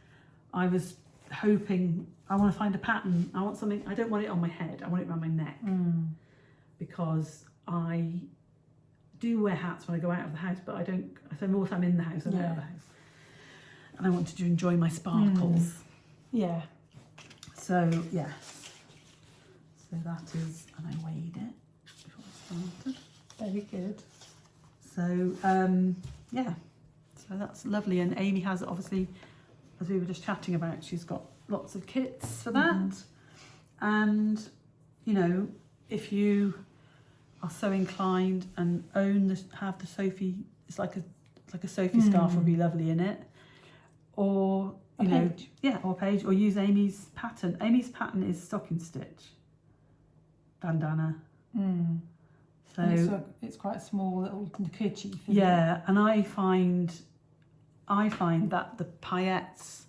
[SPEAKER 2] I was hoping, I want to find a pattern, I want something, I don't want it on my head, I want it around my neck, because I do wear hats when I go out of the house, but I spend more time in the house than out of the house. And I wanted to enjoy my sparkles.
[SPEAKER 1] Yeah.
[SPEAKER 2] So, yeah. So that is, and I weighed it before I started.
[SPEAKER 1] Very good.
[SPEAKER 2] So, yeah. So that's lovely. And Amy has, obviously, as we were just chatting about, she's got lots of kits for that. And, you know, if you are so inclined and have the Sophie, it's like a Sophie scarf would be lovely in it, or you know, or a page, or use Amy's pattern. Amy's pattern is stocking stitch bandana. So
[SPEAKER 1] it's quite a small little kerchief.
[SPEAKER 2] Yeah, and I find that the paillettes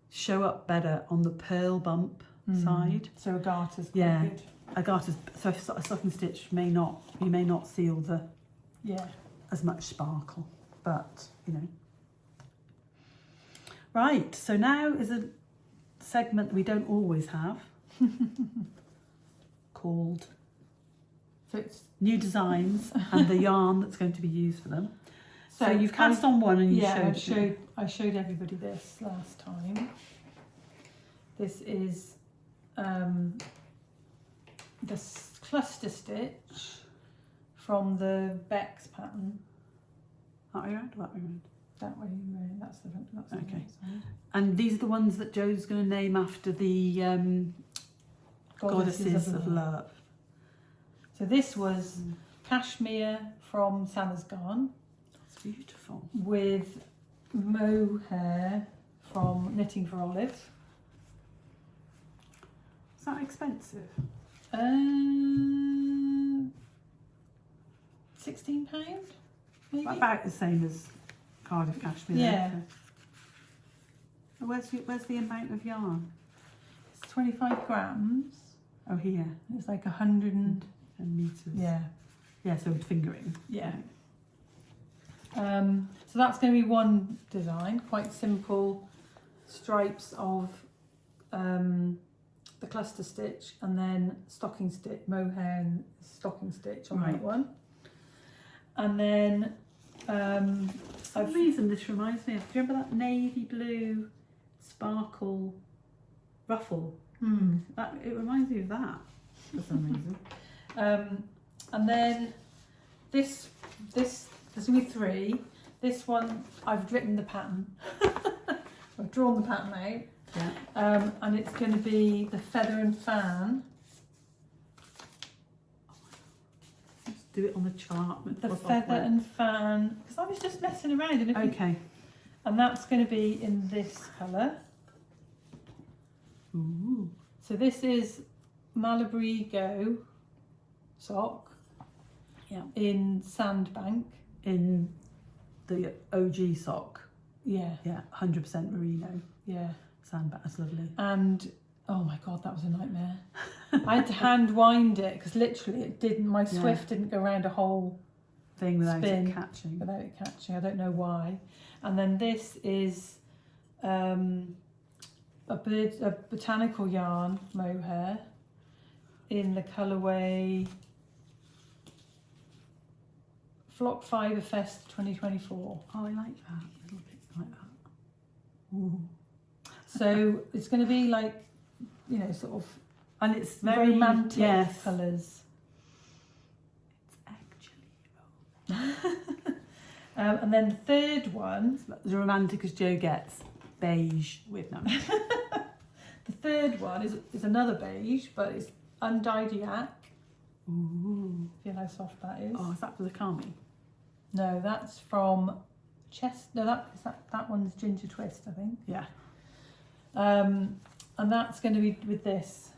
[SPEAKER 2] show up better on the purl bump side.
[SPEAKER 1] So a garter's quite good.
[SPEAKER 2] A garter's, so a stocking stitch you may not seal as much sparkle, but you know. Right, so now is a segment we don't always have called New Designs and the yarn that's going to be used for them. So you've cast on one and you
[SPEAKER 1] I showed everybody this last time. This is the cluster stitch from the Beck's pattern.
[SPEAKER 2] That way around or that way around?
[SPEAKER 1] That way around. That's the
[SPEAKER 2] Okay.
[SPEAKER 1] right side.
[SPEAKER 2] And these are the ones that Jo's going to name after the goddesses of love.
[SPEAKER 1] So this was cashmere from Santa's Garn.
[SPEAKER 2] That's beautiful.
[SPEAKER 1] With mohair from Knitting for Olive.
[SPEAKER 2] Is that expensive?
[SPEAKER 1] £16, maybe?
[SPEAKER 2] About the same as Cardiff Cashmere.
[SPEAKER 1] Yeah.
[SPEAKER 2] Where's the amount of yarn?
[SPEAKER 1] It's 25 grams.
[SPEAKER 2] Oh, here.
[SPEAKER 1] It's like 100
[SPEAKER 2] and metres.
[SPEAKER 1] Yeah.
[SPEAKER 2] Yeah, so fingering.
[SPEAKER 1] Yeah. So that's going to be one design, quite simple stripes of the cluster stitch and then stocking stitch, mohair and stocking stitch on that one. And then
[SPEAKER 2] for some reason this reminds me of, do you remember that navy blue sparkle ruffle? That it reminds me of that for some reason.
[SPEAKER 1] And then this there's gonna be 3. This one I've written the pattern. I've drawn the pattern out.
[SPEAKER 2] Yeah.
[SPEAKER 1] And it's going to be the feather and fan.
[SPEAKER 2] Let's do it on the chart.
[SPEAKER 1] The feather and fan, because I was just messing around. And
[SPEAKER 2] okay.
[SPEAKER 1] And that's going to be in this colour.
[SPEAKER 2] Ooh.
[SPEAKER 1] So this is Malibri Go sock.
[SPEAKER 2] Yeah.
[SPEAKER 1] In Sandbank.
[SPEAKER 2] In the OG sock.
[SPEAKER 1] Yeah.
[SPEAKER 2] Yeah. 100% merino.
[SPEAKER 1] Yeah.
[SPEAKER 2] Sandbank. That's lovely.
[SPEAKER 1] And oh my god, that was a nightmare. I had to hand wind it because literally it didn't. My Swift didn't go around a whole
[SPEAKER 2] thing without
[SPEAKER 1] spin
[SPEAKER 2] it catching.
[SPEAKER 1] Without it catching. I don't know why. And then this is a botanical yarn mohair in the colourway Flock Fibre Fest 2024.
[SPEAKER 2] Oh, I like that. A little bit like that. Ooh.
[SPEAKER 1] So it's going to be like, you know, sort of,
[SPEAKER 2] and it's very
[SPEAKER 1] romantic colours.
[SPEAKER 2] It's actually
[SPEAKER 1] and then the third one,
[SPEAKER 2] as romantic as Jo gets, beige with no.
[SPEAKER 1] The third one is another beige, but it's undyed yak.
[SPEAKER 2] Ooh.
[SPEAKER 1] Feel how soft that is.
[SPEAKER 2] Oh, is that for the Kami?
[SPEAKER 1] No, that's from No, that one's Ginger Twist, I think.
[SPEAKER 2] Yeah.
[SPEAKER 1] And that's going to be with this.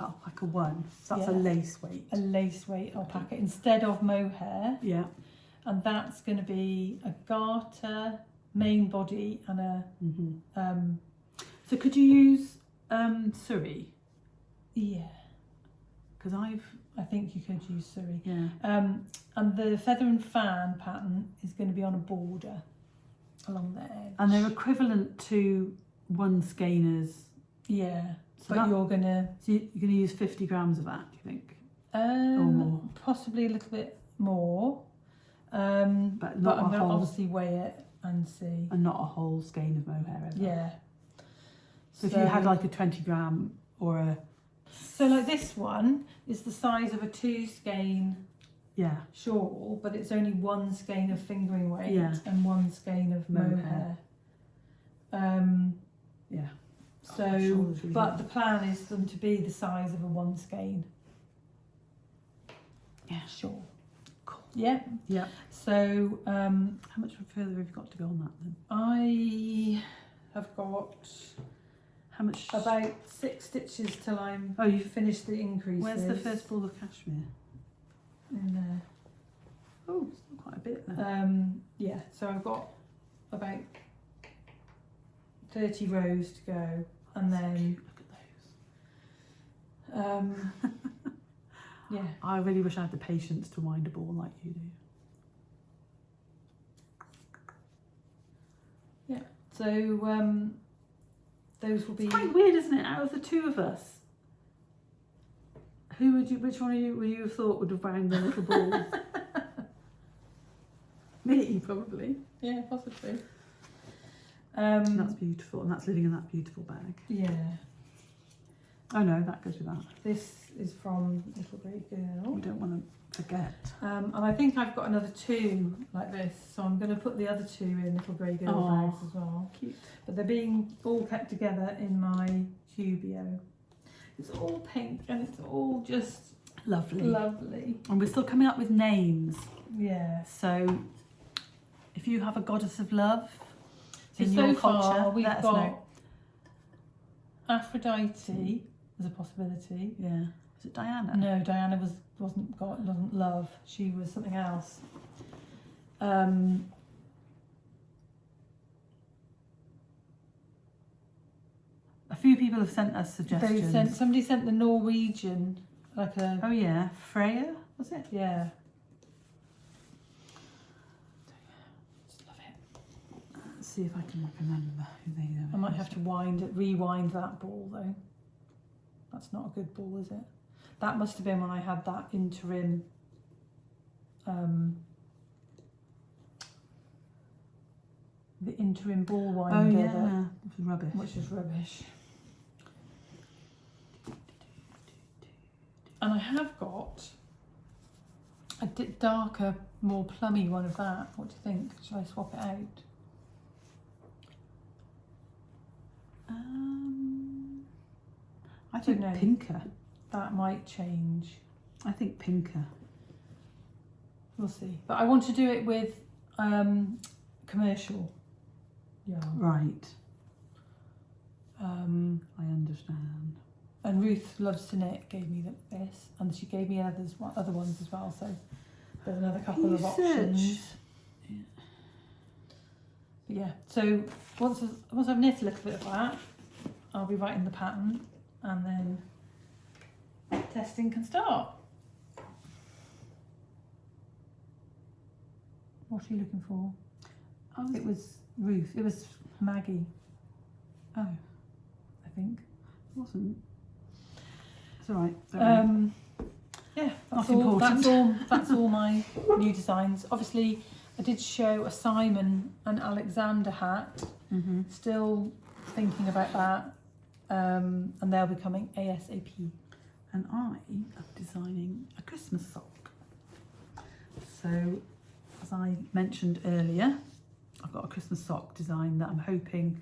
[SPEAKER 2] Oh, like a one. So that's a lace weight.
[SPEAKER 1] A lace weight alpaca instead of mohair.
[SPEAKER 2] Yeah.
[SPEAKER 1] And that's going to be a garter, main body, and a.
[SPEAKER 2] So could you use Surrey?
[SPEAKER 1] Yeah.
[SPEAKER 2] Because
[SPEAKER 1] I think you could use Surrey.
[SPEAKER 2] Yeah.
[SPEAKER 1] And the feather and fan pattern is going to be on a border along the edge.
[SPEAKER 2] And they're equivalent to one skeiners.
[SPEAKER 1] Yeah.
[SPEAKER 2] So
[SPEAKER 1] but you're gonna.
[SPEAKER 2] So you're gonna use 50 grams of that, do you think?
[SPEAKER 1] Or
[SPEAKER 2] more?
[SPEAKER 1] Possibly a little bit more. But I'm going to obviously weigh it and see.
[SPEAKER 2] And not a whole skein of mohair ever.
[SPEAKER 1] Yeah.
[SPEAKER 2] So if you had like a 20 gram or a...
[SPEAKER 1] So like this one is the size of a 2 skein shawl, but it's only 1 skein of fingering weight and 1 skein of mohair.
[SPEAKER 2] Yeah.
[SPEAKER 1] So, really but the plan is them to be the size of a 1 skein.
[SPEAKER 2] Yeah.
[SPEAKER 1] Shawl.
[SPEAKER 2] Cool.
[SPEAKER 1] Yeah.
[SPEAKER 2] Yeah.
[SPEAKER 1] So,
[SPEAKER 2] how much further have you got to go on that then?
[SPEAKER 1] I have got
[SPEAKER 2] how much?
[SPEAKER 1] About 6 stitches till I'm
[SPEAKER 2] you've
[SPEAKER 1] finished the increases.
[SPEAKER 2] Where's the first ball of cashmere?
[SPEAKER 1] In there.
[SPEAKER 2] Oh, it's not quite a bit there.
[SPEAKER 1] Yeah, so I've got about 30 rows to go, and then
[SPEAKER 2] look at those.
[SPEAKER 1] Yeah.
[SPEAKER 2] I really wish I had the patience to wind a ball like you do.
[SPEAKER 1] Yeah. So those will be.
[SPEAKER 2] It's quite weird, isn't it? Out of the 2 of us, which one of you would you have thought would have wound the little balls? Me, probably.
[SPEAKER 1] Yeah, possibly.
[SPEAKER 2] That's beautiful, and that's living in that beautiful bag.
[SPEAKER 1] Yeah.
[SPEAKER 2] Oh no, that goes with that.
[SPEAKER 1] This is from Little Grey Girl.
[SPEAKER 2] We don't want to forget.
[SPEAKER 1] And I think I've got another 2 like this, so I'm going to put the other 2 in Little Grey Girl bags as well.
[SPEAKER 2] Cute.
[SPEAKER 1] But they're being all kept together in my Cubio. It's all pink and it's all just
[SPEAKER 2] Lovely.
[SPEAKER 1] lovely.
[SPEAKER 2] And we're still coming up with names.
[SPEAKER 1] Yeah.
[SPEAKER 2] So if you have a goddess of love in
[SPEAKER 1] So
[SPEAKER 2] your
[SPEAKER 1] far
[SPEAKER 2] culture,
[SPEAKER 1] we've
[SPEAKER 2] let us
[SPEAKER 1] got
[SPEAKER 2] know.
[SPEAKER 1] Aphrodite as a possibility.
[SPEAKER 2] Yeah. Was it Diana?
[SPEAKER 1] No, Diana wasn't love. She was something else.
[SPEAKER 2] A few people have sent us suggestions.
[SPEAKER 1] Somebody sent the Norwegian, like a
[SPEAKER 2] Oh yeah, Freya, was it?
[SPEAKER 1] yeah. Just love it.
[SPEAKER 2] Let's see if I can remember who they are.
[SPEAKER 1] I might have to rewind that ball though. That's not a good ball, is it? That must have been when I had that interim the interim ball
[SPEAKER 2] Oh
[SPEAKER 1] winder
[SPEAKER 2] yeah, which is rubbish.
[SPEAKER 1] which is rubbish. And I have got a darker, more plummy one of that. What do you think? Shall I swap it out?
[SPEAKER 2] I think
[SPEAKER 1] know.
[SPEAKER 2] pinker.
[SPEAKER 1] That might change.
[SPEAKER 2] I think pinker.
[SPEAKER 1] We'll see. But I want to do it with commercial yarn.
[SPEAKER 2] Right.
[SPEAKER 1] I
[SPEAKER 2] understand.
[SPEAKER 1] And Ruth Loves to Knit gave me this, and she gave me other ones as well. So there's another couple of options.
[SPEAKER 2] Yeah.
[SPEAKER 1] But yeah. So once I've knit a little bit of that, I'll be writing the pattern, and then testing can start. What are you looking for?
[SPEAKER 2] Oh,
[SPEAKER 1] It was Ruth. It was Maggie,
[SPEAKER 2] oh,
[SPEAKER 1] I think.
[SPEAKER 2] it wasn't. It's all right.
[SPEAKER 1] Yeah,
[SPEAKER 2] Not important.
[SPEAKER 1] That's all my new designs. Obviously, I did show a Simon and Alexander hat.
[SPEAKER 2] Mm-hmm.
[SPEAKER 1] Still thinking about that, and they'll be coming ASAP.
[SPEAKER 2] And I am designing a Christmas sock. So, as I mentioned earlier, I've got a Christmas sock design that I'm hoping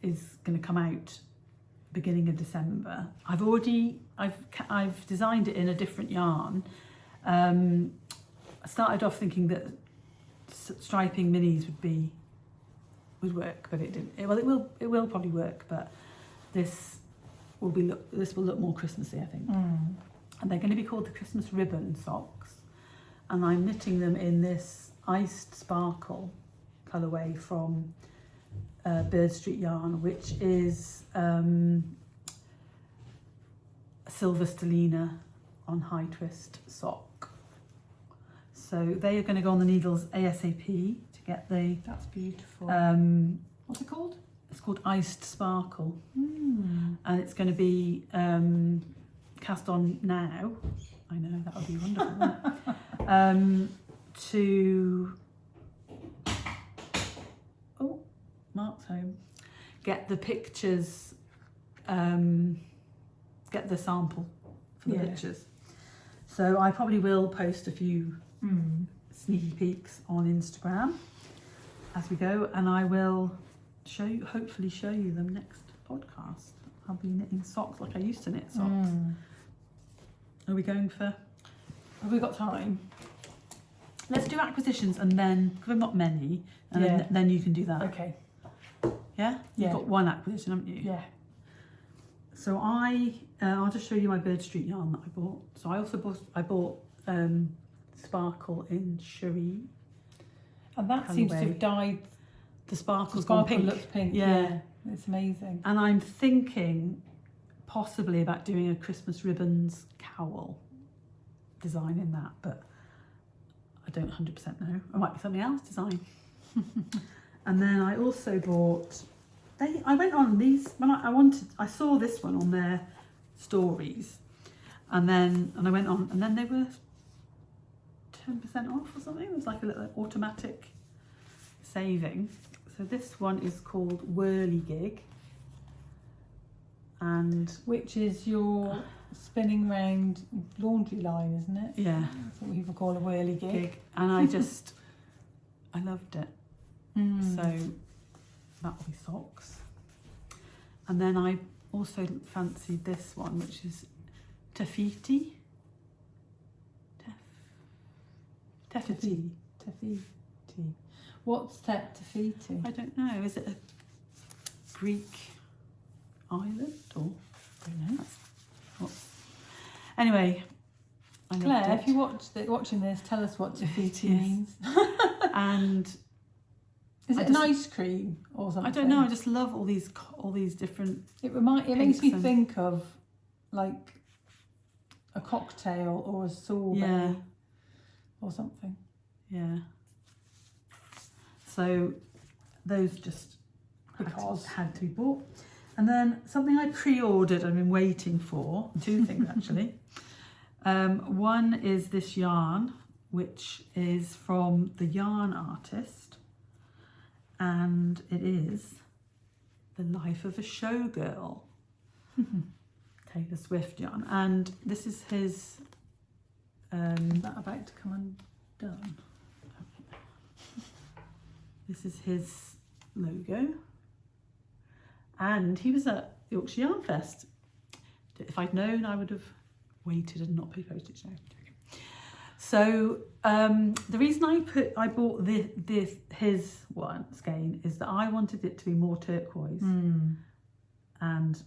[SPEAKER 2] is going to come out beginning of December. I've designed it in a different yarn. I started off thinking that striping minis would work, but it didn't. It will probably work, but this will look more Christmassy, I think. And they're going to be called the Christmas ribbon socks, and I'm knitting them in this iced sparkle colourway from Bird Street yarn, which is silver stellina on high twist sock. So they are going to go on the needles ASAP to get the.
[SPEAKER 1] That's beautiful. What's it called?
[SPEAKER 2] It's called Iced Sparkle, and it's going to be cast on now. I know, that would be wonderful. To Mark's home, get the pictures, get the sample for the pictures. So I probably will post a few sneaky peeks on Instagram as we go, and I will hopefully show you them next podcast. I'll be knitting socks like I used to knit socks. Are we going for?
[SPEAKER 1] Have we got time?
[SPEAKER 2] Let's do acquisitions, and then, because I've not many, and then you can do that.
[SPEAKER 1] Okay.
[SPEAKER 2] Yeah? You've got one acquisition, haven't you?
[SPEAKER 1] Yeah.
[SPEAKER 2] So I'll just show you my Bird Street yarn that I bought. So I bought Sparkle in Cherie.
[SPEAKER 1] And that seems to have dyed.
[SPEAKER 2] The sparkle's
[SPEAKER 1] Sparkle
[SPEAKER 2] gone pink.
[SPEAKER 1] looks pink.
[SPEAKER 2] Yeah.
[SPEAKER 1] It's amazing.
[SPEAKER 2] And I'm thinking possibly about doing a Christmas ribbons cowl design in that, but I don't 100% know. It might be something else design. And then I also bought. I went on these when I saw this one on their stories, and I went on, and then they were 10% off or something. There's like a little automatic saving. So this one is called Whirligig. And
[SPEAKER 1] which is your spinning round laundry line, isn't it?
[SPEAKER 2] yeah,
[SPEAKER 1] That's what people call a whirligig.
[SPEAKER 2] And I loved it. So that will be socks. And then I also fancied this one, which is Taffiti. Taffiti.
[SPEAKER 1] Taffiti. What's Taffiti?
[SPEAKER 2] I don't know. Is it a Greek island or?
[SPEAKER 1] I don't know.
[SPEAKER 2] Anyway, I loved
[SPEAKER 1] Claire,
[SPEAKER 2] it.
[SPEAKER 1] if you're watching this, tell us what Taffiti means.
[SPEAKER 2] And
[SPEAKER 1] is it an ice cream or something?
[SPEAKER 2] I don't know. I just love all these different.
[SPEAKER 1] It makes me
[SPEAKER 2] and-
[SPEAKER 1] think of like a cocktail or a sorbet or something.
[SPEAKER 2] Yeah. So those just had to be bought. And then something I pre-ordered, I've been waiting for, two things actually. One is this yarn, which is from the yarn artist, and it is The Life of a Showgirl, Taylor Swift yarn. And this is his...
[SPEAKER 1] Is that about to come undone?
[SPEAKER 2] This is his logo. And he was at Yorkshire Yarn Fest. If I'd known, I would have waited and not paid postage. No, so the reason I bought his one skein is that I wanted it to be more turquoise and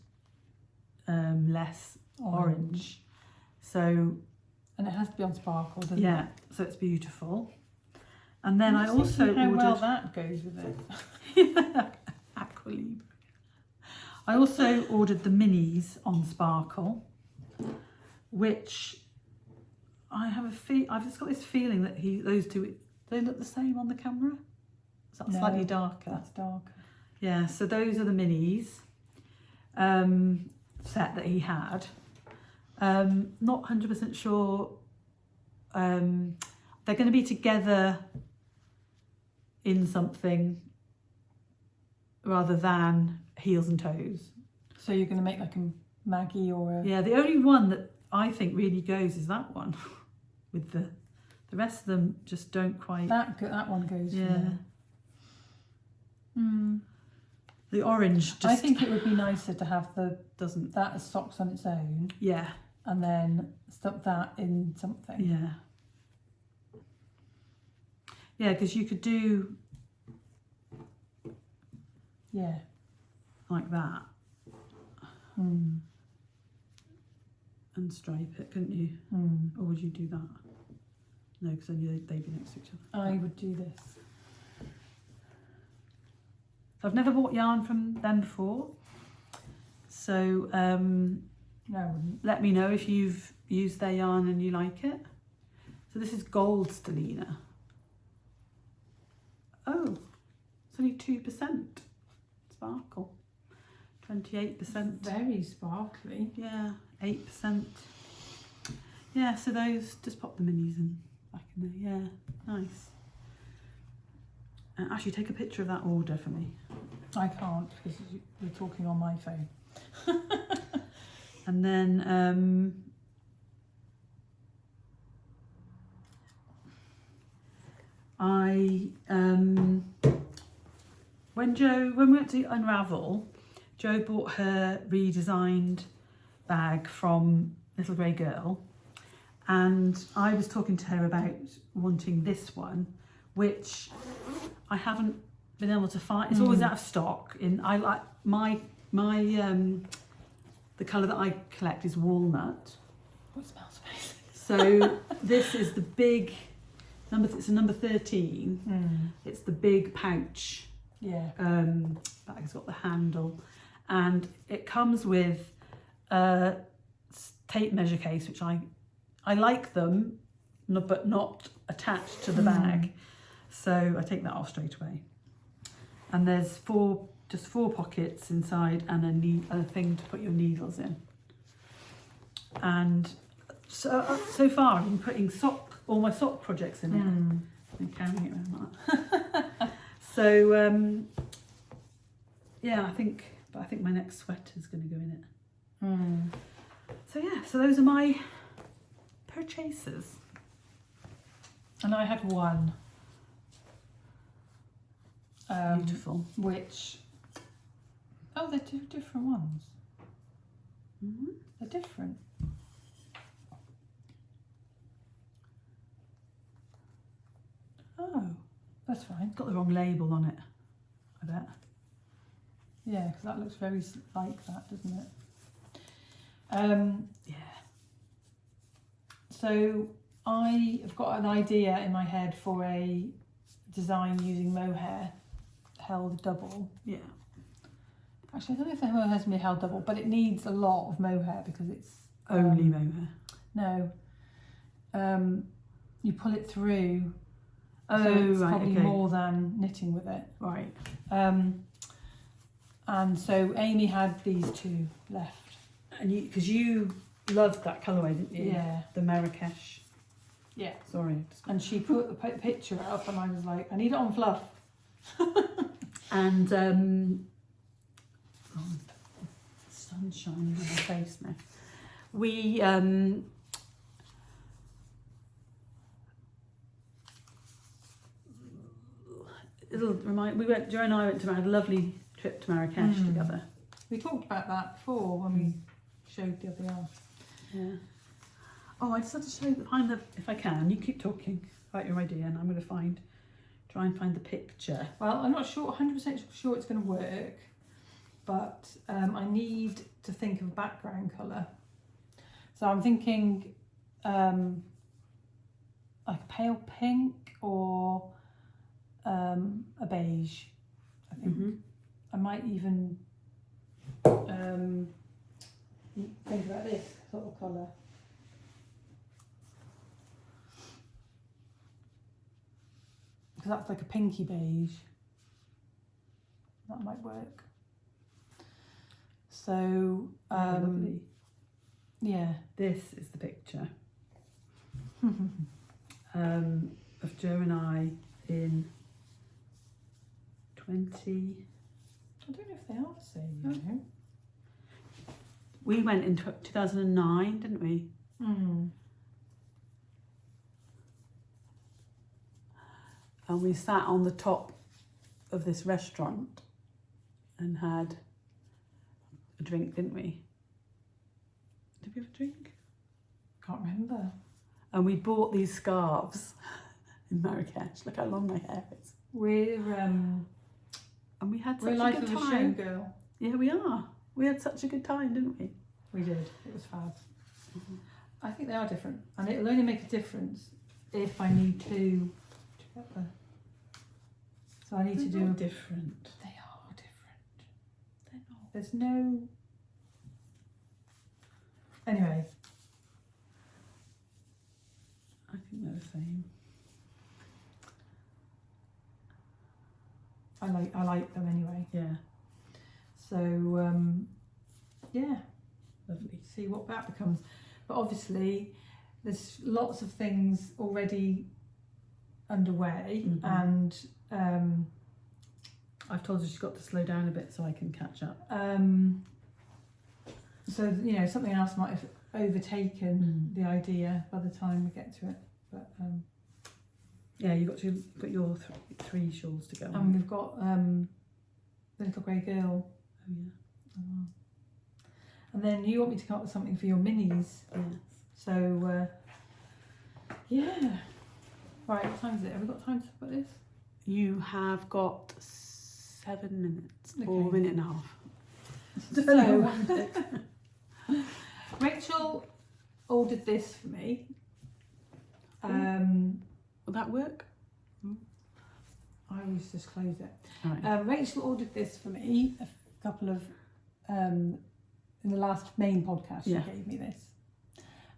[SPEAKER 2] less orange. So
[SPEAKER 1] and it has to be on sparkle, doesn't it?
[SPEAKER 2] yeah, so it's beautiful. And then I also
[SPEAKER 1] how
[SPEAKER 2] ordered
[SPEAKER 1] well that goes with it.
[SPEAKER 2] Aqualibre. I also ordered the minis on sparkle, which I've just got this feeling that those two, they look the same on the camera. Is that slightly darker?
[SPEAKER 1] That's darker.
[SPEAKER 2] Yeah, so those are the minis set that he had. Not 100% sure. They're going to be together in something rather than heels and toes.
[SPEAKER 1] So you're going to make like a Maggie or a...
[SPEAKER 2] Yeah, the only one that I think really goes is that one. With the rest of them just don't quite...
[SPEAKER 1] That one goes.
[SPEAKER 2] Yeah. The orange just...
[SPEAKER 1] I think it would be nicer to have
[SPEAKER 2] doesn't...
[SPEAKER 1] that as socks on its own.
[SPEAKER 2] Yeah.
[SPEAKER 1] And then stuff that in something.
[SPEAKER 2] Yeah. Yeah, because you could do...
[SPEAKER 1] Yeah.
[SPEAKER 2] like that. And stripe it, couldn't you? Or would you do that? No, because then they'd be next to each other.
[SPEAKER 1] I would do this.
[SPEAKER 2] I've never bought yarn from them before. So
[SPEAKER 1] No, I wouldn't.
[SPEAKER 2] let me know if you've used their yarn and you like it. So this is Gold Stellina. Oh, it's only 2% sparkle. 28%.
[SPEAKER 1] Very sparkly.
[SPEAKER 2] Yeah, 8%. Yeah, so those, just pop the minis in back in there. Yeah, nice. Actually, take a picture of that order for me.
[SPEAKER 1] I can't because you're talking on my phone.
[SPEAKER 2] And then when we went to Unravel, Jo bought her redesigned bag from Little Grey Girl, and I was talking to her about wanting this one, which I haven't been able to find. It's always out of stock. I like my the colour that I collect is walnut.
[SPEAKER 1] Oh, it smells amazing.
[SPEAKER 2] So this is the big number. It's a number 13. It's the big pouch.
[SPEAKER 1] Yeah.
[SPEAKER 2] Bag's got the handle, and it comes with a tape measure case, which I like them, but not attached to the bag. So I take that off straight away. And there's just four pockets inside, and a thing to put your needles in. And so far I've been putting sock all my sock projects in it and carrying it around like that. So yeah, I think my next sweater is going to go in it. So yeah, so those are my purchases.
[SPEAKER 1] And I had one.
[SPEAKER 2] Beautiful.
[SPEAKER 1] Which, oh, they're two different ones. They're different. Oh, that's fine.
[SPEAKER 2] It's got the wrong label on it, I bet.
[SPEAKER 1] Yeah, because that looks very like that, doesn't it?
[SPEAKER 2] Yeah.
[SPEAKER 1] So I have got an idea in my head for a design using mohair held double.
[SPEAKER 2] Yeah.
[SPEAKER 1] Actually, I don't know if the mohair has to be held double, but it needs a lot of mohair because it's
[SPEAKER 2] Only mohair.
[SPEAKER 1] No. You pull it through.
[SPEAKER 2] Oh,
[SPEAKER 1] so it's
[SPEAKER 2] right,
[SPEAKER 1] probably
[SPEAKER 2] okay.
[SPEAKER 1] more than knitting with it.
[SPEAKER 2] Right.
[SPEAKER 1] And so Amy had these two left.
[SPEAKER 2] And because you loved that colourway, didn't you?
[SPEAKER 1] Yeah.
[SPEAKER 2] The Marrakesh.
[SPEAKER 1] Yeah.
[SPEAKER 2] Sorry.
[SPEAKER 1] And she put the picture up and I was like, I need it on fluff.
[SPEAKER 2] And the sun's shining on my face now. We it'll remind. Joe and I went to had a lovely trip to Marrakesh together.
[SPEAKER 1] We talked about that before when we showed the other arm.
[SPEAKER 2] Yeah. Oh, I just had to find the, if I can. You keep talking about your idea, and I'm going to try and find the picture.
[SPEAKER 1] Well, I'm not sure, 100% sure it's going to work, but I need to think of a background colour. So I'm thinking like a pale pink or a beige, I think. I might even think about this sort of colour. Because that's like a pinky beige. That might work. So,
[SPEAKER 2] Lovely.
[SPEAKER 1] yeah.
[SPEAKER 2] This is the picture of Joe and I in 20...
[SPEAKER 1] I don't know if they are the same, you know.
[SPEAKER 2] We went in 2009, didn't we? And we sat on the top of this restaurant and had a drink, didn't we? Did we have a drink?
[SPEAKER 1] Can't remember.
[SPEAKER 2] And we bought these scarves in Marrakesh. Look how long my hair is.
[SPEAKER 1] We're
[SPEAKER 2] And we had such
[SPEAKER 1] we're
[SPEAKER 2] a
[SPEAKER 1] life
[SPEAKER 2] good
[SPEAKER 1] of a show
[SPEAKER 2] time.
[SPEAKER 1] girl.
[SPEAKER 2] Yeah, we are. We had such a good time, didn't we?
[SPEAKER 1] We did. It was fab. I think they are different, and it'll only make a difference if I need to together. So I need to do
[SPEAKER 2] different.
[SPEAKER 1] They are different. They're not. There's no. Anyway.
[SPEAKER 2] I think they're the same.
[SPEAKER 1] I like them anyway.
[SPEAKER 2] Yeah.
[SPEAKER 1] So yeah,
[SPEAKER 2] Lovely.
[SPEAKER 1] see what that becomes. But obviously, there's lots of things already underway, and
[SPEAKER 2] I've told her she's got to slow down a bit so I can catch up.
[SPEAKER 1] so you know, something else might have overtaken the idea by the time we get to it. But
[SPEAKER 2] yeah, you got your three shawls to go on.
[SPEAKER 1] and we've got the little grey girl.
[SPEAKER 2] Oh yeah.
[SPEAKER 1] And then you want me to come up with something for your minis.
[SPEAKER 2] Yes.
[SPEAKER 1] So yeah. Right, what time is it? Have we got time to put this?
[SPEAKER 2] You have got 7 minutes,
[SPEAKER 1] Okay.
[SPEAKER 2] or a minute and a half.
[SPEAKER 1] So Rachel ordered this for me.
[SPEAKER 2] Will that work?
[SPEAKER 1] I always just close it.
[SPEAKER 2] All right.
[SPEAKER 1] Rachel ordered this for me a couple of in the last main podcast. She gave me this,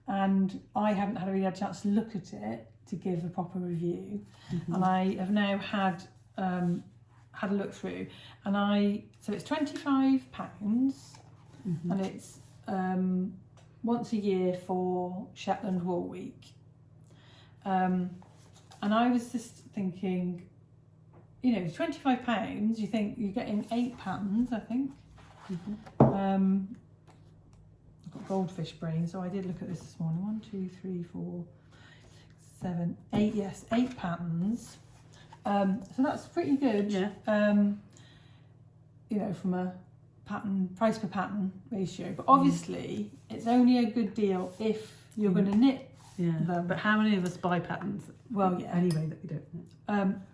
[SPEAKER 1] and I haven't really had a chance to look at it to give a proper review. And I have now had a look through, and so it's £25, and it's once a year for Shetland Wool Week. And I was just thinking, you know, £25, you think you're getting 8 patterns, I think. I've got goldfish brain, so I did look at this morning. 1, 2, 3, 4, 7, 8, yes, 8 patterns. So that's pretty good.
[SPEAKER 2] Yeah.
[SPEAKER 1] You know, from a price per pattern ratio, but obviously it's only a good deal if you're going to knit them.
[SPEAKER 2] But how many of us buy patterns?
[SPEAKER 1] Well, yeah.
[SPEAKER 2] Anyway, that we don't knit.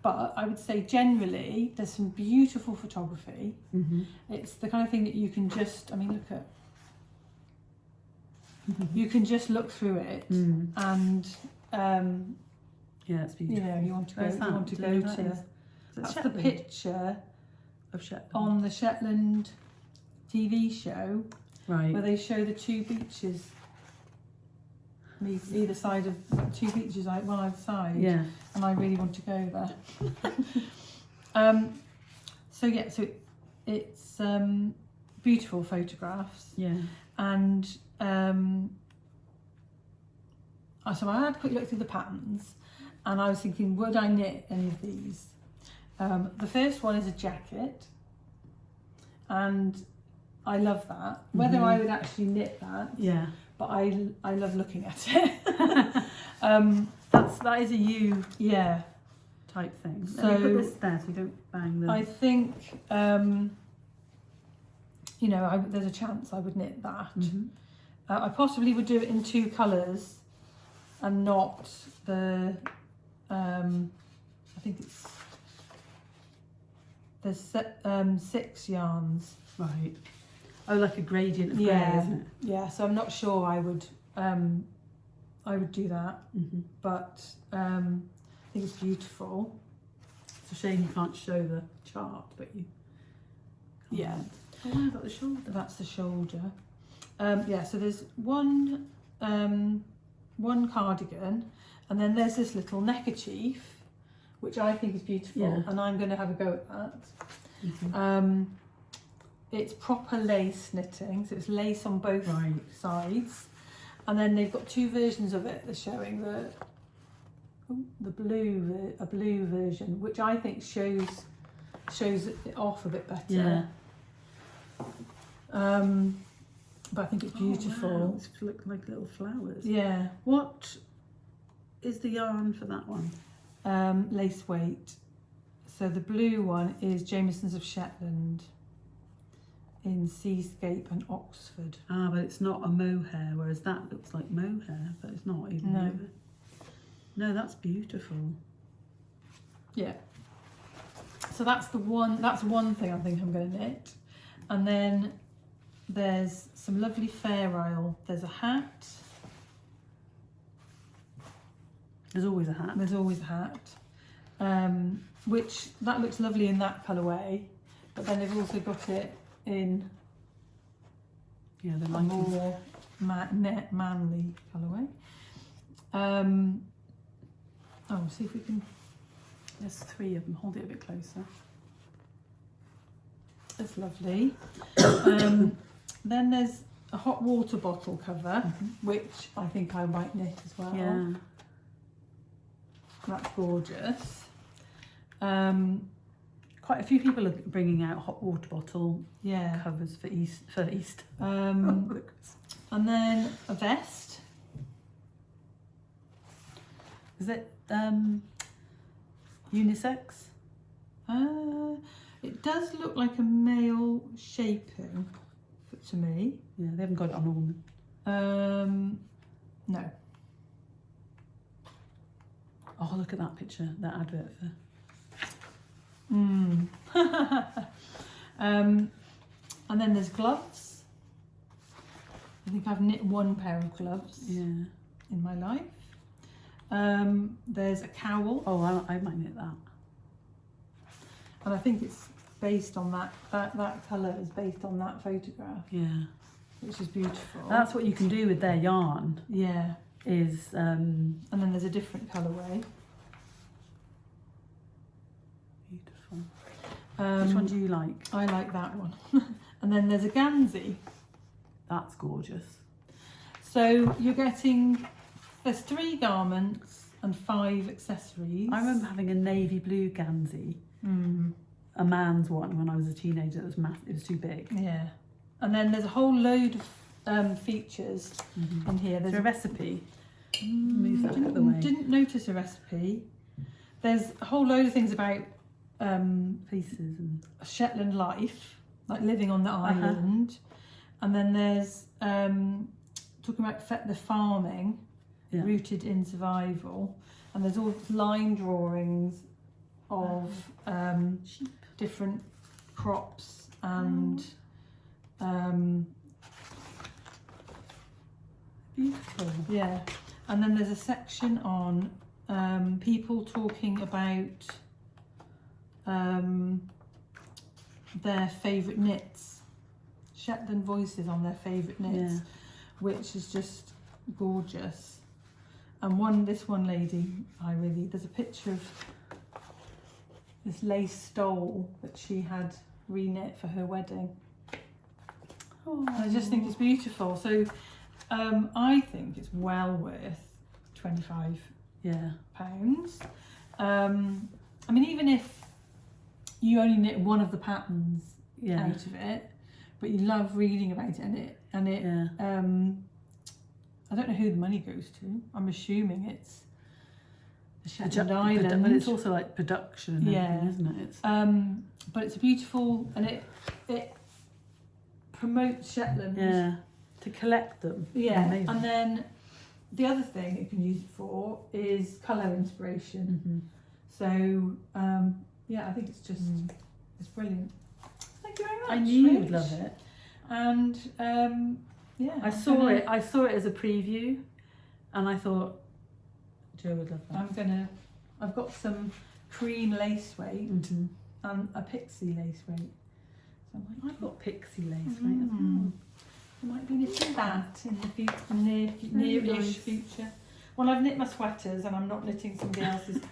[SPEAKER 1] But I would say generally there's some beautiful photography. It's the kind of thing that you can just, I mean, look at, you can just look through it and
[SPEAKER 2] yeah, it's beautiful.
[SPEAKER 1] you know, you want to go, that's the picture
[SPEAKER 2] of Shetland
[SPEAKER 1] on the Shetland TV show,
[SPEAKER 2] right,
[SPEAKER 1] where they show the 2 beaches, either side of 2 beaches, like one either side.
[SPEAKER 2] Yeah.
[SPEAKER 1] And I really want to go there. So yeah, so it's beautiful photographs.
[SPEAKER 2] Yeah.
[SPEAKER 1] And so I had a quick look through the patterns, and I was thinking, would I knit any of these? The first one is a jacket, and I love that. Whether I would actually knit that,
[SPEAKER 2] yeah,
[SPEAKER 1] but I love looking at it.
[SPEAKER 2] that is a U type thing.
[SPEAKER 1] So
[SPEAKER 2] let me put this there so you don't bang them.
[SPEAKER 1] I think you know, there's a chance I would knit that. I possibly would do it in 2 colours and not the I think it's there's 6 yarns.
[SPEAKER 2] Right. Oh, like a gradient of grey, isn't it?
[SPEAKER 1] Yeah, so I'm not sure I would do that, but I think it's beautiful.
[SPEAKER 2] It's a shame you can't show the chart, but you can't.
[SPEAKER 1] Yeah.
[SPEAKER 2] Oh wow, that's the shoulder.
[SPEAKER 1] That's the shoulder. Yeah, so there's one cardigan, and then there's this little neckerchief, which I think is beautiful, and I'm going to have a go at that. It's proper lace knitting, so it's lace on both sides, and then they've got 2 versions of it. They're showing a blue version, which I think shows it off a bit better.
[SPEAKER 2] Yeah.
[SPEAKER 1] But I think it's beautiful.
[SPEAKER 2] Oh, wow. It's look like little flowers.
[SPEAKER 1] Yeah.
[SPEAKER 2] What is the yarn for that one?
[SPEAKER 1] Laceweight. So the blue one is Jamieson's of Shetland in Seascape and Oxford.
[SPEAKER 2] Ah, but it's not a mohair, whereas that looks like mohair, but it's not even mohair. No, that's beautiful.
[SPEAKER 1] Yeah. So that's one thing I think I'm going to knit. And then there's some lovely Fair Isle. There's a hat.
[SPEAKER 2] There's always a hat.
[SPEAKER 1] There's always a hat. Which that looks lovely in that colourway, but then they've also got it in
[SPEAKER 2] the
[SPEAKER 1] a more manly colourway. See if we can.
[SPEAKER 2] There's 3 of them. Hold it a bit closer.
[SPEAKER 1] That's lovely. Then there's a hot water bottle cover, which I think I might knit as well.
[SPEAKER 2] Yeah.
[SPEAKER 1] That's gorgeous.
[SPEAKER 2] Quite a few people are bringing out hot water bottle covers for Easter.
[SPEAKER 1] And then a vest.
[SPEAKER 2] Is it unisex?
[SPEAKER 1] It does look like a male shaping to me.
[SPEAKER 2] Yeah, they haven't got it on a woman.
[SPEAKER 1] No.
[SPEAKER 2] Oh, look at that picture, that advert for.
[SPEAKER 1] And then there's gloves. I think I've knit 1 pair of gloves in my life. There's a cowl.
[SPEAKER 2] Oh, I might knit that.
[SPEAKER 1] And I think it's based on that colour is based on that photograph.
[SPEAKER 2] Yeah.
[SPEAKER 1] Which is beautiful.
[SPEAKER 2] That's what you can do with their yarn.
[SPEAKER 1] Yeah.
[SPEAKER 2] Is
[SPEAKER 1] and then there's a different colourway.
[SPEAKER 2] Beautiful. Which one do you like?
[SPEAKER 1] I like that one. And then there's a Gansey.
[SPEAKER 2] That's gorgeous.
[SPEAKER 1] So you're getting, there's 3 garments and 5 accessories.
[SPEAKER 2] I remember having a navy blue Gansey, a man's one when I was a teenager. It was massive. It was too big.
[SPEAKER 1] Yeah. And then there's a whole load of features in here. There's
[SPEAKER 2] a recipe. Move that out of the way.
[SPEAKER 1] Didn't notice a recipe. There's a whole load of things about
[SPEAKER 2] pieces and
[SPEAKER 1] Shetland life, like living on the island. And then there's talking about the farming, rooted in survival. And there's all line drawings of different crops and
[SPEAKER 2] beautiful.
[SPEAKER 1] Yeah. And then there's a section on people talking about their favourite knits. Shetland voices on their favourite knits, which is just gorgeous. And this one lady, there's a picture of this lace stole that she had re-knit for her wedding. I just think it's beautiful. So I think it's well worth £25. I mean, even if you only knit one of the patterns out of it, but you love reading about it, and it I don't know who the money goes to. I'm assuming it's the Shetland Island,
[SPEAKER 2] but it's also like production and everything, isn't it? It's
[SPEAKER 1] but it's beautiful, and it promotes Shetland.
[SPEAKER 2] Yeah, to collect them.
[SPEAKER 1] Yeah,
[SPEAKER 2] amazing.
[SPEAKER 1] And then the other thing you can use it for is colour inspiration. So I think it's just it's brilliant. Thank you very much.
[SPEAKER 2] I knew you'd love it.
[SPEAKER 1] And
[SPEAKER 2] I saw it as a preview, and I thought Jo would love that.
[SPEAKER 1] I've got some cream lace weight and a pixie lace weight. So
[SPEAKER 2] I've got pixie lace weight as well.
[SPEAKER 1] I might be knitting that in the near-ish future. Well, I've knit my sweaters, and I'm not knitting somebody else's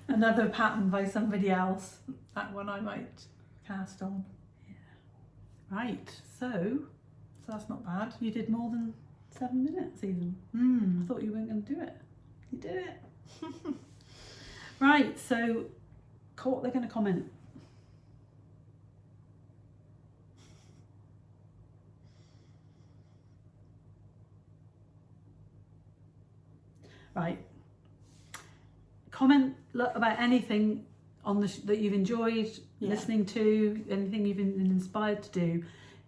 [SPEAKER 1] another pattern by somebody else. That one I might cast on.
[SPEAKER 2] Yeah. Right. So
[SPEAKER 1] that's not bad.
[SPEAKER 2] You did more than 7 minutes even. I thought you weren't going to do it. You did it. Right. So what they're going to comment. Right. Comment about anything on that you've enjoyed listening to, anything you've been inspired to do.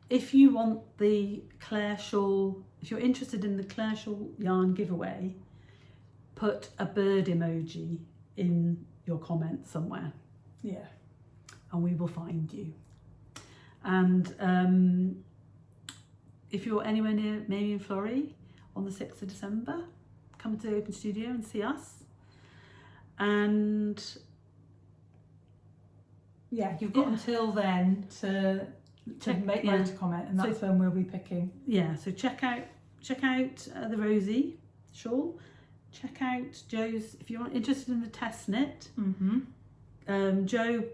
[SPEAKER 2] If you want the Claire Shawl, if you're interested in the Claire Shawl yarn giveaway, put a bird emoji in your comment somewhere.
[SPEAKER 1] Yeah.
[SPEAKER 2] And we will find you. And if you're anywhere near Mamie and Florrie on the 6th of December, come to the Open Studio and see us. And
[SPEAKER 1] you've got until then to make a comment, and that's when we'll be picking.
[SPEAKER 2] Yeah, so check out the Rosie shawl. Check out Jo's if you're interested in the test knit. Jo,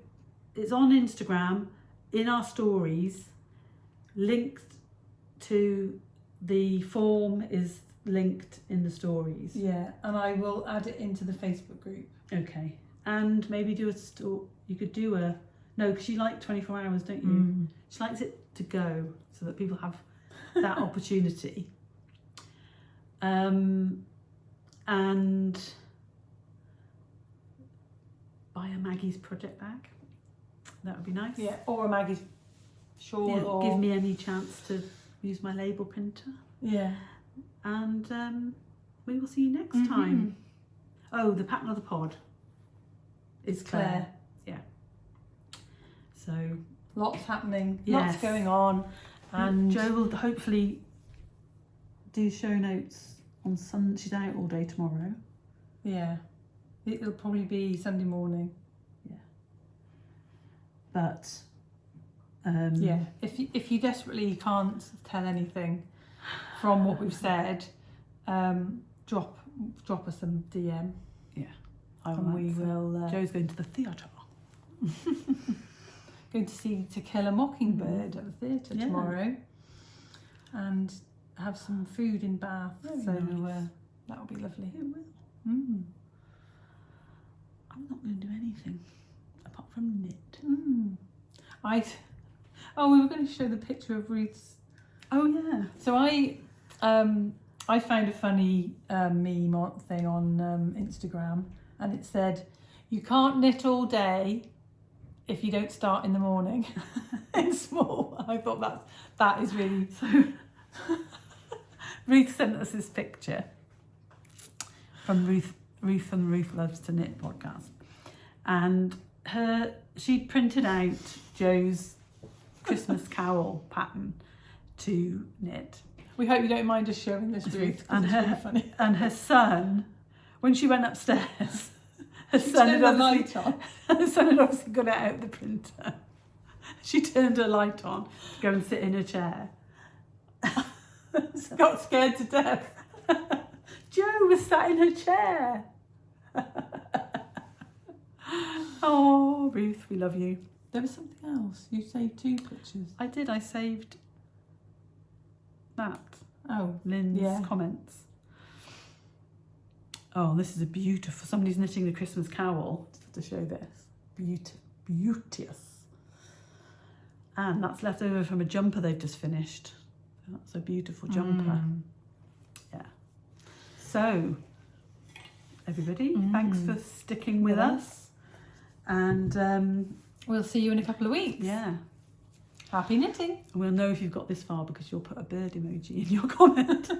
[SPEAKER 2] it's on Instagram in our stories. Linked to the form is linked in the stories.
[SPEAKER 1] Yeah, and I will add it into the Facebook group.
[SPEAKER 2] Okay, and maybe do a store. You could do a because you like 24 hours, don't you? She likes it to go so that people have that opportunity. And buy a Maggie's project bag. That would be nice.
[SPEAKER 1] Yeah, or a Maggie's shawl.
[SPEAKER 2] Yeah,
[SPEAKER 1] or
[SPEAKER 2] give me any chance to use my label printer.
[SPEAKER 1] Yeah.
[SPEAKER 2] And we will see you next time. Oh, the pattern of the pod. It's Claire. Yeah. So
[SPEAKER 1] lots happening. Lots going on. And
[SPEAKER 2] Jo will hopefully do show notes on Sunday. She's out all day tomorrow.
[SPEAKER 1] Yeah. It'll probably be Sunday morning.
[SPEAKER 2] Yeah. But
[SPEAKER 1] if you desperately can't tell anything from what we've said, drop us some DM.
[SPEAKER 2] Yeah.
[SPEAKER 1] And we will.
[SPEAKER 2] Jo's going to the theatre.
[SPEAKER 1] Going to see To Kill a Mockingbird at the theatre tomorrow, and have some food in Bath. That will be lovely.
[SPEAKER 2] It will. I'm not going to do anything apart from knit.
[SPEAKER 1] We were going to show the picture of Ruth's.
[SPEAKER 2] Oh yeah.
[SPEAKER 1] So I found a funny meme thing on Instagram, and it said, "You can't knit all day if you don't start in the morning." In small. I thought that is really
[SPEAKER 2] so. Ruth sent us this picture from Ruth from Ruth Loves to Knit podcast, and she'd printed out Joe's Christmas cowl pattern to knit.
[SPEAKER 1] We hope you don't mind us showing this, Ruth,
[SPEAKER 2] and
[SPEAKER 1] it's really funny.
[SPEAKER 2] And her son, when she went upstairs, her son had obviously got it out of the printer. She turned her light on to go and sit in her chair.
[SPEAKER 1] Got scared to death.
[SPEAKER 2] Jo was sat in her chair. Oh, Ruth, we love you.
[SPEAKER 1] There was something else. You saved 2 pictures.
[SPEAKER 2] I did. I saved that.
[SPEAKER 1] Oh,
[SPEAKER 2] Lynn's comments. Oh, this is a beautiful. Somebody's knitting the Christmas cowl to show this. Beauteous. And that's left over from a jumper they've just finished. That's a beautiful jumper. Yeah. So, everybody, thanks for sticking with us. And
[SPEAKER 1] we'll see you in a couple of weeks.
[SPEAKER 2] Yeah.
[SPEAKER 1] Happy knitting.
[SPEAKER 2] We'll know if you've got this far because you'll put a bird emoji in your comment.